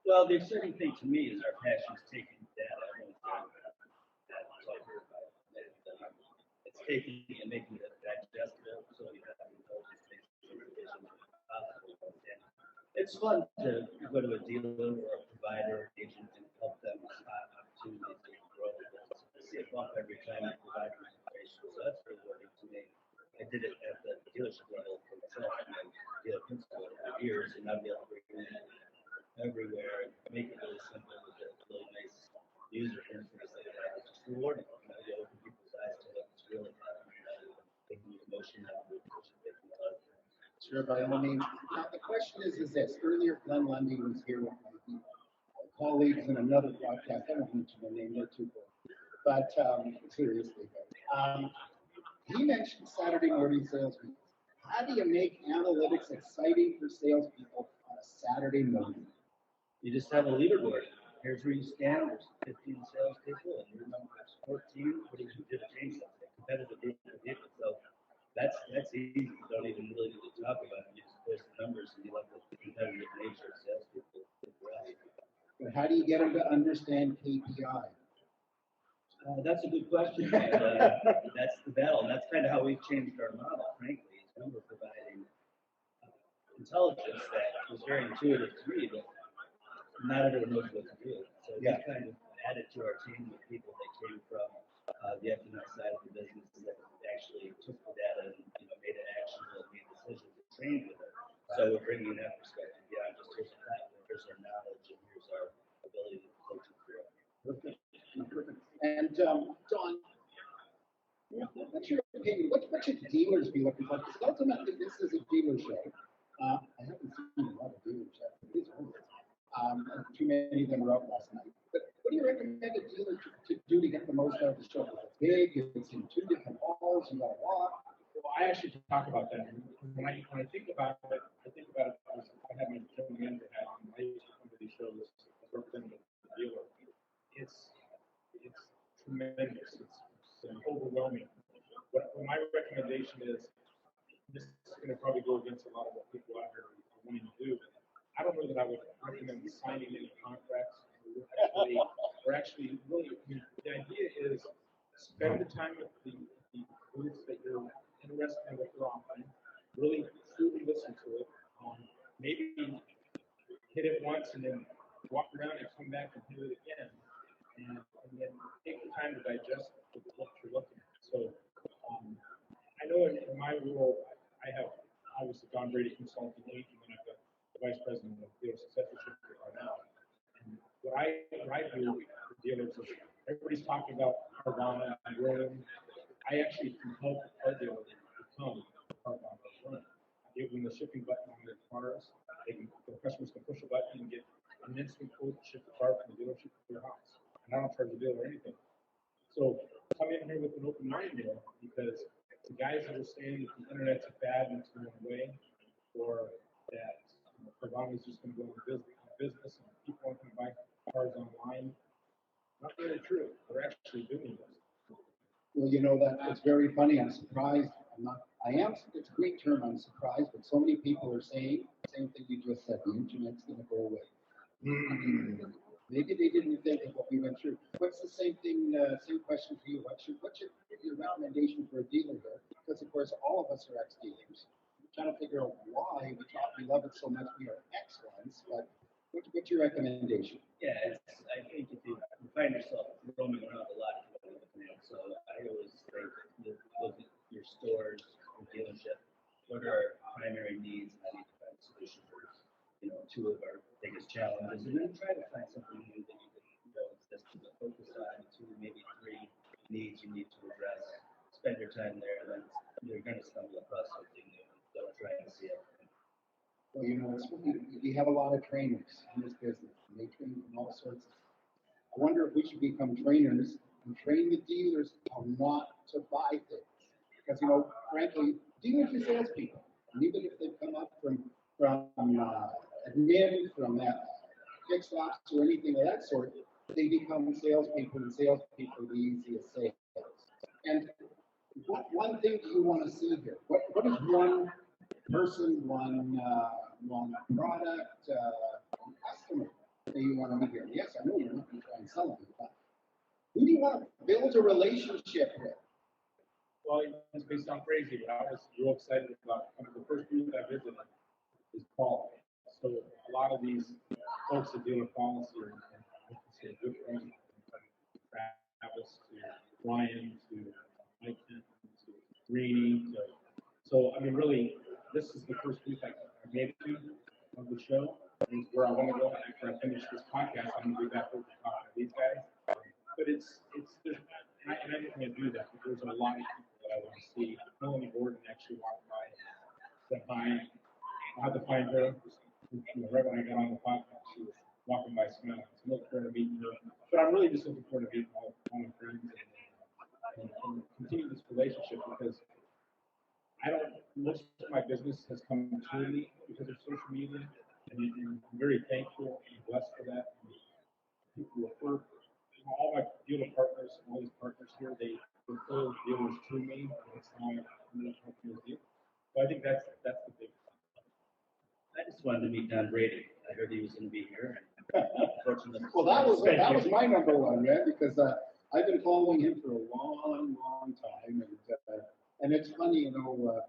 Well, the exciting thing to me is our passion is taking data. It's taking it and making it digestible so you have intelligence possible. It's fun to go to a dealer or a provider or agent and help them spot opportunities to grow. I see a bump every time I provide information, so that's really rewarding to me. I did it at the dealership level for myself and dealer principal for years, and I'll be able to bring it everywhere and make it really simple with a really nice user interface like that. It's just rewarding. You open people's eyes to what's really happening, taking the emotion out of it, making it love. Sure, by all means. Now, the question is this. Earlier, Glenn Lundy was here with my colleagues in another broadcast. I won't mention their name, they're too cool. But seriously, he mentioned Saturday morning sales meetings. How do you make analytics exciting for salespeople on a Saturday morning? You just have a leaderboard. Here's where you stand. There's 15 salespeople, and your number is 14. What do you do to change something? Competitive group of people. So that's easy. You don't even really need to talk about it. You just post the numbers, and you let the competitive nature of salespeople. But how do you get them to understand KPI? That's a good question. And, that's the battle. And that's kind of how we've changed our model, frankly, is we were providing intelligence that was very intuitive to me, but not everyone knows what to do. So we kind of added to our team with people that came from the F&I side of the business that actually took the data and made it actionable and made decisions and trained with it. So we're bringing that perspective beyond just here's a platform, here's our knowledge, and here's our ability to coach it through. Perfect. And Don, what's your opinion? What should dealers be looking for? Because ultimately, this is a dealer show. I haven't seen a lot of dealers yet. It is too many of them were out last night. But what do you recommend a dealer to do to get the most out of the show? It's big. It's in 2 different halls. You got to walk. Well, I actually talk about that. When I think about it, as I have my general manager hat on. I used to come to these shows as representative of the dealer. It's tremendous. It's overwhelming. What my recommendation is, this is going to probably go against a lot of what people out here are wanting to do. I don't know that I would recommend signing any contracts. We're actually really, the idea is spend the time with the booths that you're interested in what they're offering. Really, truly listen to it. Maybe hit it once and then walk around and come back and hit it again. And then take the time to digest what you're looking at. So I know in my role, I have obviously Don Brady Consulting Inc. and then I've got the Vice President of Dealer Success right now. And what I do for dealers is everybody's talking about Carvana and Room. I actually can help our dealers become Carvana or Room. I give them the shipping button on their cars. The customers can push a button and get an instant quote to ship the car from the dealership to their house. And I don't charge the dealer anything. So come in here with an open mind there, because the guys that are saying that the internet's a fad and it's going away, or that Carvana is just going to go into business and people aren't going to buy cars online. Not really true. They're actually doing this. Well, it's very funny. I'm surprised. It's a great term. I'm surprised, but so many people are saying the same thing you just said. The internet's going to go away. Maybe they didn't think of what we went through. What's the same thing? Same question for you. What's your recommendation for a dealer here? Because of course, all of us are ex-dealers. We're trying to figure out why we love it so much. We are excellence, but what's your recommendation? Yeah, I think if you find yourself roaming around a lot, so I always think look at your stores, your dealership. What are our primary needs? And I need to find a solution for 2 of our biggest challenges, and then try to find something new that you can exist to focus on 2, maybe 3 needs you need to address. Spend your time there, and then you're going to stumble across something new. Don't try to see everything. Well, we have a lot of trainers in this business, and they train from all sorts of. I wonder if we should become trainers and train the dealers how not to buy things, because frankly, dealers are salespeople, and even if they've come up from admin, from fixed ops or anything of that sort, they become salespeople, and salespeople are the easiest sales. And what one thing do you want to see here? What is one person, one product, one customer that you want to meet here? Yes, I know you're not going to try and sell them, but who do you want to build a relationship with? Well, this may sound crazy, but I was real excited about the first group I visited is Paul. So a lot of these folks that deal with policy are good friends, from Travis to Ryan to Mike to Greeny. So I mean, really, this is the first group I made it to of the show. It's where I want to go after I finish this podcast. I'm going to be back over to talk to these guys. But and I didn't want to do that, but there's a lot of people that I want to see. Melanie Gordon actually walked by, said hi. I had to find her. Right when I got on the podcast, she was walking by smiling. So I'm looking forward to meeting her. But I'm really just looking forward to meeting all my friends and continue this relationship, because most of my business has come to me because of social media, and I'm very thankful and blessed for that. And people refer, all my dealer partners, all these partners here, they refer dealers to me, and that's how I'm helping with you. So I think that's the big thing. I just wanted to meet Don Brady. I heard he was going to be here. Unfortunately, well, that was my number one, man, because I've been following him for a long, long time, and it's funny, you know,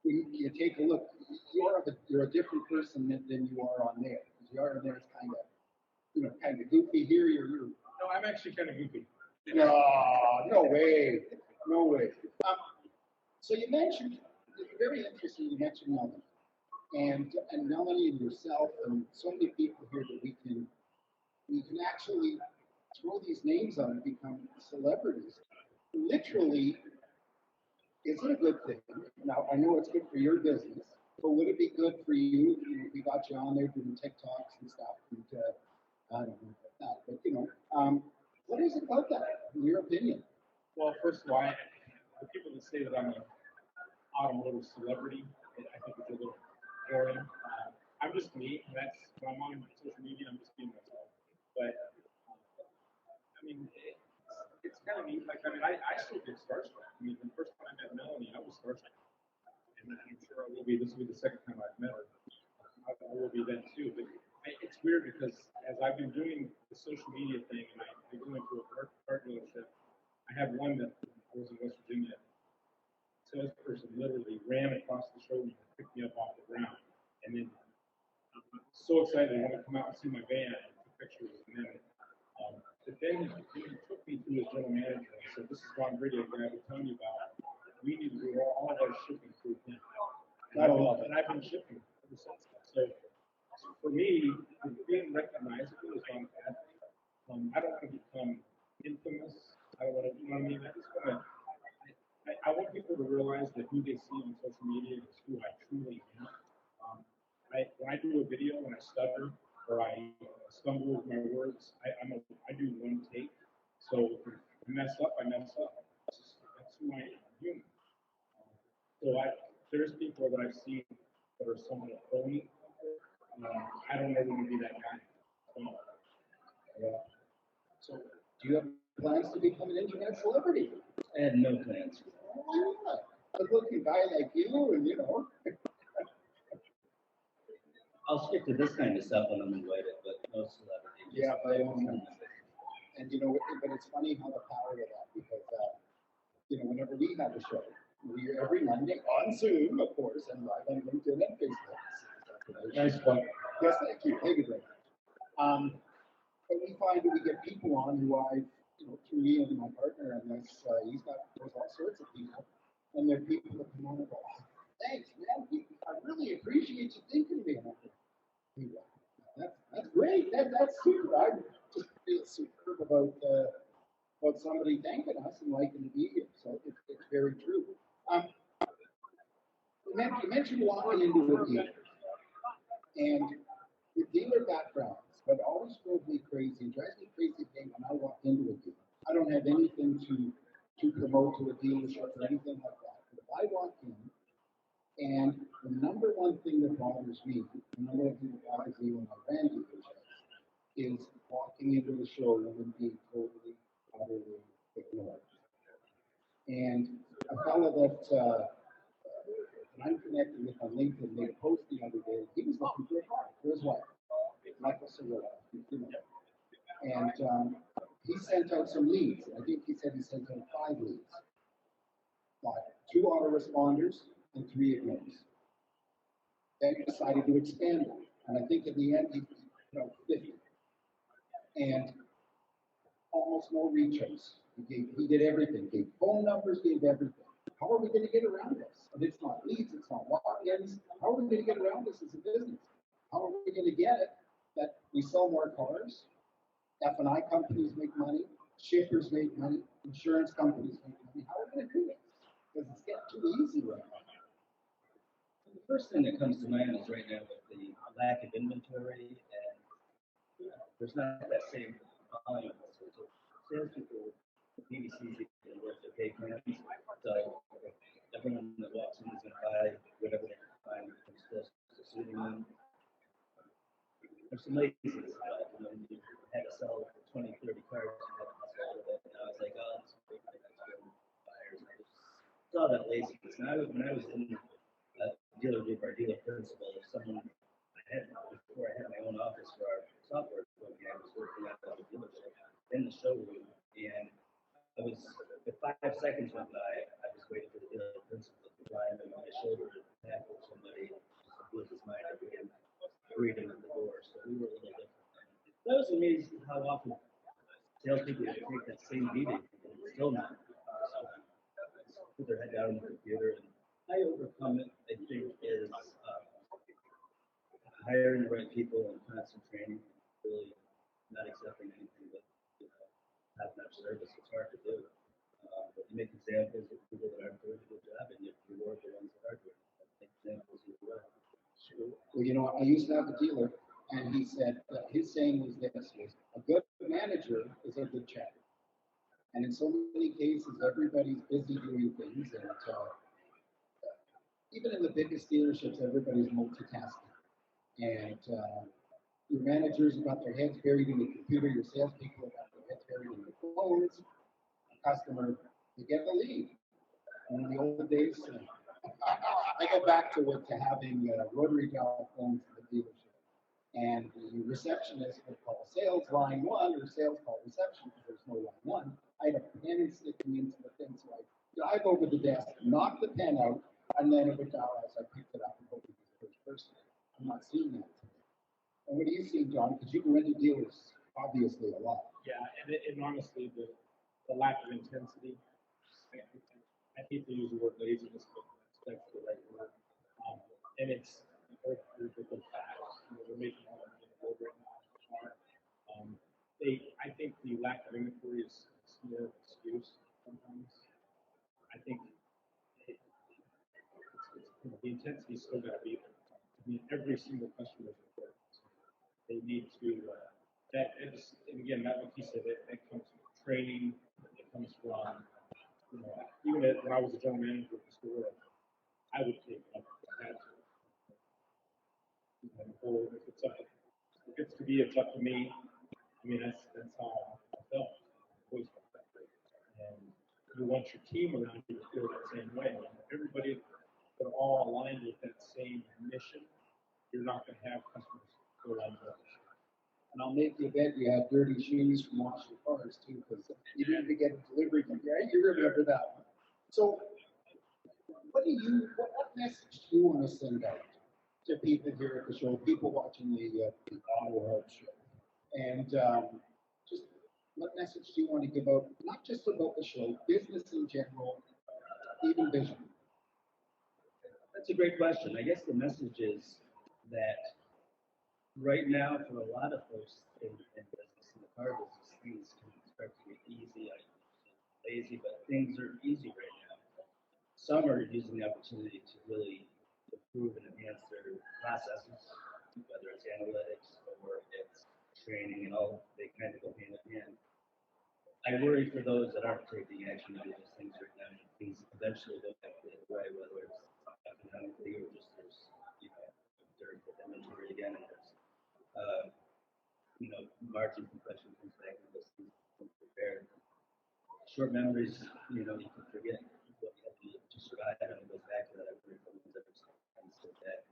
when you take a look, you're a different person than you are on there. Because you are on there is kind of, you know, kind of goofy. Here, you're. No, I'm actually kind of goofy. No, no way, no way. So you mentioned, very interesting. You mentioned Melanie, and Melanie and yourself, and so many people here that we can actually throw these names on and become celebrities. Literally, is it a good thing? Now, I know it's good for your business, but would it be good for you? You know, we got you on there doing TikToks and stuff, and I don't know about that, but you know, what is it about that, in your opinion? Well, first of all, the people that say that I'm an automotive celebrity, I think it's a little boring. I'm just me. That's when I'm on social media. I'm just being myself. But I mean, it's kind of neat. Like, I mean, I still get starstruck. I mean, the first time I met Melanie, I was starstruck, and I'm sure I will be. This will be the second time I've met her. I will be then too. But it's weird because as I've been doing the social media thing, and I go into a car dealership, I had one that I was in West Virginia. Salesperson literally ran across the showroom and picked me up off the ground, and then I'm so excited. I want to come out and see my van and take pictures. And then, but then he took me to his general manager and said, "This is Ron Brady, the guy I was telling you about. We need to do all of our shipping through him." And I've been shipping ever since. So for me, being recognizable is fantastic. I don't want to become infamous. I don't want to, you know what I mean? I just want to. I want people to realize that who they see on social media is who I truly am. When I do a video and I stutter or I stumble with my words, I do one take. So if I mess up, I mess up. That's who I am. I'm human. So there's people that I've seen that are somewhat phony. I don't ever want to be that guy. Yeah. So do you have plans to become an internet celebrity? I had no plans. Why not? A good-looking guy like you, and you know. I'll stick to this kind of stuff when I'm invited, but no celebrity. Yeah, by all means. And you know, but it's funny how the power of that, because you know, whenever we have a show, we're every Monday on Zoom, of course, and live on LinkedIn and Facebook. Nice one. Yes, thank you. Thank you very much. But we find that we get people on who you know, through me and my partner, and there's all sorts of people, and there are people that come on and go, "Oh, thanks, man. I really appreciate you thinking of me." And I'm like, that's great. That's super. I just feel superb about somebody thanking us and liking to be here. So it's very true. You mentioned walking into a dealer, and the dealer backgrounds, but always drove me crazy. It drives me crazy when I walk into a dealer. I don't have anything to promote to a dealership or anything like that. But if I walk in, and the number one thing that bothers me, the number one thing that bothers me when I ran dealerships, is walking into the showroom and being totally, utterly ignored. And a fellow that I'm connected with on LinkedIn made a post the other day. He was looking for a car for his wife, Michael Sorolla. And he sent out some leads. I think he said he sent out 5 leads. But 2 autoresponders and 3 ignores. Then he decided to expand it. And I think in the end he put out 50. And almost no reaches. He did everything. Gave phone numbers, gave everything. How are we going to get around this? And it's not leads, it's not walk-ins. How are we going to get around this as a business? How are we going to get it that we sell more cars? F&I companies make money, shippers make money, insurance companies make money. How are we going to do this? Because it's getting too easy right now. The first thing that comes to mind is right now with the lack of inventory, and there's not that same volume. So salespeople, BDCs, can work their pay plans. So everyone that walks in is going to buy whatever they can find from close to suiting them. There's some laziness about it. You know, you had to sell 20, 30 cars, you had to hustle out of it. Now it's like, oh, it's great for buyers. I just saw that laziness. And when I was in dealer group, our dealer principal, someone before I had my own office for our software company, I was working at a dealership in the showroom, and 5 seconds went by, I was waiting for the dealer principal to climb on my shoulder and tackle somebody who was his mind again, greet him at the door. So we were a little different. That was amazing how often salespeople would take that same meeting and still not put their head down on the computer. And how you overcome it, I think, is hiring the right people and constant training. Really not accepting anything but top-notch service. It's hard to do. But you make examples of people that aren't doing a good job, and you reward the ones that are doing it. Make examples of the way. Well, I used to have a dealer, and he said his saying was this: was a good manager is a good chatter. And in so many cases, everybody's busy doing things, and even in the biggest dealerships, everybody's multitasking. And your managers have got their heads buried in the computer. Your salespeople have got their heads buried in their phones. A customer, they get the lead. And in the old days, I go back to having rotary dial phones in the dealership. And the receptionist would call sales line 1 or sales call reception because there's no line 1. I had a pen sticking into the thing, so I dive over the desk, knock the pen out, and then it would dial as I picked it up and hope it was the first person. I'm not seeing that today. And what are you seeing, John? Because you can rent to dealers, obviously, a lot. Yeah, and honestly, the lack of intensity, I hate to use the word laziness, but that's the right word. And it's the facts. They're making all of the board right now. I think the lack of inventory is more of an excuse sometimes. I think the intensity still got to be there. I mean, every single customer is important. They need to, and again, that like you said, it comes from training, it comes from, even when I was a general manager of the store, I would take it up if I had to. Or if it's up, if it's to be, it's up to me. I mean, that's how I felt. I always felt that way. And you want your team around you to feel that same way. And if everybody are all aligned with that same mission, you're not going to have customers go around the And I'll make you bet you had dirty shoes from Wash Your Cars too, because you didn't get a delivery, right? You remember that one. So, what message do you want to send out to people here at the show, people watching the AutoHub show? And just what message do you want to give out, not just about the show, business in general, even vision? That's a great question. I guess the message is that right now, for a lot of folks in business, in the car business, things can start to get easy. I lazy, but things are easy right now. Some are using the opportunity to really improve and enhance their processes, whether it's analytics or it's training, and all they kind of go hand in hand. I worry for those that aren't taking action to do those things right now. Things eventually don't have to get away, whether it's economically or just there's, during the inventory again, and there's, margin compression comes back and those things come prepared. Short memories, you can forget what you have to do to survive, and it goes back to that every couple of years. And so that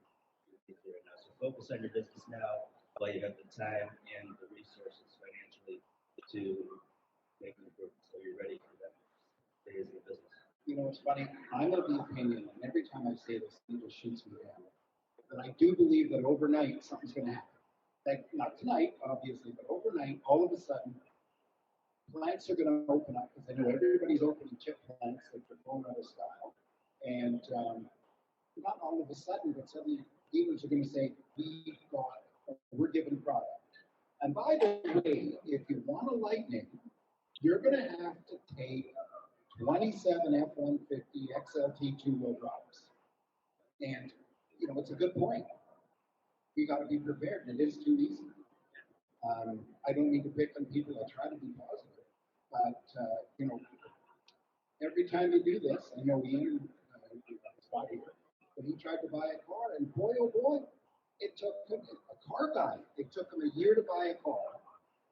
is there now. So focus on your business now while you have the time and the resources financially to make an improvement, so you're ready for that phase of the business. It's funny. I'm of the opinion, and every time I say this, it just shoots me down. But I do believe that overnight something's going to happen. Like not tonight, obviously, but overnight, all of a sudden, plants are going to open up because I know everybody's opening chip plants that are going out of style, and not all of a sudden, but suddenly dealers are going to say, we're giving product. And by the way, if you want a Lightning, you're going to have to take 27 F-150 XLT two-wheel drives. And, it's a good point. You got to be prepared. It is too easy. I don't need to pick on people that try to be positive. But, every time you do this, I know Ian is not here, but he tried to buy a car, and boy, oh boy, it took him, a car guy, it took him a year to buy a car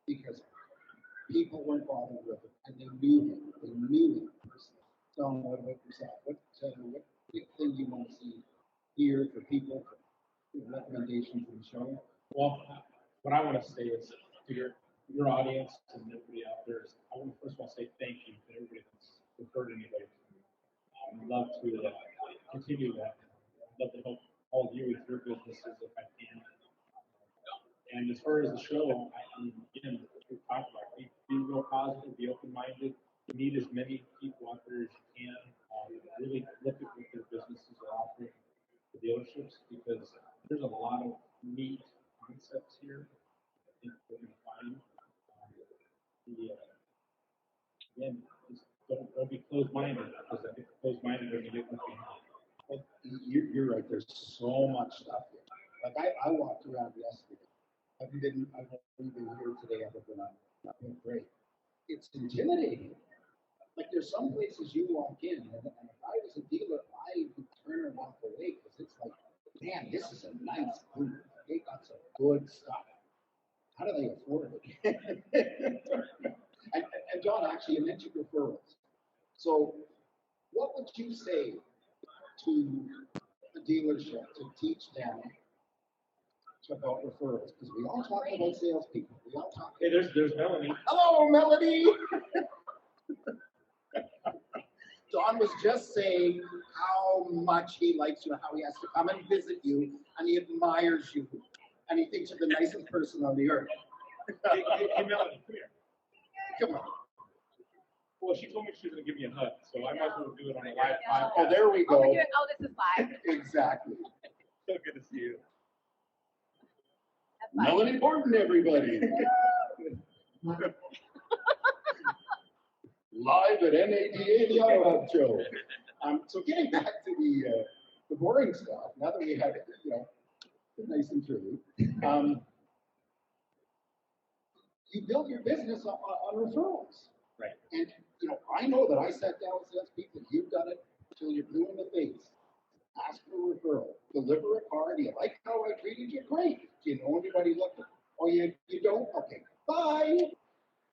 because people weren't bothered with it, and they knew him personally. Tell him what about yourself? What big thing you want to see here for people, for recommendations in the show? Well, what I want to say is to your audience and everybody out there is, I want to first of all say thank you to everybody that's refer anybody to me. I'd love to continue that. I'd love to help all of you with your businesses if I can. And as far as the show, I mean, again, we talked about be real positive, be open-minded. You need as many people out there as you can. Really look at what their businesses are offering the dealerships, because there's a lot of neat concepts here. I think we're going to find again, just don't be closed-minded, because I think closed-minded when you get left behind. Well, you're right. There's so much stuff here. Like I walked around yesterday. I've only been here today other than I've been great. It's intimidating. Like there's some places you walk in, and if I was a dealer, I would turn and walk away because it's like, man, this is a nice group. They got some good stuff. How do they afford it? and John, actually, you mentioned referrals. So, what would you say to the dealership to teach them about referrals? Because we all talk about salespeople. We all talk. Hey, there's Melanie. Hello, Melanie. Don was just saying how much he likes you, how he has to come and visit you, and he admires you, and he thinks you're the nicest person on the earth. Hey, Melanie, come here. Come on. Well, she told me she was going to give me a hug, so I might as well do it on a live podcast. Oh, there we go. This is live. Exactly. So good to see you. Melanie Borton, everybody. Live at NADA, the AutoHub show. So getting back to the boring stuff, now that we had, a nice interlude, you build your business on referrals. Right. And, I know that I sat down with salespeople, you've done it until you're blue in the face. Ask for a referral. Deliver a car. Do you like how I treated you? Great. Do you know anybody looking? Oh, you don't? Okay. Bye.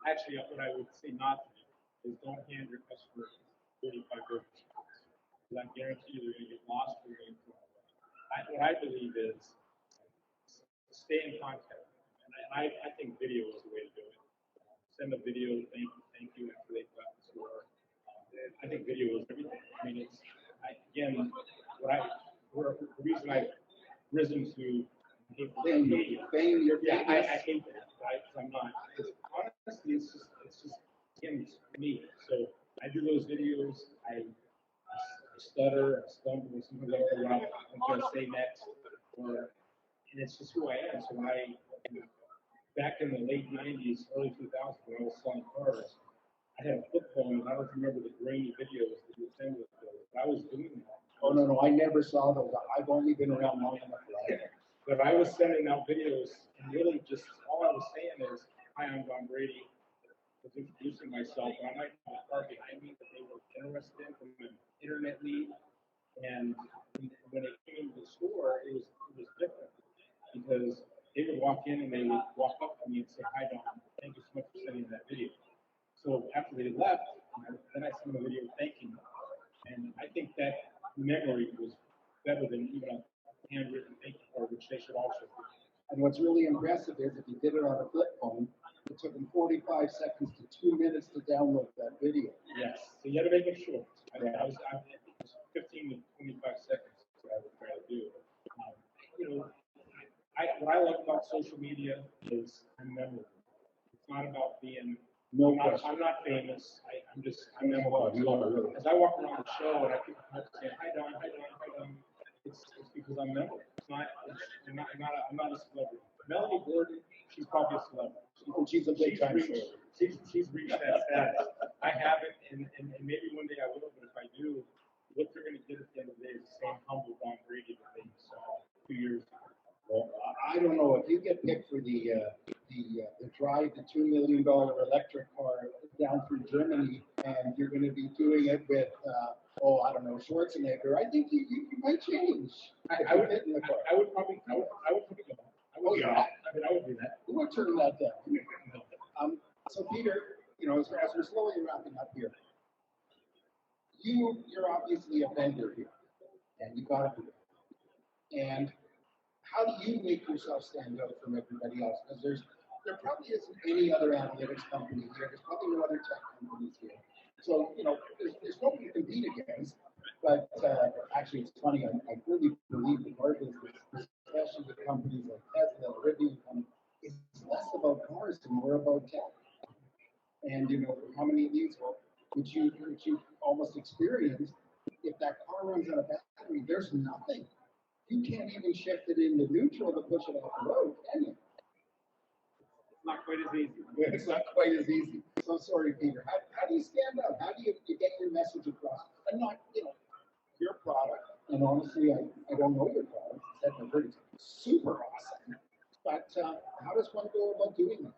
Actually, what I would say not to do is don't hand your customer 35 business cards. Because I guarantee you they're going to get lost or they're going to throw away. What I believe is stay in contact. And I think video is the way to do it. Send a video, thank you after they've got the store. I think video is everything. I mean, the reason I've risen to fame your yeah, I hate that, right? I'm not. Honestly, it's just again, it's me. So I do those videos. I stutter, I stumble, sometimes I don't know what I'm going to say next, and it's just who I am. So when back in the late '90s, early 2000s, when I was selling cars, I had a flip phone, and I don't remember the grainy videos that you would send with those. But I was doing that. Oh, no, I never saw those. I've only been around long enough for that. But I was sending out videos, and really just all I was saying is, hi, I'm Don Brady. I was introducing myself, and I might have a car behind me that they were interested in from an internet lead. And when it came to the store, it was different because they would walk in and they would walk up to me and say, hi, Don, thank you so much for sending that video. So after they left, then I sent them a video thanking them. And I think that memory was better than even a handwritten thank you card, which they should also do. And what's really impressive is if you did it on a flip phone, it took them 45 seconds to 2 minutes to download that video. Yes, so you had to make it short. I think it was 15 to 25 seconds is what I would try to do. What I love about social media is I'm memorable. It's not about being. I'm not famous. I'm memorable. Really. As I walk around the show and I keep saying, hi Don, hi Don, hi Don, it's because I'm memorable. I'm not a celebrity. Melanie Gordon, she's probably a celebrity. She's a big time celebrity. She's reached that status. I haven't, and maybe one day I will, but if I do, what they're going to get at the end of the day is the same humble Don Brady that they saw 2 years ago. Well, I don't know if you get picked for the drive the $2 million electric car down through Germany, and you're going to be doing it with I don't know, Schwarzenegger. I think you might change. I would fit in the car. I would probably go. I would do that. Who would turn that down? So Peter, as we're slowly wrapping up here, you're obviously a vendor here, and you got to do it. And how do you make yourself stand out from everybody else? Because there probably isn't any other analytics company here. There's probably no other tech companies here. So, there's nobody to compete against. But actually, it's funny. I really believe the car business, especially with companies like Tesla, Rivian, is less about cars and more about tech. And how many of these which you almost experienced, if that car runs out of battery, there's nothing. You can't even shift it into neutral to push it off the road, can you? It's not quite as easy. It's not quite as easy. So sorry, Peter. How do you stand out? How do you get your message across? And not, your product. And honestly, I don't know your product. I've heard it's super awesome. But how does one go about doing that?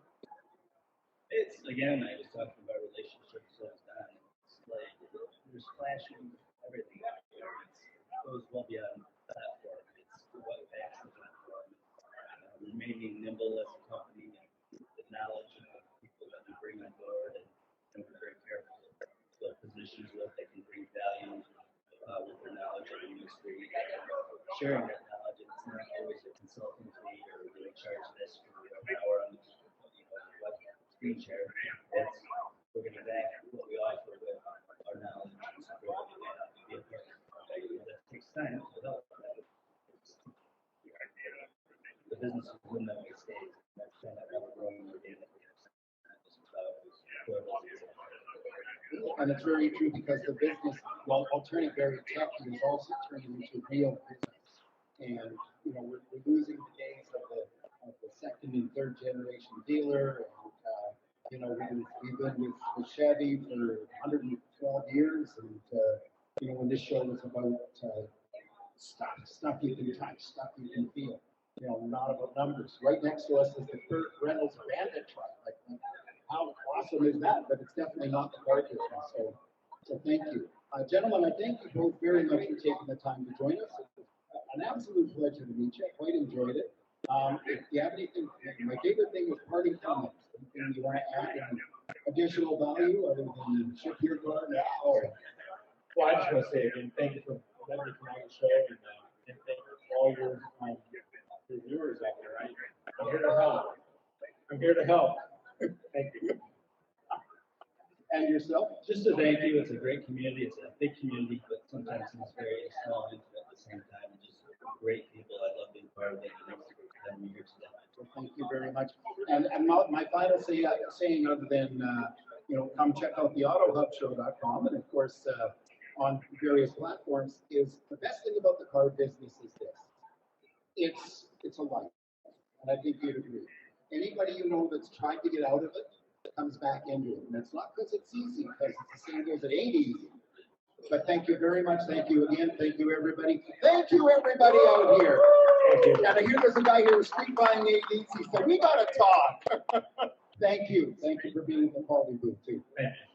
It's, again, I was talking about relationships all the time. It's like, there's flashing everything out there. It goes well beyond the platform. It's what backs the platform. Remaining nimble as a company, and the knowledge of people that we bring on board, and we're very careful what positions what they can bring value with their knowledge of the industry, sharing that knowledge. And it's not always a consulting fee or doing charge this for an hour on web screen share. It's we're going to back what we offer with our knowledge and support and be a partner. That takes time to develop that. The business is when that way stays. That's kind of how we're growing organically. And it's very true because the business, while turning very techy, is also turning into real business. And we're losing the days of the second and third generation dealer. And we've been with Chevy for 112 years. And when this show was about stuff you can touch, stuff you can feel. Not about numbers. Right next to us is the Kurt Reynolds Bandit truck. Like, how awesome is that? But it's definitely not the car business. So thank you. Gentlemen, I thank you both very much for taking the time to join us. It was an absolute pleasure to meet you. I quite enjoyed it. If you have anything, my favorite thing was parting comments. Anything you want to add? Any additional value other than ship your car now? Well, I just want to say again, thank you for letting me come on the show, and thank you for all your viewers out there. I'm here to help. I'm here to help. Thank you. And yourself? Just a thank you. It's a great community. It's a big community, but sometimes it's very small and intimate at the same time. Just great people. I love being part of it. Thanks for having me here today. Well, thank you very much. And my final saying other than come check out the AutoHubShow.com, and of course on various platforms, is the best thing about the car business is this. It's a life, and I think you'd agree. Anybody that's tried to get out of it comes back into it. And it's not because it's easy, because it's the same goes, it ain't easy. But thank you very much. Thank you again. Thank you, everybody. Thank you, everybody out here. And I hear there's a guy here who's street buying ADs. He said, we got to talk. Thank you. Thank you for being in the quality booth, too. Thank you.